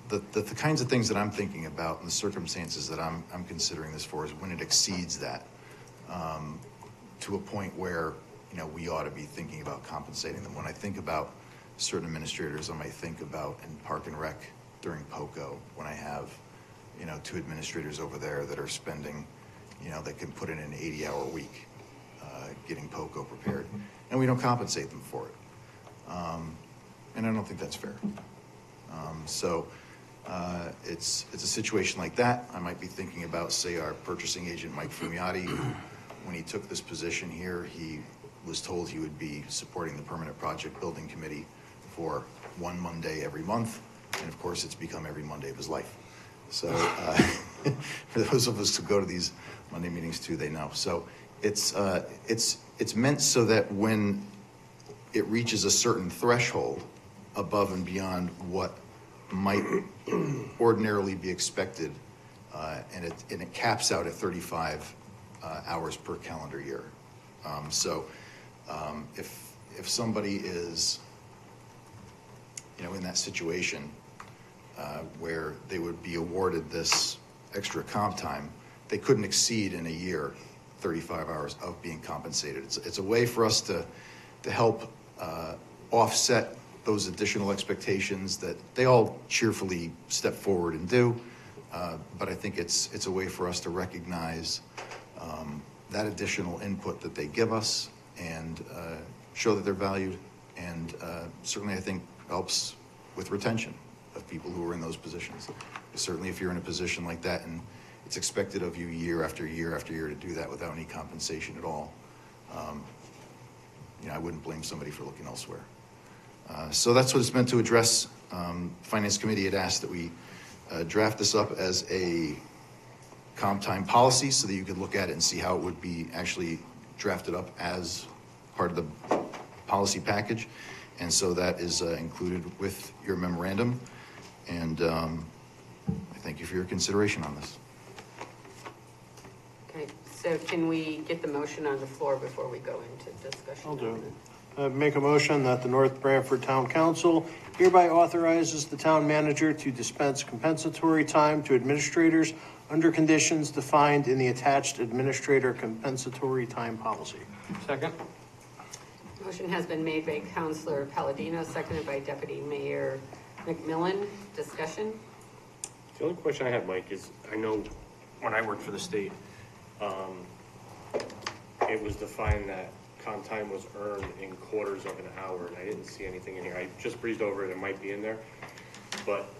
Speaker 9: The kinds of things that I'm thinking about and the circumstances that I'm considering this for is when it exceeds that to a point where, you know, we ought to be thinking about compensating them. When I think about certain administrators, I might think about in Park and Rec during POCO, when I have, you know, 2 administrators over there that are spending, you know, that can put in an 80-hour week. getting POCO prepared, and we don't compensate them for it. And I don't think that's fair. It's a situation like that. I might be thinking about, say, our purchasing agent, Mike Fumiati, who, when he took this position here, he was told he would be supporting the permanent project building committee for one Monday every month, and of course, it's become every Monday of his life. So for those of us who go to these Monday meetings too, they know. So it's meant so that when it reaches a certain threshold above and beyond what might ordinarily be expected, and it caps out at 35 hours per calendar year. If somebody is, in that situation where they would be awarded this extra comp time, they couldn't exceed in a year 35 hours of being compensated. It's a way for us to help offset those additional expectations that they all cheerfully step forward and do. But I think it's a way for us to recognize that additional input that they give us and show that they're valued, and certainly I think helps with retention of people who are in those positions. Certainly if you're in a position like that and it's expected of you year after year after year to do that without any compensation at all, I wouldn't blame somebody for looking elsewhere. So that's what it's meant to address. Finance Committee had asked that we draft this up as a comp time policy so that you could look at it and see how it would be actually drafted up as part of the policy package. And so that is included with your memorandum. And I thank you for your consideration on this.
Speaker 1: Okay, so can we get the motion on the floor before we go into discussion?
Speaker 16: I'll do it. Make a motion that the North Branford Town Council hereby authorizes the town manager to dispense compensatory time to administrators under conditions defined in the attached administrator compensatory time policy.
Speaker 7: Second.
Speaker 1: Motion has been made by Councilor Palladino, seconded by Deputy Mayor McMillan. Discussion?
Speaker 5: The only question I have, Mike, is I know when I worked for the state, it was defined that comp time was earned in quarters of an hour, and I didn't see anything in here. I just breezed over it. It might be in there, but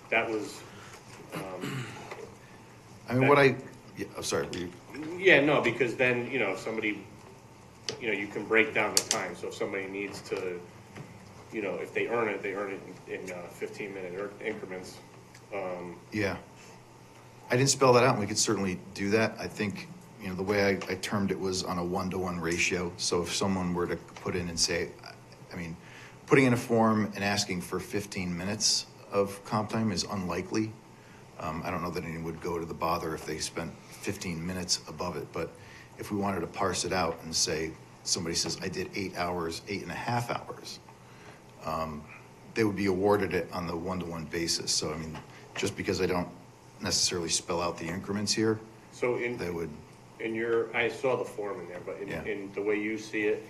Speaker 5: that was.
Speaker 9: I'm sorry.
Speaker 5: Yeah, no, because then if somebody, you can break down the time. So if somebody needs to, if they earn it in 15-minute increments.
Speaker 9: Yeah, I didn't spell that out, and we could certainly do that. I think the way I termed it was on a 1-to-1 ratio. So if someone were to put in and say, putting in a form and asking for 15 minutes of comp time is unlikely. I don't know that anyone would go to the bother if they spent 15 minutes above it. But if we wanted to parse it out and say, somebody says, I did 8 hours, 8.5 hours, they would be awarded it on the 1-to-1 basis. So, just because I don't necessarily spell out the increments here,
Speaker 5: so
Speaker 9: they would.
Speaker 5: I saw the form in there, but in the way you see it,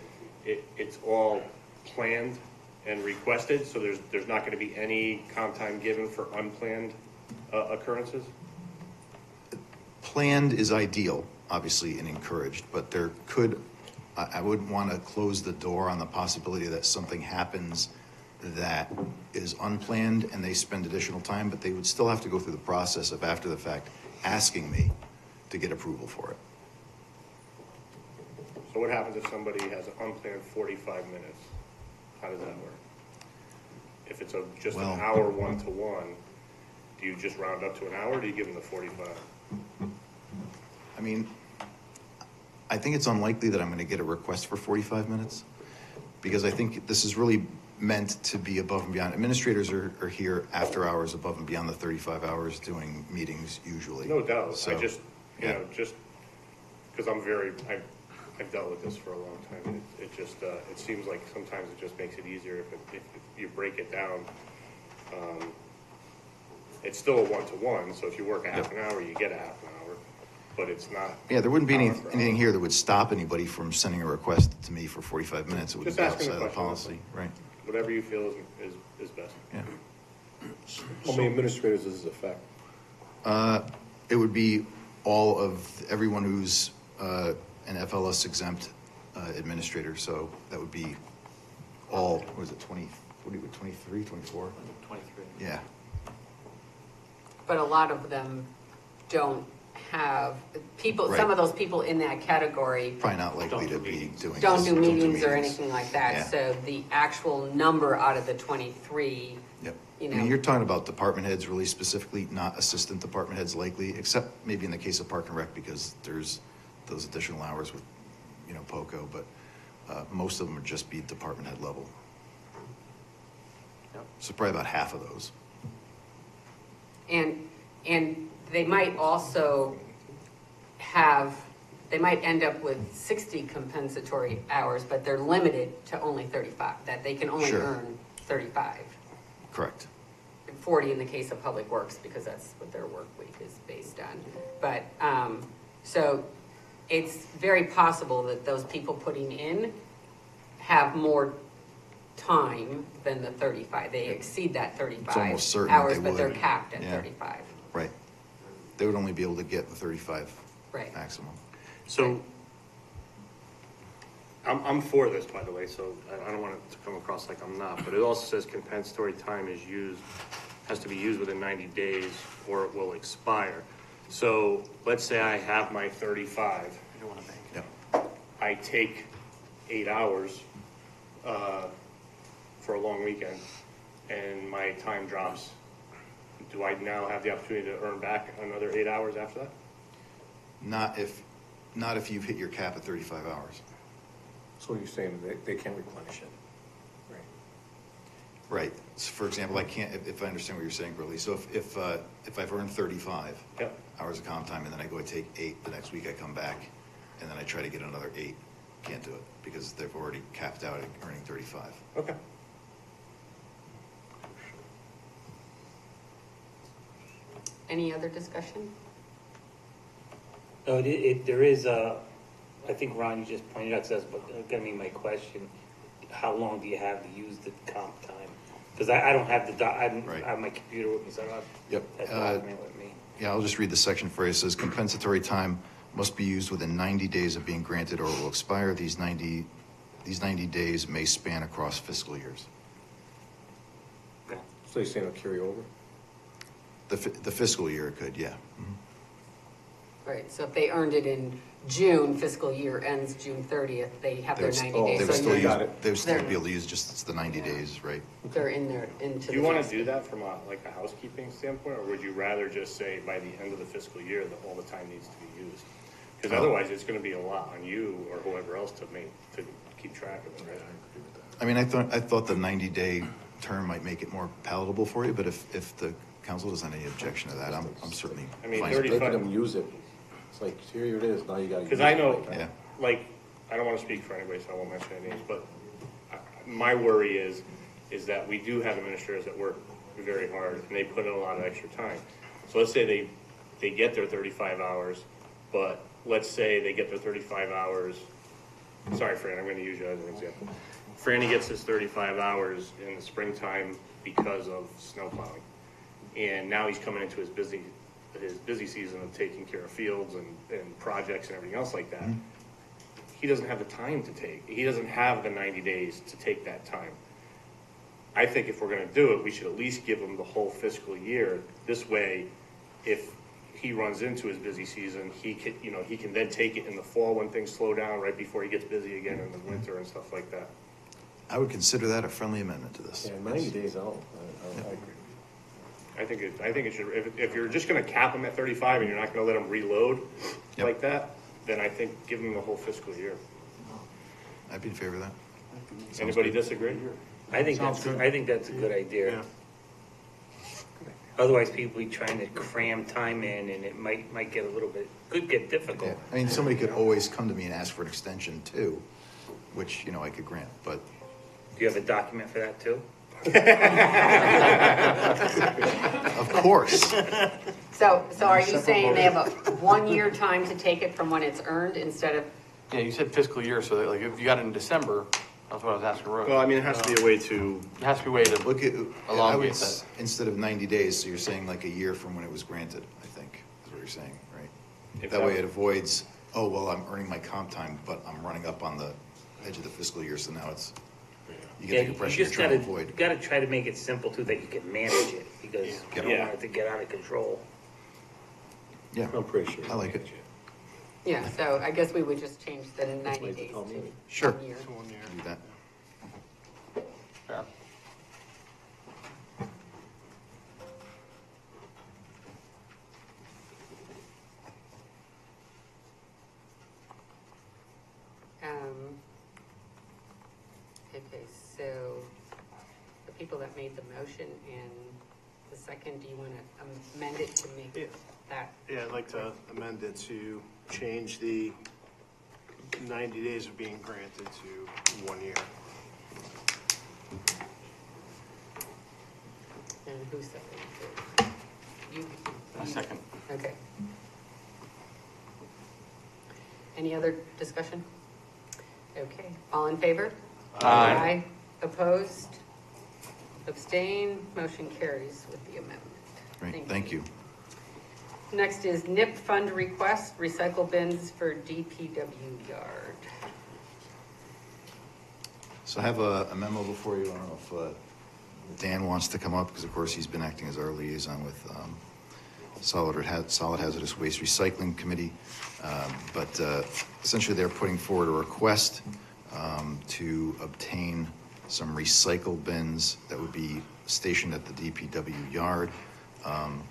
Speaker 5: it's all planned and requested. So there's not going to be any comp time given for unplanned occurrences.
Speaker 9: Planned is ideal, obviously, and encouraged, but there could. I wouldn't want to close the door on the possibility that something happens that is unplanned and they spend additional time, but they would still have to go through the process of, after the fact, asking me to get approval for it.
Speaker 5: So what happens if somebody has an unplanned 45 minutes? How does that work? If it's just an hour 1-to-1, do you just round up to an hour, or do you give them the 45?
Speaker 9: I think it's unlikely that I'm going to get a request for 45 minutes because I think this is really meant to be above and beyond. Administrators are here after hours above and beyond the 35 hours doing meetings usually.
Speaker 5: No doubt.
Speaker 9: So,
Speaker 5: just because I've dealt with this for a long time, and it seems like sometimes it just makes it easier if you break it down. It's still a 1-to-1, so if you work a half an hour, you get a half an hour, but it's not.
Speaker 9: Yeah, there wouldn't be anything here that would stop anybody from sending a request to me for 45 minutes. It would be outside of the policy, right?
Speaker 5: Whatever you feel is best.
Speaker 9: Yeah.
Speaker 13: How many administrators does this affect?
Speaker 9: It would be all of everyone who's an FLS exempt administrator, so that would be all, what was it, 23, 24?
Speaker 12: 23.
Speaker 9: Yeah,
Speaker 1: But a lot of them don't have, people, some
Speaker 9: Right.
Speaker 1: of those people in that category
Speaker 9: probably not likely to be doing.
Speaker 1: don't do meetings or
Speaker 9: meetings.
Speaker 1: anything like that.
Speaker 9: Yeah.
Speaker 1: So the actual number out of the 23,
Speaker 9: Yep.
Speaker 1: you
Speaker 9: I mean,
Speaker 1: know,
Speaker 9: you're talking about department heads really specifically, not assistant department heads likely, except maybe in the case of Park and Rec because there's those additional hours with, POCO, but most of them would just be department head level.
Speaker 7: Yep.
Speaker 9: So probably about half of those.
Speaker 1: and they might also they might end up with 60 compensatory hours, but they're limited to only 35, that they can only
Speaker 9: Sure.
Speaker 1: earn 35.
Speaker 9: Correct.
Speaker 1: And 40 in the case of Public Works, because that's what their work week is based on. But, so it's very possible that those people putting in have more time than the 35. They exceed that 35
Speaker 9: almost certain that
Speaker 1: hours,
Speaker 9: they
Speaker 1: but they're
Speaker 9: would.
Speaker 1: capped at
Speaker 9: Yeah.
Speaker 1: 35.
Speaker 9: Right. They would only be able to get the 35
Speaker 1: Right.
Speaker 9: maximum.
Speaker 5: So, I'm for this, by the way, so I don't want it to come across like I'm not, but it also says compensatory time has to be used within 90 days or it will expire. So, let's say I have my 35.
Speaker 7: You don't want to bank.
Speaker 9: Yep.
Speaker 5: I take 8 hours for a long weekend, and my time drops. Do I now have the opportunity to earn back another 8 hours after that?
Speaker 9: Not if you've hit your cap at 35 hours.
Speaker 13: So you're saying they can't replenish it? Right.
Speaker 9: Right. So for example, I can't, if I understand what you're saying, Burley, so if I've earned 35
Speaker 5: Yep.
Speaker 9: hours of comp time and then I go and take 8, the next week I come back and then I try to get another 8, can't do it because they've already capped out at earning 35.
Speaker 5: Okay.
Speaker 1: Any other discussion?
Speaker 8: No, there is I think Ron, you just pointed out to us, but gonna be my question, how long do you have to use the comp time? Because I don't have I don't have my computer with me, so I don't have
Speaker 9: Yep.
Speaker 8: that document with me.
Speaker 9: Yeah, I'll just read the section for you. It says compensatory time must be used within 90 days of being granted or it will expire. These 90 days may span across fiscal years.
Speaker 13: So you're saying it'll carry over?
Speaker 9: The fiscal year it could, yeah. Mhm.
Speaker 1: Right, so if they earned it in June, fiscal year ends June 30th, they have their 90 days.
Speaker 9: They would
Speaker 1: So
Speaker 9: still
Speaker 1: you're-
Speaker 9: they would still be able to use just the 90 days, right?
Speaker 1: They're in there, into the.
Speaker 5: Do you want to do that from a housekeeping standpoint, or would you rather just say by the end of the fiscal year that all the time needs to be used? Because otherwise, it's going to be a lot on you or whoever else to keep track of it, right?
Speaker 9: I mean, I thought the 90-day term might make it more palatable for you, but if the council doesn't have any objection to that, I'm certainly
Speaker 5: I mean,
Speaker 9: fine.
Speaker 5: 35
Speaker 13: Making them use it. It's like, here it is, now you gotta use it.
Speaker 5: Because I know,
Speaker 9: Yeah.
Speaker 5: like, I don't want to speak for anybody, so I won't mention any names, but my worry is that we do have administrators that work very hard, and they put in a lot of extra time. So let's say they get their 35 hours, but let's say they get their 35 hours, sorry, Fran, I'm going to use you as an example. Franny gets his 35 hours in the springtime because of snow plowing. And now he's coming into his busy season of taking care of fields and projects and everything else like that.
Speaker 9: Mm-hmm.
Speaker 5: He doesn't have the time to take. He doesn't have the 90 days to take that time. I think if we're going to do it, we should at least give him the whole fiscal year. This way, if he runs into his busy season, he can then take it in the fall when things slow down, right before he gets busy again in the winter and stuff like that.
Speaker 9: I would consider that a friendly amendment to this.
Speaker 13: Yeah, 90 days out, I agree.
Speaker 5: I think it should, if you're just gonna cap them at 35 and you're not gonna let them reload
Speaker 9: Yep.
Speaker 5: like that, then I think give them the whole fiscal year.
Speaker 9: I'd be in favor of that.
Speaker 5: Anybody disagree?
Speaker 8: I think that's a good idea. Otherwise, people be trying to cram time in, and it might get could get difficult.
Speaker 9: Yeah. I mean, somebody could always come to me and ask for an extension too, which, I could grant, but
Speaker 8: Do you have a document for that too?
Speaker 9: of course.
Speaker 1: So are you saying they have a 1-year time to take it from when it's earned instead of,
Speaker 7: Yeah, you said fiscal year, so that, like if you got it in December, that's what I was asking Rose.
Speaker 5: Well, I mean, it has to be a way to,
Speaker 7: It has to be a way to
Speaker 9: Look at, I
Speaker 7: elongate
Speaker 9: would,
Speaker 7: that.
Speaker 9: instead of 90 days, so you're saying like a year from when it was granted, I think, is what you're saying, right?
Speaker 5: If
Speaker 9: That
Speaker 5: that-
Speaker 9: way it avoids oh, well, I'm earning my comp time, but I'm running up on the edge of the fiscal year, so now it's, you get the impression you're trying to avoid.
Speaker 8: You gotta try to make it simple too, that you can manage it, because you don't want it to get out of control.
Speaker 9: Yeah,
Speaker 13: I'm pretty sure.
Speaker 9: I like it.
Speaker 1: Yeah, so I guess we would just change the 90 days to
Speaker 9: Sure.
Speaker 1: 1 year.
Speaker 16: To 1 year.
Speaker 9: Do that.
Speaker 7: Fair.
Speaker 1: Okay, so the people that made the motion and the second, do you want to amend it to make that?
Speaker 16: Yeah, I'd like to amend it to change the 90 days of being granted to 1 year.
Speaker 1: And who seconded it? You.
Speaker 7: A second.
Speaker 1: Okay. Any other discussion? Okay, all in favor?
Speaker 7: Aye.
Speaker 1: Opposed? Abstain? Motion carries with the amendment.
Speaker 9: Great, thank you.
Speaker 1: Next is NIP fund request, recycle bins for DPW yard.
Speaker 9: So I have a memo before you. I don't know if Dan wants to come up, because of course he's been acting as our liaison with Solid Hazardous Waste Recycling Committee. But essentially they're putting forward a request to obtain some recycle bins that would be stationed at the DPW yard.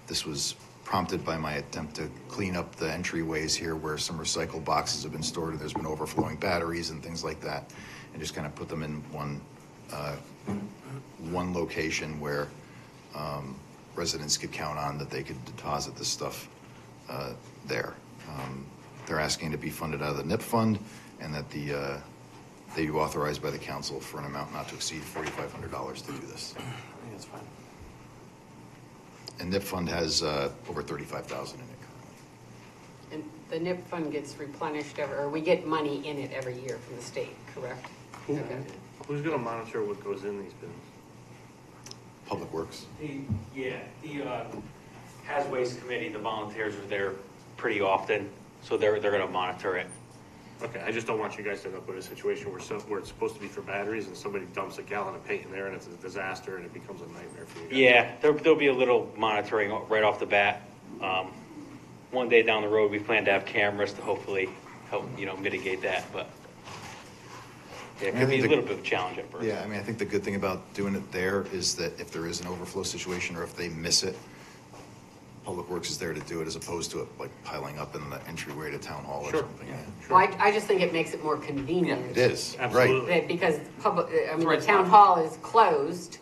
Speaker 9: This was prompted by my attempt to clean up the entryways here where some recycle boxes have been stored and there's been overflowing batteries and things like that, and just kind of put them in one location where residents could count on that they could deposit this stuff there. They're asking to be funded out of the NIP fund, and that they be authorized by the council for an amount not to exceed $4,500 to do this.
Speaker 7: I think that's fine.
Speaker 9: And NIP fund has over $35,000 in it currently.
Speaker 1: And the NIP fund gets replenished or we get money in it every year from the state, correct? Okay.
Speaker 5: Who's gonna monitor what goes in these bins?
Speaker 9: Public Works.
Speaker 12: The Haz Waste Committee, the volunteers are there pretty often, so they're gonna monitor it.
Speaker 5: Okay, I just don't want you guys to end up with a situation where it's supposed to be for batteries and somebody dumps a gallon of paint in there and it's a disaster and it becomes a nightmare for you guys.
Speaker 12: Yeah, there'll be a little monitoring right off the bat. One day down the road, we plan to have cameras to hopefully help, mitigate that, but yeah, it could be a little bit of a challenge at first.
Speaker 9: Yeah, I mean, I think the good thing about doing it there is that if there is an overflow situation or if they miss it, Public Works is there to do it, as opposed to it like piling up in the entryway to Town Hall or something. Yeah.
Speaker 1: Well, I just think it makes it more convenient.
Speaker 9: It is,
Speaker 5: Absolutely.
Speaker 9: right.
Speaker 1: Because the
Speaker 7: right
Speaker 1: town
Speaker 7: spot.
Speaker 1: hall is closed,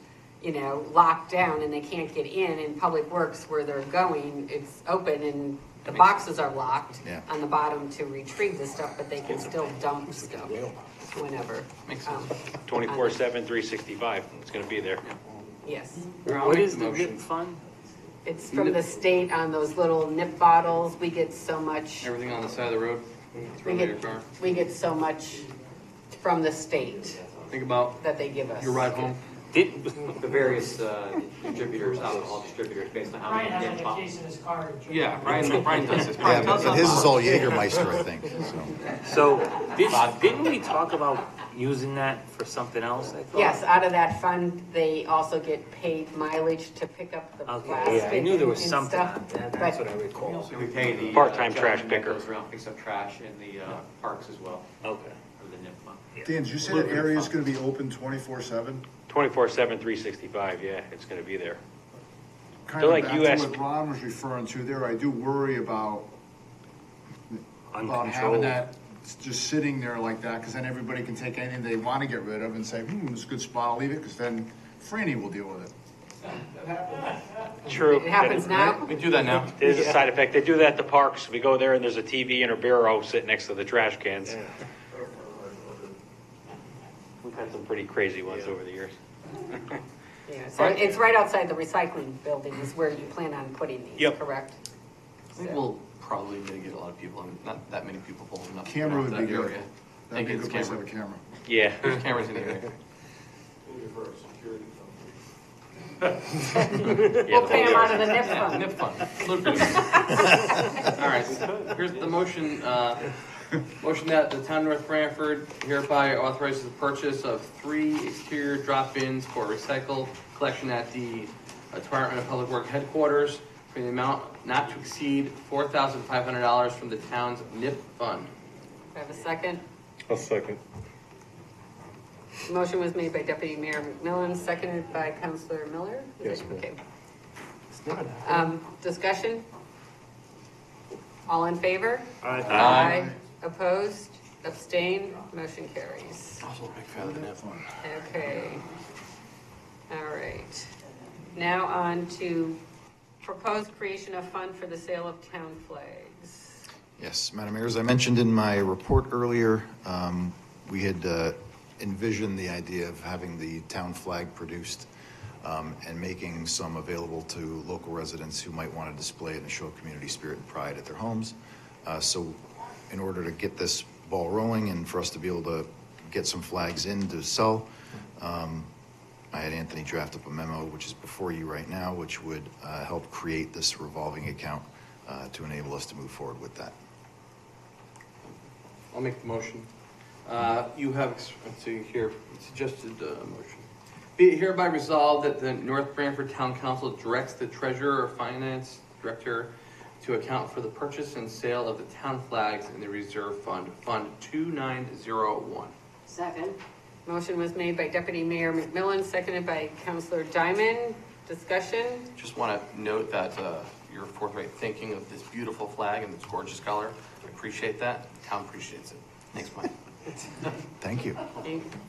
Speaker 1: locked down, and they can't get in, and Public Works, where they're going, it's open, and the boxes are locked
Speaker 9: Yeah.
Speaker 1: on the bottom to retrieve the stuff, but they can still dump stuff whenever.
Speaker 7: Makes sense.
Speaker 12: 24/7, 365, it's gonna be there.
Speaker 1: Yes.
Speaker 8: What is the NIP fund?
Speaker 1: It's from the state on those little nip bottles. We get so much,
Speaker 7: Everything on the side of the road, throw
Speaker 1: we
Speaker 7: it in your
Speaker 1: get,
Speaker 7: car.
Speaker 1: we get so much from the state
Speaker 7: Think about
Speaker 1: that they give us.
Speaker 7: your ride home.
Speaker 12: The various distributors, alcohol distributors, based on how many
Speaker 17: Brian has
Speaker 12: nip
Speaker 17: a
Speaker 12: bottles.
Speaker 17: case in his car.
Speaker 7: Yeah, Brian does this.
Speaker 9: Yeah,
Speaker 7: Brian tells
Speaker 9: but
Speaker 7: us
Speaker 9: his
Speaker 7: about
Speaker 9: is
Speaker 7: it.
Speaker 9: all Jägermeister, I think, so.
Speaker 8: So, didn't we talk about using that for something else, I thought?
Speaker 1: Yes, out of that fund, they also get paid mileage to pick up the
Speaker 8: Okay,
Speaker 1: plastic
Speaker 8: yeah, I knew there was
Speaker 1: and
Speaker 8: something
Speaker 1: stuff,
Speaker 8: on that,
Speaker 1: but-
Speaker 8: that's what I recall.
Speaker 12: And we pay the Part-time trash gentleman that picker. goes around, picks up trash in the parks as well,
Speaker 8: Okay.
Speaker 12: for the nip fund.
Speaker 11: Dan, did you say that area is gonna be open 24/7?
Speaker 12: 24/7, 365, yeah, it's gonna be there.
Speaker 11: Kind
Speaker 12: They're
Speaker 11: of
Speaker 12: like
Speaker 11: back to
Speaker 12: US
Speaker 11: what Ron was referring to there, I do worry about having
Speaker 8: Uncontrolled.
Speaker 11: that just sitting there like that, because then everybody can take anything they want to get rid of and say, it's a good spot, I'll leave it, because then Franny will deal with it.
Speaker 12: True.
Speaker 1: It happens now?
Speaker 7: We do that now.
Speaker 12: There's a side effect. They do that at the parks. We go there and there's a TV and a bureau sitting next to the trash cans. We've had some pretty crazy ones over the years.
Speaker 1: Yeah, so it's right outside the recycling building is where you plan on putting these,
Speaker 12: Yep.
Speaker 1: correct?
Speaker 7: I think we'll probably mitigate a lot of people. I mean, not that many people pulling up.
Speaker 11: Camera would
Speaker 7: that
Speaker 11: be good.
Speaker 7: area.
Speaker 11: That'd be a
Speaker 7: It's
Speaker 11: good place to
Speaker 7: camera.
Speaker 11: have a camera.
Speaker 12: Yeah.
Speaker 7: There's cameras in the area.
Speaker 1: We'll pay them out of the NIP fund.
Speaker 7: NIP fund. Lucrative. All right, so here's the motion. Motion that the town of North Branford hereby authorizes the purchase of 3 exterior drop bins for recycle collection at the Department of Public Works headquarters for the amount not to exceed $4,500 from the town's NIP fund.
Speaker 1: Do I have a second?
Speaker 5: I'll second.
Speaker 1: Motion was made by Deputy Mayor McMillan, seconded by Councilor Miller.
Speaker 13: Yes, ma'am.
Speaker 1: Okay. Discussion? All in favor?
Speaker 7: Aye.
Speaker 1: Opposed? Abstained? Motion carries.
Speaker 7: Also a big fan of the NIP one.
Speaker 1: Okay. All right. Now on to proposed creation of fund for the sale of town flags.
Speaker 9: Yes, Madam Mayor, as I mentioned in my report earlier, we had envisioned the idea of having the town flag produced and making some available to local residents who might want to display it and show community spirit and pride at their homes. So in order to get this ball rolling and for us to be able to get some flags in to sell, I had Anthony draft up a memo, which is before you right now, which would help create this revolving account to enable us to move forward with that.
Speaker 7: I'll make the motion. You have, let's see here, suggested motion. Be it hereby resolved that the North Branford Town Council directs the Treasurer or Finance Director to account for the purchase and sale of the town flags in the Reserve Fund, Fund 2901.
Speaker 4: Second.
Speaker 1: Motion was made by Deputy Mayor McMillan, seconded by Councilor Diamond. Discussion?
Speaker 7: Just want to note that your forthright thinking of this beautiful flag and its gorgeous color. I appreciate that. The town appreciates it. Thanks, Mike.
Speaker 9: Thank you.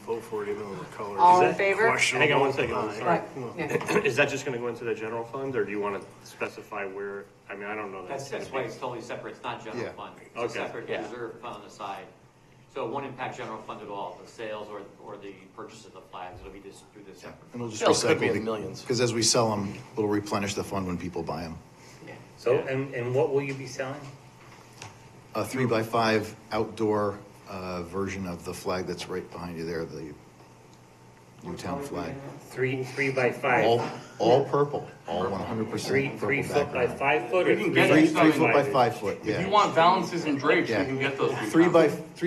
Speaker 16: Vote for it even though the color
Speaker 1: All
Speaker 16: is
Speaker 1: in favor?
Speaker 5: Hang on one second, I'm sorry.
Speaker 1: Right. Yeah.
Speaker 5: Is that just gonna go into the general fund, or do you wanna specify where, I mean, I don't know that.
Speaker 12: That's why it's totally separate, it's not general
Speaker 9: Yeah.
Speaker 12: fund. It's a
Speaker 5: Okay.
Speaker 12: separate
Speaker 7: Yeah.
Speaker 12: reserve fund on the side. So it won't impact general fund at all, the sales or the purchase of the flags, it'll be just through this separate.
Speaker 9: And we'll just
Speaker 7: Sales could be
Speaker 9: recycle
Speaker 7: in the millions.
Speaker 9: because as we sell them, it'll replenish the fund when people buy them.
Speaker 8: So, and what will you be selling?
Speaker 9: A 3x5 outdoor version of the flag that's right behind you there, the Newtown flag.
Speaker 8: 3 by 5.
Speaker 9: All purple, all 100%
Speaker 8: 3
Speaker 9: purple
Speaker 8: foot by
Speaker 9: background.
Speaker 8: 5 foot or
Speaker 7: You can
Speaker 8: 3
Speaker 7: get
Speaker 8: by
Speaker 7: it.
Speaker 9: 3 foot by 5 foot,
Speaker 7: If you
Speaker 9: yeah.
Speaker 7: want valances and drapes,
Speaker 9: Yeah.
Speaker 7: you can get those.
Speaker 9: 3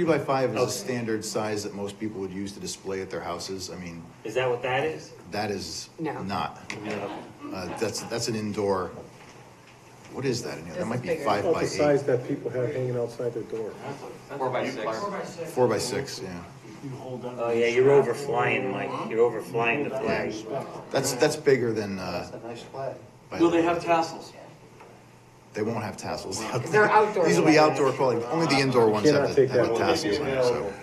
Speaker 9: by 5 is a standard size that most people would use to display at their houses. I mean,
Speaker 8: Is that what that is?
Speaker 9: that is
Speaker 1: No.
Speaker 9: not. That's an indoor. What is that in here? That might be
Speaker 1: This is
Speaker 9: 5
Speaker 13: About
Speaker 9: by
Speaker 13: the
Speaker 9: 8.
Speaker 13: size that people have hanging outside their door.
Speaker 12: 4x6.
Speaker 9: 4 by 6, yeah.
Speaker 8: Oh, yeah, you're overflying, Mike. You're overflying the flag.
Speaker 9: That's bigger than.
Speaker 2: Nice flag.
Speaker 7: Will they have tassels?
Speaker 9: They won't have tassels.
Speaker 1: They're outdoor
Speaker 9: These will be
Speaker 1: flags.
Speaker 9: outdoor, probably. Only the indoor ones
Speaker 13: Cannot
Speaker 9: have
Speaker 13: take
Speaker 9: the
Speaker 13: that one.
Speaker 9: tassels on it, so.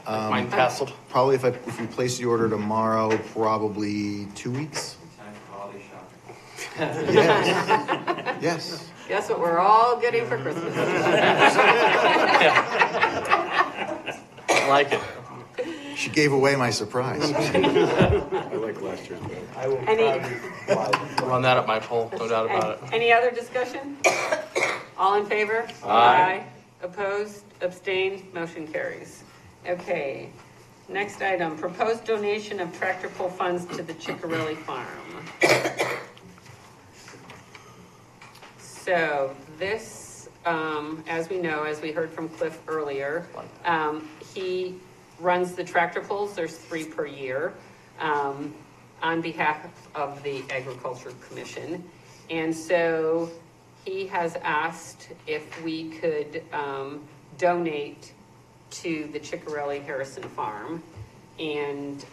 Speaker 7: Mine tasseled.
Speaker 9: Probably if we place the order tomorrow, probably 2 weeks.
Speaker 15: Time for holiday shopping.
Speaker 9: Yes. Yes.
Speaker 1: Guess what we're all getting for Christmas?
Speaker 7: I like it.
Speaker 9: She gave away my surprise.
Speaker 5: I like last year's one.
Speaker 2: I will
Speaker 1: Any-
Speaker 2: probably
Speaker 7: Run that up my pole, no doubt about it.
Speaker 1: Any other discussion? All in favor?
Speaker 7: Aye.
Speaker 1: Opposed? Abstained? Motion carries. Okay. Next item, proposed donation of tractor pull funds to the Chickarelli Farm. So this, as we know, as we heard from Cliff earlier, he runs the tractor pulls, there's 3 per year, on behalf of the Agriculture Commission. And so he has asked if we could donate to the Chickarelli Harrison Farm. And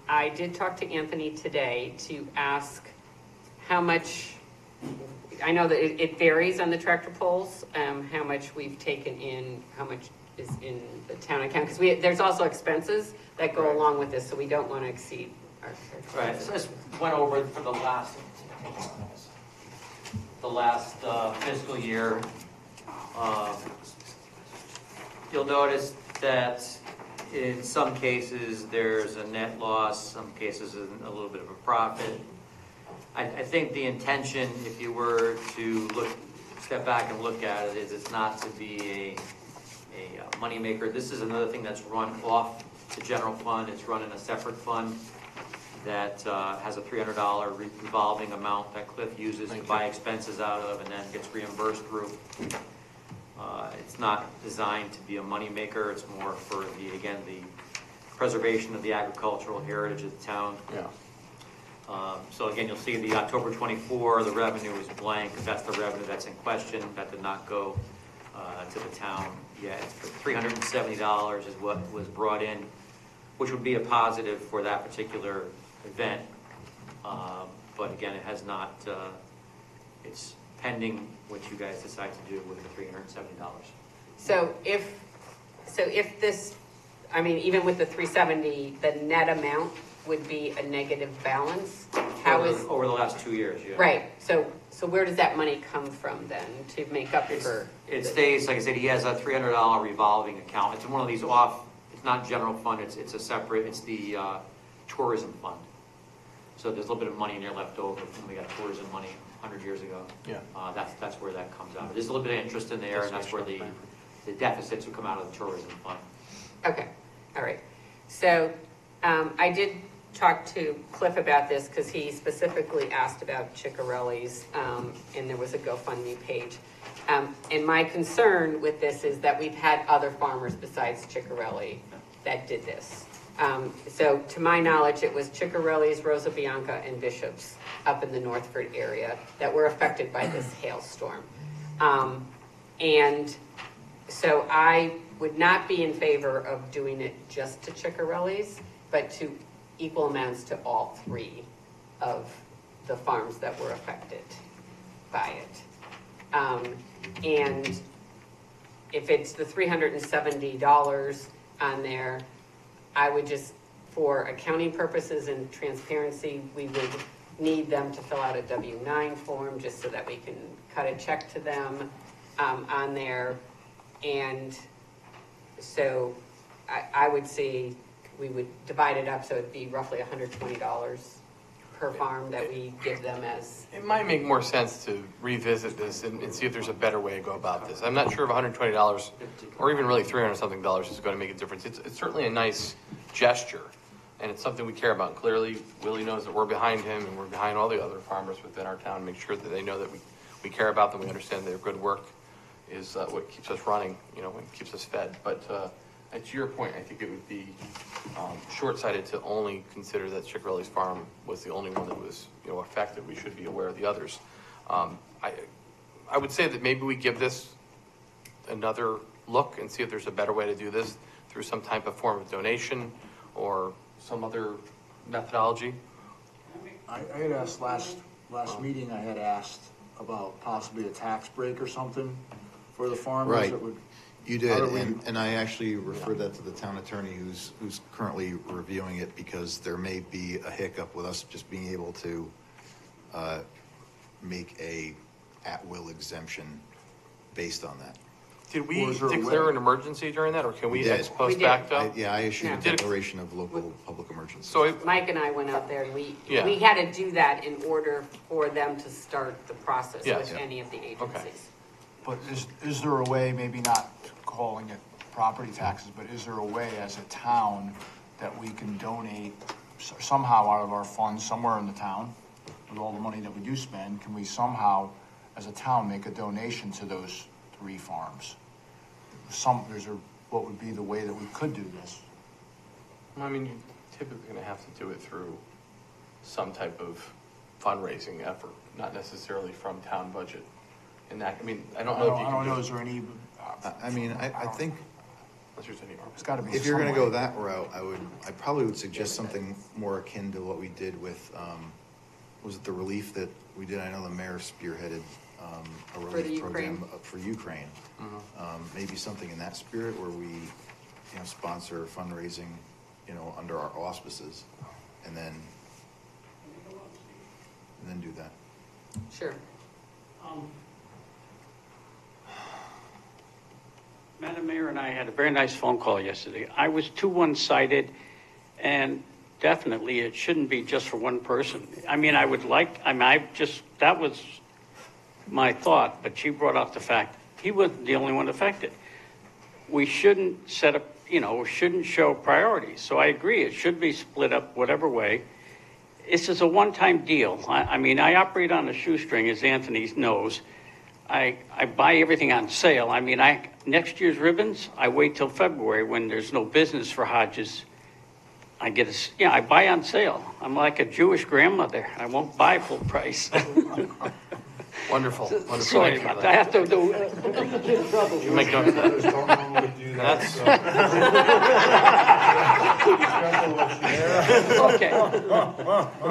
Speaker 1: I did talk to Anthony today to ask how much, I know that it varies on the tractor pulls, how much we've taken in, how much is in the town account, because there's also expenses that go along with this, so we don't want to exceed our.
Speaker 12: Right, so this went over for the last fiscal year. You'll notice that in some cases, there's a net loss, some cases a little bit of a profit. I think the intention, if you were to step back and look at it, is it's not to be a moneymaker. This is another thing that's run off the general fund. It's run in a separate fund. that has a $300 revolving amount that Cliff uses to buy expenses out of and then gets reimbursed through. It's not designed to be a moneymaker. It's more for the preservation of the agricultural heritage of the town.
Speaker 7: Yeah.
Speaker 12: So again, you'll see the October 24, the revenue is blank, because that's the revenue that's in question. That did not go to the town yet. $370 is what was brought in, which would be a positive for that particular event. But again, it has not, it's pending what you guys decide to do with the $370.
Speaker 1: So if this, I mean, even with the 370, the net amount would be a negative balance? How is?
Speaker 12: Over the last 2 years, yeah.
Speaker 1: Right, so where does that money come from then to make up for?
Speaker 12: It stays, like I said, he has a $300 revolving account. It's one of these it's not general fund, it's a separate, it's the tourism fund. So there's a little bit of money in there left over when we got tourism money 100 years ago.
Speaker 7: Yeah.
Speaker 12: That's where that comes out. There's a little bit of interest in there, and that's where the deficits would come out of the tourism fund.
Speaker 1: Okay, all right. So I did talk to Cliff about this because he specifically asked about Ciccarelli's, and there was a GoFundMe page. And my concern with this is that we've had other farmers besides Ciccarelli that did this. So to my knowledge, it was Ciccarelli's, Rosa Bianca, and Bishop's up in the Northford area that were affected by this hailstorm. And so I would not be in favor of doing it just to Ciccarelli's, but to equal amounts to all three of the farms that were affected by it. And if it's the $370 on there, I would just, for accounting purposes and transparency, we would need them to fill out a W-9 form just so that we can cut a check to them on there. And so I would say we would divide it up so it'd be roughly $120 per farm that we give them as.
Speaker 7: It might make more sense to revisit this and see if there's a better way to go about this. I'm not sure if $120 or even really $300-something is going to make a difference. It's certainly a nice gesture, and it's something we care about. And clearly, Willie knows that we're behind him, and we're behind all the other farmers within our town. Make sure that they know that we care about them. We understand their good work is what keeps us running, and keeps us fed. But to your point, I think it would be short-sighted to only consider that Ciccarelli's farm was the only one that was, affected. We should be aware of the others. I would say that maybe we give this another look and see if there's a better way to do this through some type of form of donation or some other methodology.
Speaker 11: I had asked last meeting, I had asked about possibly a tax break or something for the farmers.
Speaker 9: Right.
Speaker 11: That would.
Speaker 9: You did, and I actually referred that to the town attorney who's currently reviewing it because there may be a hiccup with us just being able to make a at-will exemption based on that.
Speaker 7: Did we declare an emergency during that, or can we ex post facto?
Speaker 9: I issued a declaration of local public emergency.
Speaker 7: So
Speaker 1: Mike and I went out there and we had to do that in order for them to start the process with any of the agencies.
Speaker 7: Okay.
Speaker 11: But is there a way, maybe not calling it property taxes, but is there a way as a town that we can donate somehow out of our funds somewhere in the town with all the money that we do spend? Can we somehow, as a town, make a donation to those three farms? What would be the way that we could do this?
Speaker 7: I mean, you're typically going to have to do it through some type of fundraising effort, not necessarily from town budget. And that, I don't know if you can.
Speaker 11: I don't know. Is there any?
Speaker 9: I think
Speaker 11: it's got to be.
Speaker 9: If you're going to go that route, I probably would suggest something more akin to what we did with, was it the relief that we did? I know the mayor spearheaded a relief program for Ukraine. Maybe something in that spirit where we, sponsor fundraising, under our auspices, and then do that.
Speaker 1: Sure.
Speaker 14: Madam Mayor and I had a very nice phone call yesterday. I was too one-sided, and definitely it shouldn't be just for one person. That was my thought, but she brought up the fact he wasn't the only one affected. We shouldn't set up, shouldn't show priorities. So I agree, it should be split up whatever way. this is a one-time deal. I mean, I operate on a shoestring, as Anthony knows. I buy everything on sale. I mean, next year's ribbons, I wait till February when there's no business for Hodges. I buy on sale. I'm like a Jewish grandmother. I won't buy full price.
Speaker 7: Wonderful.
Speaker 14: Sorry about that. I have to do.
Speaker 7: You make note of that. That's
Speaker 14: Okay.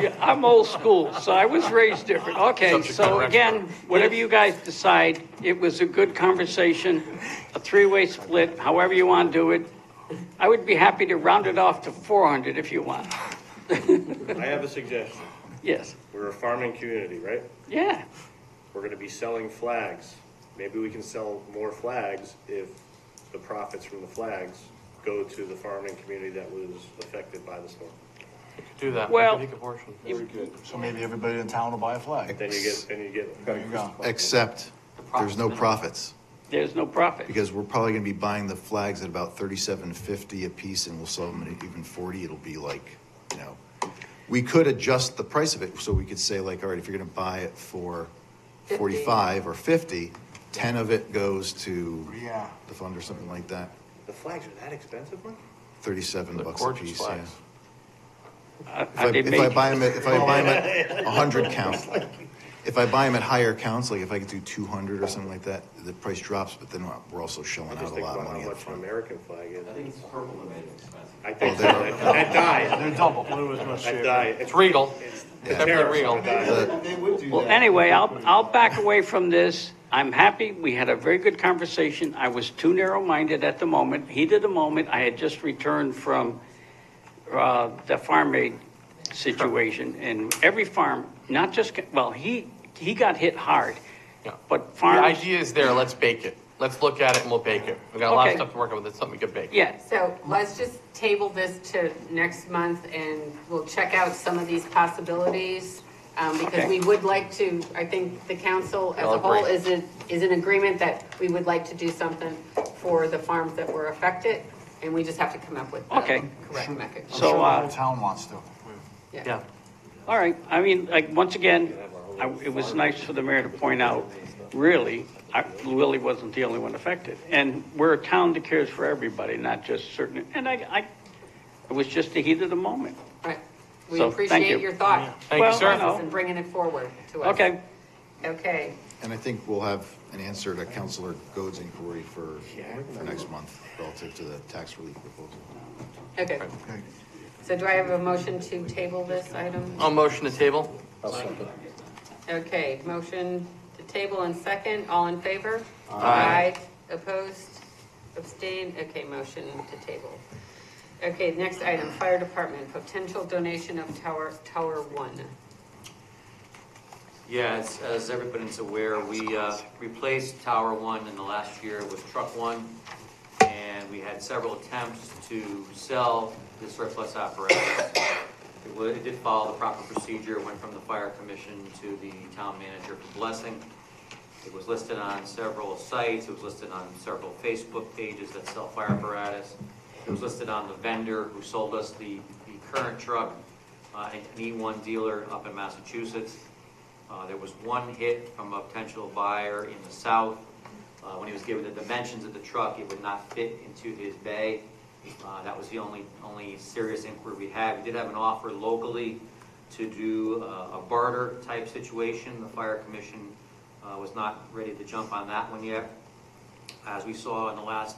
Speaker 14: Yeah, I'm old school, so I was raised different. Okay,
Speaker 7: Subject
Speaker 14: so
Speaker 7: matter
Speaker 14: again,
Speaker 7: expert.
Speaker 14: whatever you guys decide, it was a good conversation, a three-way split, however you want to do it. I would be happy to round it off to 400 if you want.
Speaker 5: I have a suggestion.
Speaker 14: Yes.
Speaker 5: We're a farming community, right?
Speaker 14: Yeah.
Speaker 5: We're gonna be selling flags. Maybe we can sell more flags if the profits from the flags go to the farming community that was affected by the storm.
Speaker 7: do that.
Speaker 14: Well,
Speaker 7: Take a portion.
Speaker 11: So maybe everybody in town will buy a flag.
Speaker 5: Then you get.
Speaker 11: There you go.
Speaker 9: Except there's no profits.
Speaker 14: There's no profit.
Speaker 9: Because we're probably gonna be buying the flags at about $37.50 a piece, and we'll sell them at even 40. It'll be like, you know, we could adjust the price of it, so we could say like, all right, if you're gonna buy it for 45 or 50, 10 of it goes to
Speaker 11: Yeah.
Speaker 9: the fund or something like that.
Speaker 5: The flags are that expensive, Mike?
Speaker 9: $37
Speaker 7: The
Speaker 9: bucks a
Speaker 7: gorgeous
Speaker 9: piece,
Speaker 7: flags.
Speaker 9: yeah. If I buy them at 100 count, if I buy them at higher counts, like if I could do 200 or something like that, the price drops, but then we're also shelling out
Speaker 5: Just
Speaker 9: a
Speaker 5: think
Speaker 9: lot of
Speaker 5: about
Speaker 9: money
Speaker 5: how
Speaker 9: up
Speaker 5: much an
Speaker 9: front.
Speaker 5: American flag is.
Speaker 15: I think it's purple that made it expensive.
Speaker 5: I think
Speaker 9: Well,
Speaker 5: so. That died.
Speaker 11: They're double. Blue is much
Speaker 5: That
Speaker 11: cheaper.
Speaker 5: died.
Speaker 7: It's regal.
Speaker 9: Yeah.
Speaker 7: Definitely regal.
Speaker 14: Well, anyway, I'll back away from this. I'm happy. We had a very good conversation. I was too narrow-minded at the moment, heat of the moment. I had just returned from the farm aid situation, and every farm, not just, well, he got hit hard,
Speaker 7: Yeah.
Speaker 14: but
Speaker 7: The
Speaker 14: farms,
Speaker 7: idea is there, let's bake it. Let's look at it and we'll bake it. We've got a lot of
Speaker 14: Okay.
Speaker 7: stuff to work on with it, something we could bake.
Speaker 14: yeah,
Speaker 1: So let's just table this to next month and we'll check out some of these possibilities. Because
Speaker 14: Okay.
Speaker 1: we would like to, I think the council as
Speaker 7: I'll
Speaker 1: a whole
Speaker 7: agree.
Speaker 1: is in agreement that we would like to do something for the farms that were affected. And we just have to come up with the
Speaker 14: Okay.
Speaker 1: correct mechanism.
Speaker 11: I'm
Speaker 14: So,
Speaker 11: sure the whole town wants to.
Speaker 7: Yeah.
Speaker 14: all right. I mean, like, once again, it was nice for the mayor to point out, really, Willie wasn't the only one affected. And we're a town that cares for everybody, not just certain, and it was just the heat of the moment.
Speaker 1: Right. We
Speaker 14: So, thank you.
Speaker 1: appreciate your thought.
Speaker 7: Thank you,
Speaker 14: Well,
Speaker 7: sir.
Speaker 14: I know.
Speaker 1: And bringing it forward to us.
Speaker 14: Okay.
Speaker 1: Okay.
Speaker 9: And I think we'll have an answer to Councilor Gode's inquiry for next month relative to the tax relief proposal.
Speaker 1: Okay. So do I have a motion to table this item?
Speaker 7: I'll motion to table.
Speaker 1: Okay, motion to table and second, all in favor?
Speaker 7: Aye.
Speaker 1: Opposed? Abstained? Okay, motion to table. Okay, next item, fire department, potential donation of Tower 1.
Speaker 12: Yeah, as everybody's aware, we replaced Tower 1 in the last year with Truck 1, and we had several attempts to sell the surplus apparatus. It did follow the proper procedure, went from the fire commission to the town manager for blessing. It was listed on several sites, it was listed on several Facebook pages that sell fire apparatus. It was listed on the vendor who sold us the current truck, an E1 dealer up in Massachusetts. There was one hit from a potential buyer in the south. When he was given the dimensions of the truck, it would not fit into his bay. That was the only serious inquiry we had. We did have an offer locally to do a barter type situation. The fire commission was not ready to jump on that one yet. As we saw in the last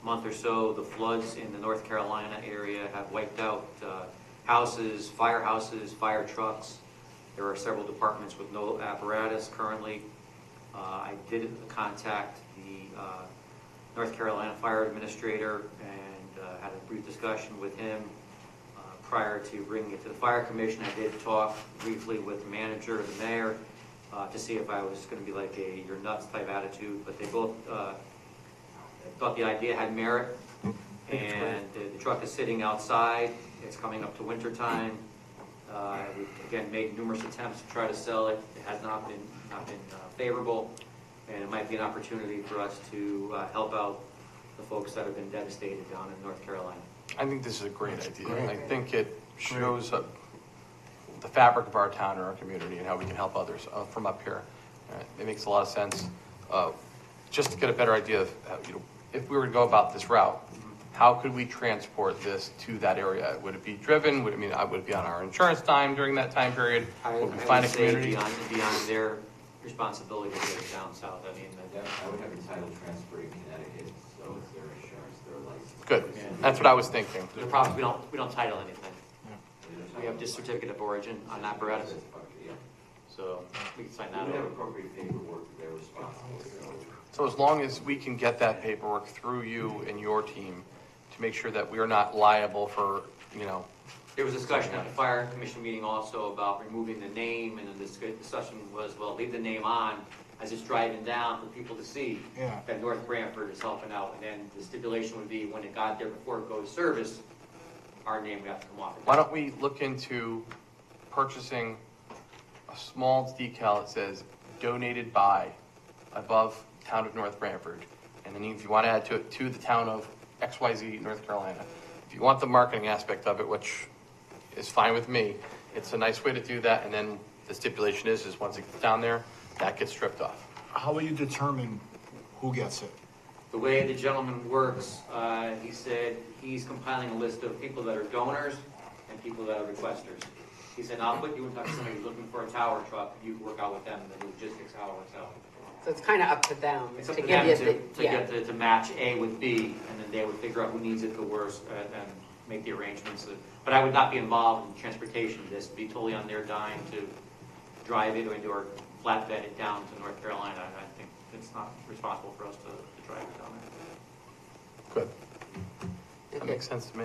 Speaker 12: month or so, the floods in the North Carolina area have wiped out houses, firehouses, fire trucks. There are several departments with no apparatus currently. I did contact the North Carolina Fire Administrator and had a brief discussion with him prior to bringing it to the Fire Commission. I did talk briefly with the manager, the mayor, to see if I was going to be like a you're nuts type attitude, but they both thought the idea had merit. And the truck is sitting outside. It's coming up to winter time. We've again made numerous attempts to try to sell it. It has not been favorable, and it might be an opportunity for us to help out the folks that have been devastated down in North Carolina.
Speaker 7: I think this is a great idea. I think it shows up the fabric of our town and our community and how we can help others from up here. It makes a lot of sense. Just to get a better idea of, if we were to go about this route, how could we transport this to that area? Would it be driven? Would it be on our insurance time during that time period? Would we find a community?
Speaker 12: Beyond their responsibility to get it down south. I mean,
Speaker 15: I would have a title transfer in Connecticut, so it's their insurance, their license.
Speaker 7: Good. That's what I was thinking.
Speaker 12: The problem, we don't title anything. We have just certificate of origin on apparatus. So we can sign that
Speaker 15: We would have
Speaker 12: over.
Speaker 15: appropriate paperwork, they're responsible.
Speaker 7: So as long as we can get that paperwork through you and your team to make sure that we are not liable for,
Speaker 12: There was discussion at the fire commission meeting also about removing the name, and the discussion was, well, leave the name on as it's driving down for people to see that North Branford is helping out. And then the stipulation would be when it got there before it goes to service, our name would have to come off.
Speaker 7: why don't we look into purchasing a small decal that says donated by above town of North Branford. And then if you want to add to the town of XYZ, North Carolina. If you want the marketing aspect of it, which is fine with me, it's a nice way to do that. And then the stipulation is once it gets down there, that gets stripped off.
Speaker 11: How will you determine who gets it?
Speaker 12: The way the gentleman works, he said he's compiling a list of people that are donors and people that are requesters. He said, I'll put you in touch with somebody who's looking for a tower truck, and you can work out with them, and the logistics, how it works out.
Speaker 1: So it's kind of up to them.
Speaker 12: It's up to them to match A with B, and then they would figure out who needs it the worst, and make the arrangements. But I would not be involved in transportation of this, be totally on their dime to drive it or flatbed it down to North Carolina. I think it's not responsible for us to drive it down there.
Speaker 7: Good. That makes sense to me.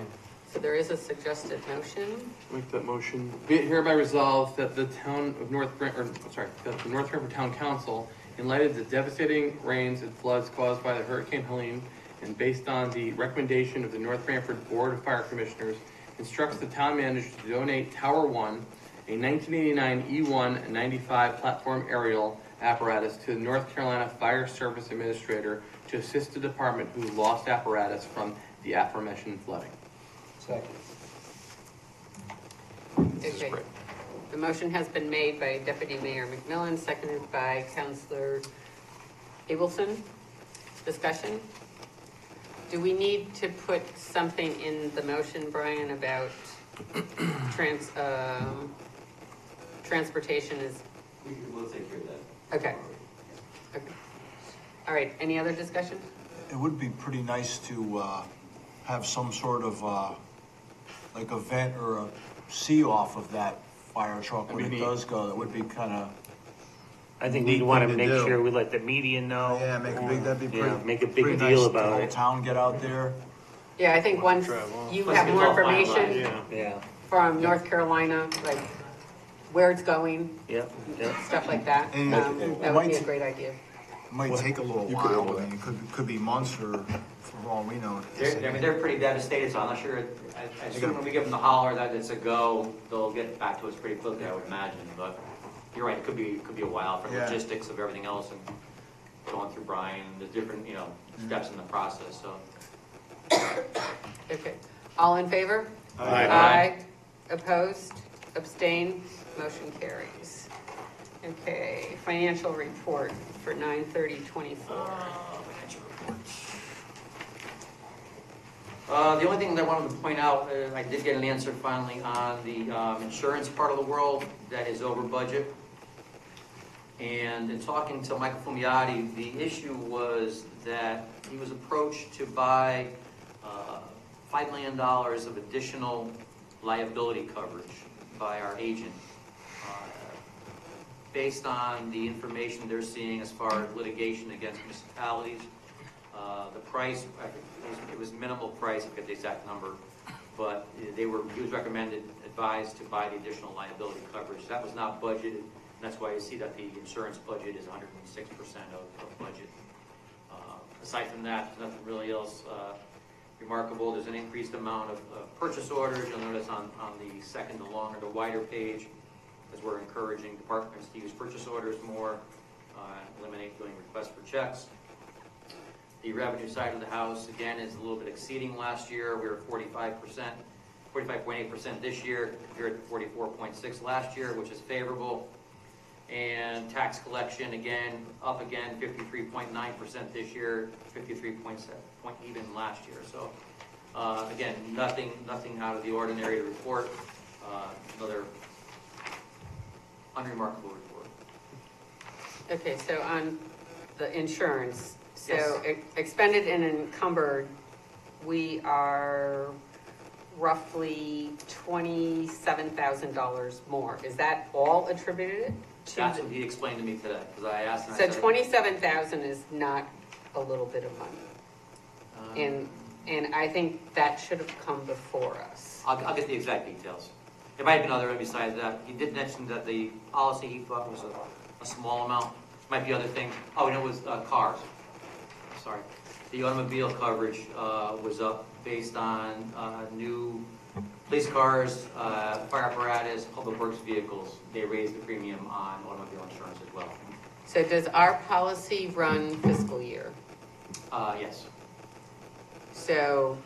Speaker 1: So there is a suggested motion.
Speaker 7: Make that motion. Be it hereby resolved that the town of that the North Branford Town Council, in light of the devastating rains and floods caused by the Hurricane Helene, and based on the recommendation of the North Branford Board of Fire Commissioners, instructs the town manager to donate Tower 1, a 1989 E1 95 platform aerial apparatus, to the North Carolina Fire Service Administrator to assist the department who lost apparatus from the aforementioned flooding.
Speaker 2: Second.
Speaker 7: This is
Speaker 1: Okay.
Speaker 7: great.
Speaker 1: The motion has been made by Deputy Mayor McMillan, seconded by Councilor Abelson. Discussion? Do we need to put something in the motion, Brian, about transportation is?
Speaker 15: We'll take care of that.
Speaker 1: Okay. Okay. All right, any other discussion?
Speaker 11: It would be pretty nice to have some sort of like event or a see-off of that fire truck when it does go. That would be kind of.
Speaker 8: I think we'd want to make sure we let the media know.
Speaker 11: Yeah, that'd be pretty.
Speaker 8: Make a big
Speaker 11: pretty
Speaker 8: deal
Speaker 11: nice
Speaker 8: about
Speaker 11: the whole
Speaker 8: it.
Speaker 11: town get out there.
Speaker 1: Yeah, I think once you have more information from North Carolina, like where it's going, stuff like that,
Speaker 11: And
Speaker 1: that would be a great idea.
Speaker 11: It might take a little while. I mean, it could be months for all we know.
Speaker 12: They're pretty devastated, so I'm not sure. I assume when we give them the holler that it's a go, they'll get back to us pretty quickly, I would imagine. But you're right, it could be a while for logistics of everything else and going through Brian, the different, steps in the process, so.
Speaker 1: Okay, all in favor?
Speaker 11: Aye.
Speaker 1: Aye. Opposed? Abstained? Motion carries. Okay, financial report for 9/30/24.
Speaker 12: The only thing that I wanted to point out, I did get an answer finally on the insurance part of the world that is over budget. And in talking to Michael Fumiati, the issue was that he was approached to buy $5 million of additional liability coverage by our agent. Based on the information they're seeing as far as litigation against municipalities, the price, it was minimal price, I forget the exact number, but he was advised to buy the additional liability coverage. That was not budgeted, and that's why you see that the insurance budget is 106% of budget. Aside from that, there's nothing really else remarkable. There's an increased amount of purchase orders. You'll notice on the second, the longer, the wider page, as we're encouraging departments to use purchase orders more, eliminate doing requests for checks. The revenue side of the house, again, is a little bit exceeding last year. We were 45%. 45.8% this year compared to 44.6 last year, which is favorable. And tax collection, again, up again, 53.9% this year, 53.7 even last year. So, again, nothing out of the ordinary to report. Another unremarkable report.
Speaker 1: Okay, so on the insurance, so
Speaker 12: Yes.
Speaker 1: expended and encumbered, we are roughly $27,000 more. Is that all attributed to?
Speaker 12: That's what he explained to me today, because I asked him. I
Speaker 1: So
Speaker 12: said,
Speaker 1: 27,000 is not a little bit of money. And I think that should have come before us.
Speaker 12: I'll get the exact details. There might have been other besides that. He did mention that the policy he thought was a small amount. Might be other things. Oh, and it was cars. Sorry. The automobile coverage was up based on new police cars, fire apparatus, public works vehicles. They raised the premium on automobile insurance as well.
Speaker 1: So does our policy run fiscal year?
Speaker 12: Yes.
Speaker 1: So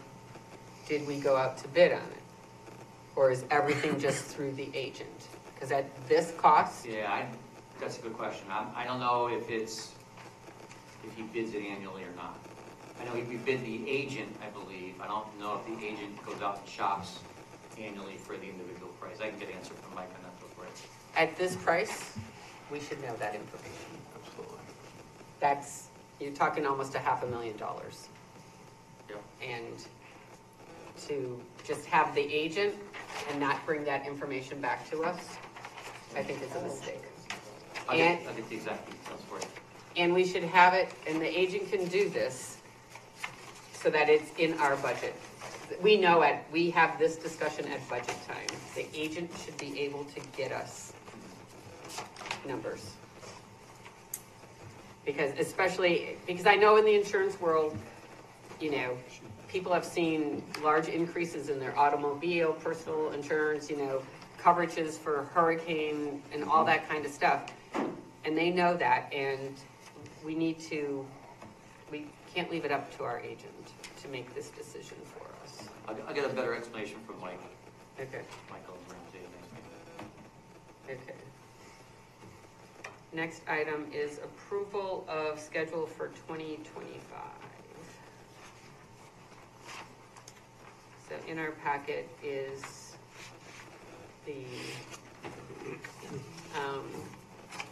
Speaker 1: did we go out to bid on it? Or is everything just through the agent? Because at this cost,
Speaker 12: Yeah, that's a good question. I don't know if he bids it annually or not. I know we bid the agent, I believe. I don't know if the agent goes out and shops annually for the individual price. I can get an answer from Mike on that real quick.
Speaker 1: at this price, we should know that information.
Speaker 7: Absolutely.
Speaker 1: That's, you're talking almost $500,000.
Speaker 12: Yep.
Speaker 1: And to just have the agent and not bring that information back to us, I think is a mistake.
Speaker 12: I'll get the exact details for you.
Speaker 1: And we should have it, and the agent can do this so that it's in our budget. We know we have this discussion at budget time. The agent should be able to get us numbers. Because I know in the insurance world, people have seen large increases in their automobile, personal insurance, coverages for hurricane and all that kind of stuff. And they know that, and we can't leave it up to our agent to make this decision for us.
Speaker 12: I'll get a better explanation from Mike.
Speaker 1: Okay.
Speaker 12: Michael Ramsey next meeting.
Speaker 1: Okay. Next item is approval of schedule for 2025. So in our packet is the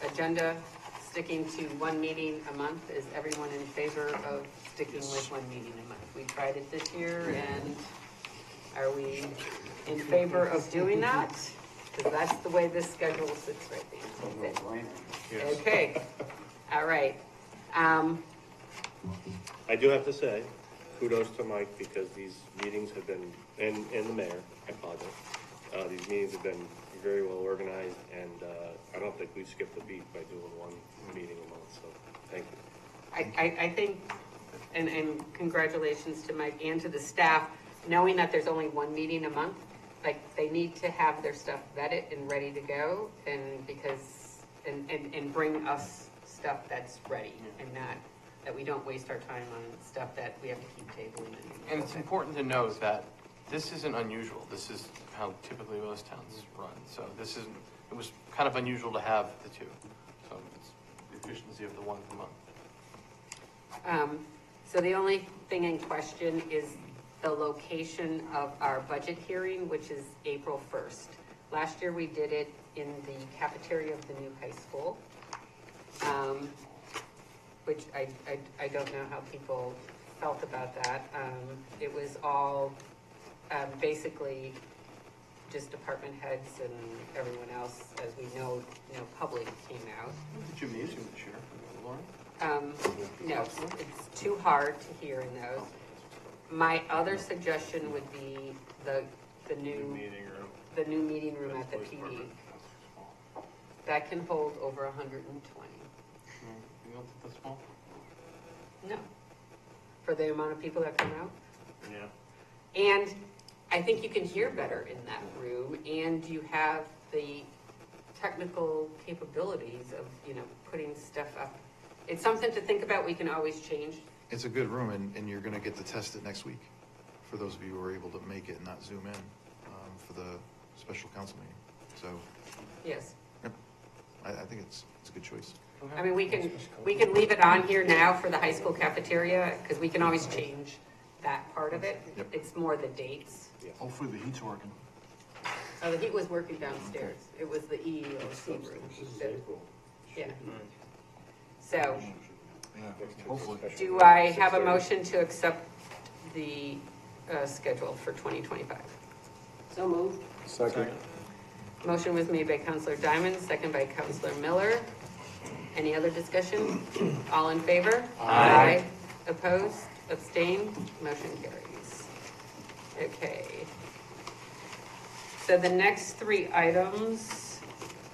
Speaker 1: agenda, sticking to one meeting a month. Is everyone in favor of sticking with one meeting a month? We tried it this year, and are we in favor of doing that? Because that's the way this schedule sits right there. Okay, all right.
Speaker 5: I do have to say, kudos to Mike, because these meetings have been, and the mayor, I apologize, these meetings have been very well organized, and I don't think we've skipped a beat by doing one meeting a month, so thank you.
Speaker 1: I think, and congratulations to Mike and to the staff, knowing that there's only one meeting a month, like, they need to have their stuff vetted and ready to go, and bring us stuff that's ready, and not, that we don't waste our time on stuff that we have to keep tabling.
Speaker 7: And it's important to note that this isn't unusual. This is how typically most towns run. So it was kind of unusual to have the two. So it's the efficiency of the one per month.
Speaker 1: So the only thing in question is the location of our budget hearing, which is April 1st. Last year we did it in the cafeteria of the new high school, which I don't know how people felt about that. It was all basically just department heads and everyone else, as we know, public came out.
Speaker 7: The gymnasium this year, Lauren?
Speaker 1: No, it's too hard to hear in those. My other suggestion would be the new meeting room at the PD. That can hold over 120.
Speaker 7: You don't think that's small?
Speaker 1: No. For the amount of people that come out.
Speaker 7: Yeah.
Speaker 1: And I think you can hear better in that room, and you have the technical capabilities of, putting stuff up. It's something to think about. We can always change.
Speaker 9: It's a good room, and you're going to get to test it next week, for those of you who are able to make it and not Zoom in. for the special council meeting. So,
Speaker 1: Yes.
Speaker 9: yep, I think it's a good choice.
Speaker 1: I mean, we can leave it on here now for the high school cafeteria, because we can always change that part of it.
Speaker 9: Yep.
Speaker 1: It's more the dates.
Speaker 11: Hopefully the heat's working.
Speaker 1: The heat was working downstairs. It was the EEOC room. Yeah. So,
Speaker 11: Yeah, hopefully.
Speaker 1: do I have a motion to accept the schedule for 2025?
Speaker 4: So moved.
Speaker 13: Second.
Speaker 1: Motion was made by Counselor Diamond, second by Counselor Miller. Any other discussion? All in favor? Aye. Opposed? Abstained? Motion carries. Okay. So the next three items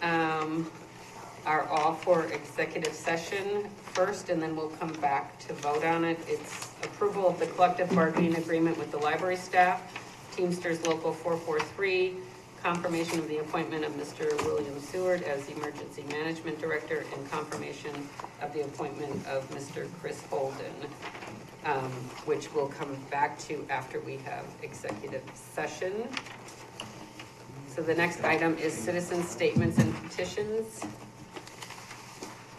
Speaker 1: are all for executive session first, and then we'll come back to vote on it. It's approval of the collective bargaining agreement with the library staff, Teamsters Local 443, confirmation of the appointment of Mr. William Seward as the Emergency Management Director, and confirmation of the appointment of Mr. Chris Holden, which we'll come back to after we have executive session. So the next item is citizen statements and petitions.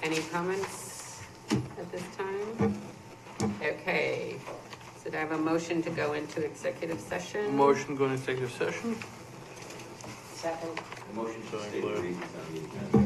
Speaker 1: Any comments at this time? Okay, so do I have a motion to go into executive session?
Speaker 7: Motion going to executive session?
Speaker 4: Second.
Speaker 15: The motion to state the reasons on the agenda.